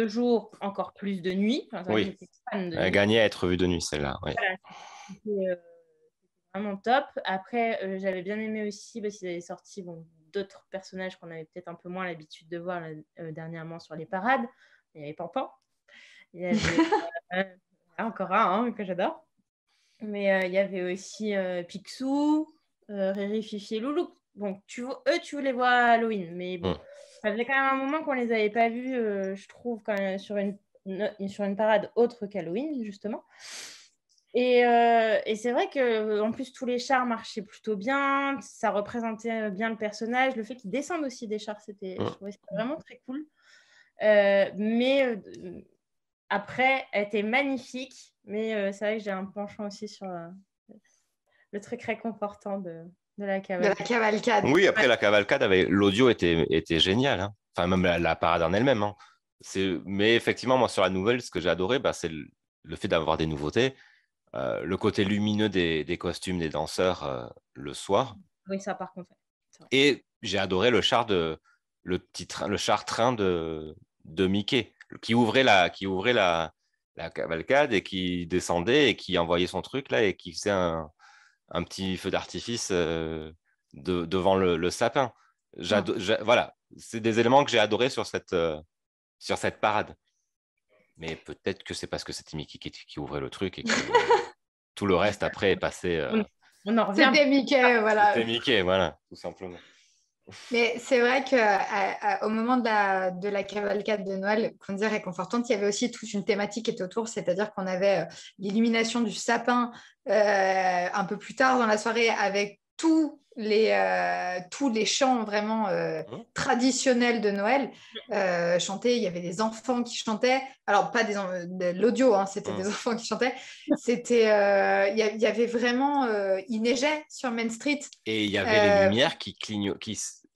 jours, encore plus de nuit. Oui, elle a gagné à être vue de nuit celle-là. Oui. Voilà, c'était vraiment top. Après, j'avais bien aimé aussi parce qu'ils avaient sorti d'autres personnages qu'on avait peut-être un peu moins l'habitude de voir dernièrement sur les parades. Il y avait Pampan. Il y avait encore un que j'adore. Mais il y avait aussi Picsou, Riri, Fifi et Loulou. Bon, tu les vois à Halloween. Mais bon, ça faisait quand même un moment qu'on ne les avait pas vus, je trouve, quand même, sur une parade autre qu'Halloween, justement. Et c'est vrai qu'en plus, tous les chars marchaient plutôt bien. Ça représentait bien le personnage. Le fait qu'ils descendent aussi des chars, je trouvais ça vraiment très cool. Mais... après, elle était magnifique, mais c'est vrai que j'ai un penchant aussi sur le truc réconfortant de la cavalcade. De la cavalcade. Oui, après la cavalcade, l'audio était génial. Hein. Enfin, même la parade en elle-même. Hein. Mais effectivement, moi, sur la nouvelle, ce que j'ai adoré, c'est le fait d'avoir des nouveautés. Le côté lumineux des costumes des danseurs le soir. Oui, ça, par contre. Et j'ai adoré le char train de Mickey, qui ouvrait la cavalcade et qui descendait et qui envoyait son truc là et qui faisait un petit feu d'artifice devant le sapin. Voilà, c'est des éléments que j'ai adorés sur cette parade. Mais peut-être que c'est parce que c'était Mickey qui ouvrait le truc et que tout le reste après est passé. On en revient. C'était Mickey, voilà. C'était Mickey, voilà, tout simplement. Mais c'est vrai qu'au moment de la cavalcade de Noël, qu'on disait réconfortante, il y avait aussi toute une thématique qui était autour, c'est-à-dire qu'on avait l'illumination du sapin un peu plus tard dans la soirée avec tous les chants vraiment traditionnels de Noël chantés. Il y avait des enfants qui chantaient. Alors, pas de l'audio, hein, c'était des enfants qui chantaient. C'était, il y avait vraiment... il neigeait sur Main Street. Et il y avait les lumières qui clignotent.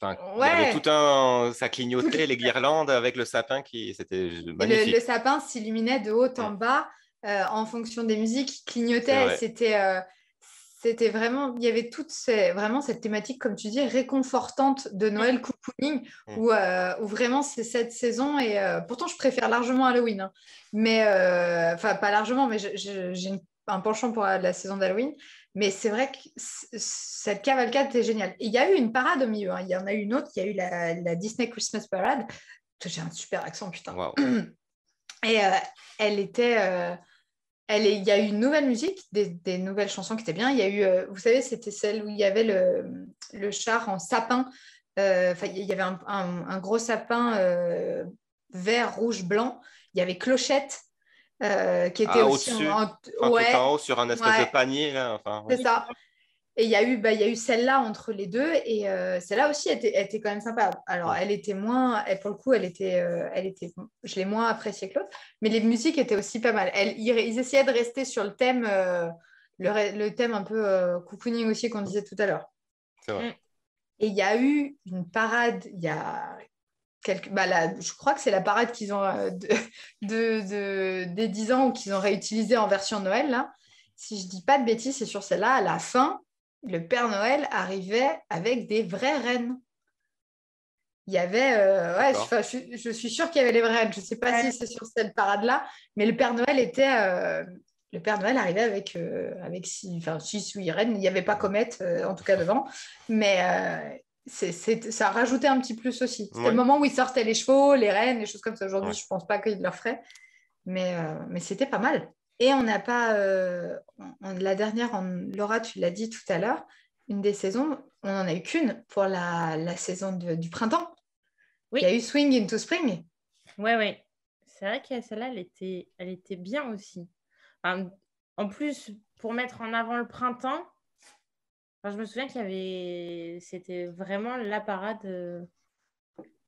Enfin, il y avait ça clignotait, les guirlandes avec le sapin c'était magnifique. Le sapin s'illuminait de haut en bas en fonction des musiques qui clignotaient. C'était vraiment, il y avait vraiment cette thématique, comme tu dis, réconfortante de Noël cocooning, où vraiment c'est cette saison. Et pourtant, je préfère largement Halloween. Hein. Mais, enfin, pas largement, mais j'ai un penchant pour la saison d'Halloween. Mais c'est vrai que cette cavalcade était géniale. Et il y a eu une parade au milieu. Hein. Il y en a eu une autre. Il y a eu la Disney Christmas Parade. J'ai un super accent, putain. Wow. Et elle était... il y a eu une nouvelle musique, des nouvelles chansons qui étaient bien. Il y a eu, vous savez, c'était celle où il y avait le char en sapin. Il y avait un gros sapin vert, rouge, blanc. Il y avait Clochette qui était aussi au-dessus, tout en haut sur un espèce de panier. Là, c'est ça. Et il y a eu celle-là entre les deux. Et celle-là aussi était quand même sympa. Alors, elle était moins... pour le coup, je l'ai moins appréciée que l'autre. Mais les musiques étaient aussi pas mal. Ils essayaient de rester sur le thème, le thème un peu cocooning aussi qu'on disait tout à l'heure. C'est vrai. Et il y a eu une parade, il y a je crois que c'est la parade qu'ils ont des 10 ans ou qu'ils ont réutilisée en version Noël. Là. Si je dis pas de bêtises, c'est sur celle-là. À la fin, le Père Noël arrivait avec des vraies reines. Il y avait... je suis sûre qu'il y avait les vraies reines. Je ne sais pas si c'est sur cette parade-là, mais le Père Noël était... le Père Noël arrivait avec 6 ou 8 reines. Il n'y avait pas Comète, en tout cas devant. Mais ça rajoutait un petit plus aussi. C'était le moment où ils sortaient les chevaux, les reines, les choses comme ça. Aujourd'hui, je ne pense pas qu'ils le feraient. Mais c'était pas mal. Et on n'a pas... la dernière, Laura, tu l'as dit tout à l'heure, une des saisons, on n'en a eu qu'une pour la saison du printemps. Oui. Il y a eu Swing into Spring. Oui. C'est vrai que celle-là, elle était bien aussi. Enfin, en plus, pour mettre en avant le printemps, je me souviens c'était vraiment la parade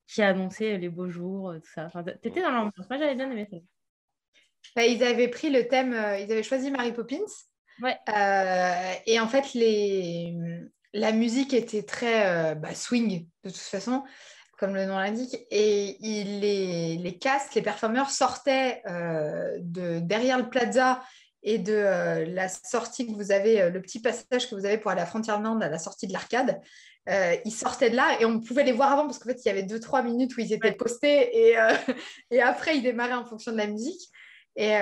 qui annonçait les beaux jours, tout ça. Enfin, t'étais dans l'ambiance. Moi, j'avais bien aimé ça. Ils avaient pris le thème, ils avaient choisi Mary Poppins. Ouais. Et en fait, la musique était très swing, de toute façon, comme le nom l'indique. Et les castes, les performeurs sortaient derrière le plaza et de la sortie que vous avez, le petit passage que vous avez pour aller à Frontierland, à la sortie de l'arcade. Ils sortaient de là et on pouvait les voir avant parce qu'en fait, il y avait 2-3 minutes où ils étaient postés et après, ils démarraient en fonction de la musique. Et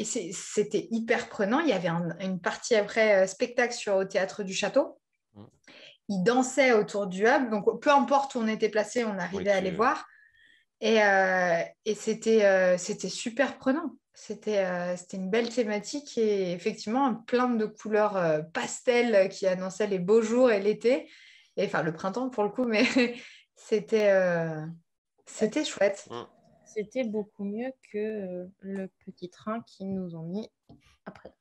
c'était hyper prenant. Il y avait une partie après spectacle au Théâtre du Château. Ils dansaient autour du hub. Donc, peu importe où on était placé, on arrivait à les voir. Et c'était super prenant. C'était une belle thématique et effectivement plein de couleurs pastel qui annonçaient les beaux jours et l'été. Et enfin, le printemps pour le coup, mais c'était chouette. C'était beaucoup mieux que le petit train qu'ils nous ont mis après.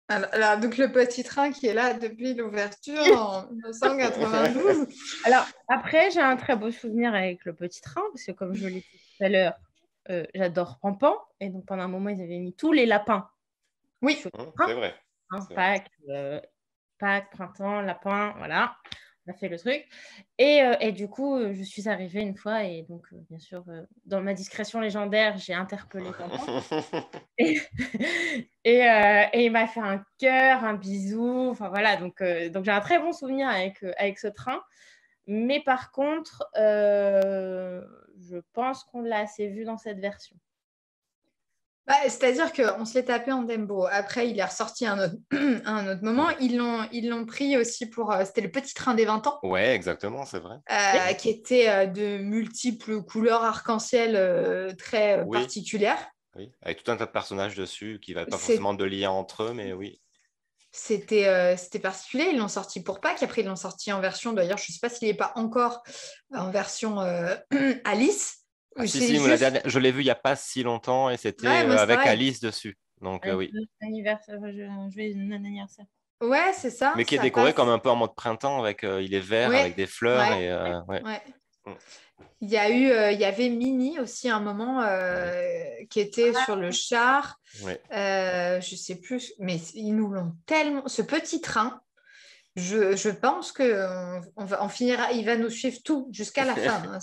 Alors, donc le petit train qui est là depuis l'ouverture en 1992. Alors, après, j'ai un très beau souvenir avec le petit train, parce que comme je l'ai dit tout à l'heure, j'adore Pampan. Et donc, pendant un moment, ils avaient mis tous les lapins. Oui, c'est vrai. Pâques, printemps, lapin, voilà. On a fait le truc. Et du coup, je suis arrivée une fois et donc, bien sûr, dans ma discrétion légendaire, j'ai interpellé Pampan. et il m'a fait un cœur, un bisou. Enfin, voilà. Donc j'ai un très bon souvenir avec ce train. Mais par contre, je pense qu'on l'a assez vu dans cette version. C'est-à-dire qu'on se l'est tapé en Dembo. Après, il est ressorti à un autre moment. Ils l'ont pris aussi pour... c'était le petit train des 20 ans. Ouais, exactement, c'est vrai. Qui était de multiples couleurs arc-en-ciel très particulières. Oui, avec tout un tas de personnages dessus qui n'avaient pas forcément de lien entre eux, mais oui. C'était particulier. Ils l'ont sorti pour Pâques. Après, ils l'ont sorti en version... D'ailleurs, je ne sais pas s'il n'est pas encore en version Alice. Ah, si, je l'ai vu il n'y a pas si longtemps et c'était avec Alice dessus. Donc, oui. Anniversaire, je vais un anniversaire. Ouais, c'est ça. Mais qui est décoré comme un peu en mode printemps, avec il est vert, avec des fleurs. Il y avait Minnie aussi à un moment qui était sur le char. Je sais plus, mais ils nous l'ont tellement... Ce petit train, je pense qu'on finira, il va nous suivre tout jusqu'à la fin. Hein.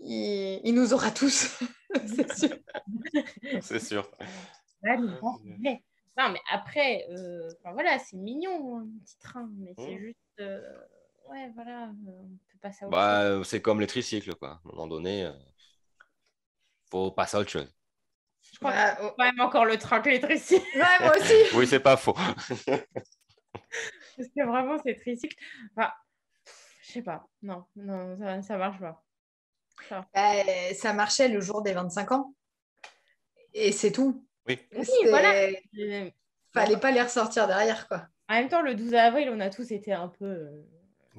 Il nous aura tous, c'est sûr. C'est sûr. Non, mais après, voilà, c'est mignon, un petit train, mais c'est juste... ouais, voilà, on peut passer à autre chose. C'est comme les tricycles, quoi. À un moment donné, faut passer à autre chose. Je crois que c'est quand même encore le train que les tricycles. Ouais, moi aussi. Oui, c'est pas faux. Parce que vraiment, ces tricycles... Enfin, je sais pas. Non, ça marche pas. Ça marchait le jour des 25 ans. Et c'est tout. Oui, voilà. Fallait pas les ressortir derrière, quoi. En même temps, le 12 avril, on a tous été un peu...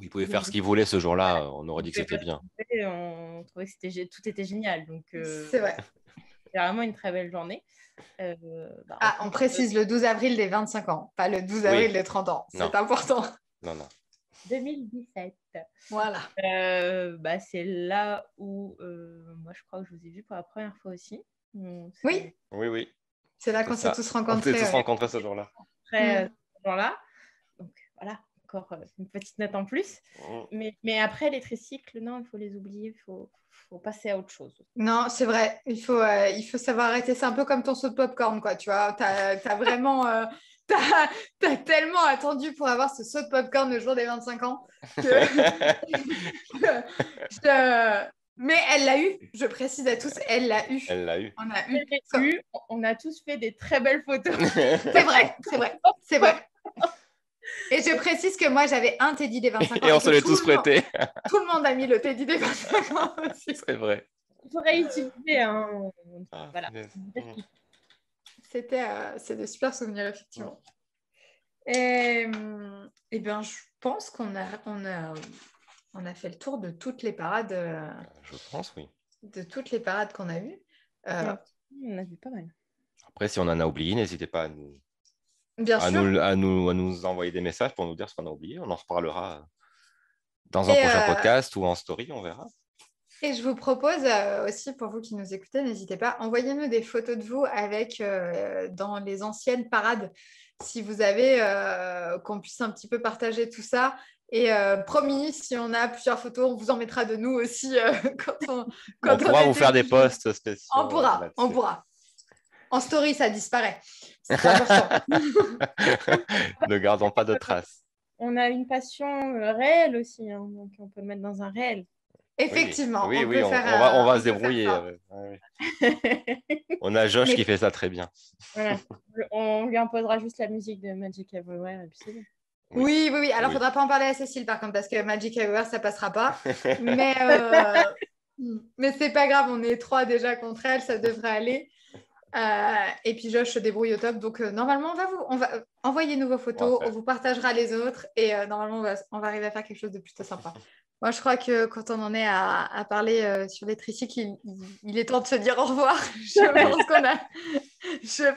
Ils pouvaient faire ce qu'ils voulaient ce jour-là. On aurait dit que c'était bien. On trouvait que tout était génial. Donc, c'est vrai. C'est vraiment une très belle journée. On précise le 12 avril des 25 ans, pas le 12 avril des 30 ans. C'est important. Non. 2017. Voilà. C'est là où moi, je crois que je vous ai vu pour la première fois aussi. Oui. C'est là qu'on s'est tous rencontrés. On s'est tous rencontrés ce jour-là. Ce jour-là. Donc, voilà, encore une petite note en plus. Mais après, les tricycles, non, il faut les oublier. Il faut passer à autre chose. Non, c'est vrai. Il faut savoir arrêter. C'est un peu comme ton saut de popcorn, quoi. Tu vois, t'as vraiment... T'as tellement attendu pour avoir ce saut de popcorn le jour des 25 ans mais elle l'a eu, je précise à tous, elle l'a eu. Elle l'a eu. On a tous fait des très belles photos. C'est vrai. Et je précise que moi, j'avais un Teddy des 25 ans. Et on se l'est tous prêté. Tout le monde a mis le Teddy des 25 ans aussi. C'est vrai. Il faudrait utiliser voilà. C'est de super souvenirs, effectivement. Et bien, je pense qu'on a fait le tour de toutes les parades. Je pense, oui. De toutes les parades qu'on a eues. On a vu pas mal. Après, si on en a oublié, n'hésitez pas à nous envoyer des messages pour nous dire ce qu'on a oublié. On en reparlera dans un prochain podcast ou en story, on verra. Et je vous propose aussi, pour vous qui nous écoutez, n'hésitez pas, envoyez-nous des photos de vous avec dans les anciennes parades, si vous avez, qu'on puisse un petit peu partager tout ça. Et promis, si on a plusieurs photos, on vous en mettra de nous aussi. On pourra vous faire des posts spéciaux. On pourra. En story, ça disparaît. C'est important. Ne gardons pas de traces. On a une passion réelle aussi, hein, donc on peut le mettre dans un réel. Effectivement, on va se débrouiller. On a Josh qui fait ça très bien. Voilà. On lui imposera juste la musique de Magic Everywhere et puis c'est bon. Oui. Alors, il ne faudra pas en parler à Cécile, par contre, parce que Magic Everywhere, ça ne passera pas. Mais c'est pas grave, on est 3 déjà contre elle, ça devrait aller. Et puis Josh se débrouille au top. Donc, normalement, on va envoyer-nous vos photos, on vous partagera les autres. Et normalement, on va arriver à faire quelque chose de plutôt sympa. Moi, je crois que quand on en est à parler sur les tricycles, il est temps de se dire au revoir. Je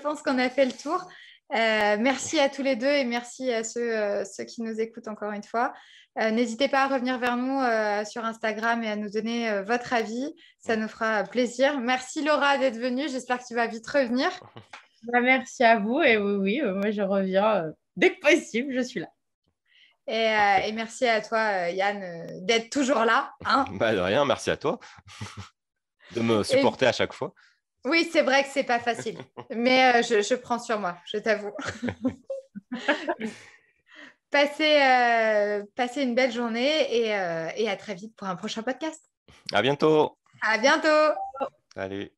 pense qu'on a fait le tour. Merci à tous les deux et merci à ceux qui nous écoutent encore une fois. N'hésitez pas à revenir vers nous sur Instagram et à nous donner votre avis. Ça nous fera plaisir. Merci Laura d'être venue. J'espère que tu vas vite revenir. Merci à vous. Et oui, moi je reviens dès que possible. Je suis là. Et merci à toi, Yann, d'être toujours là. Hein. De rien, merci à toi de me supporter à chaque fois. Oui, c'est vrai que c'est pas facile, mais je prends sur moi, je t'avoue. Passez une belle journée et à très vite pour un prochain podcast. À bientôt. À bientôt. Salut.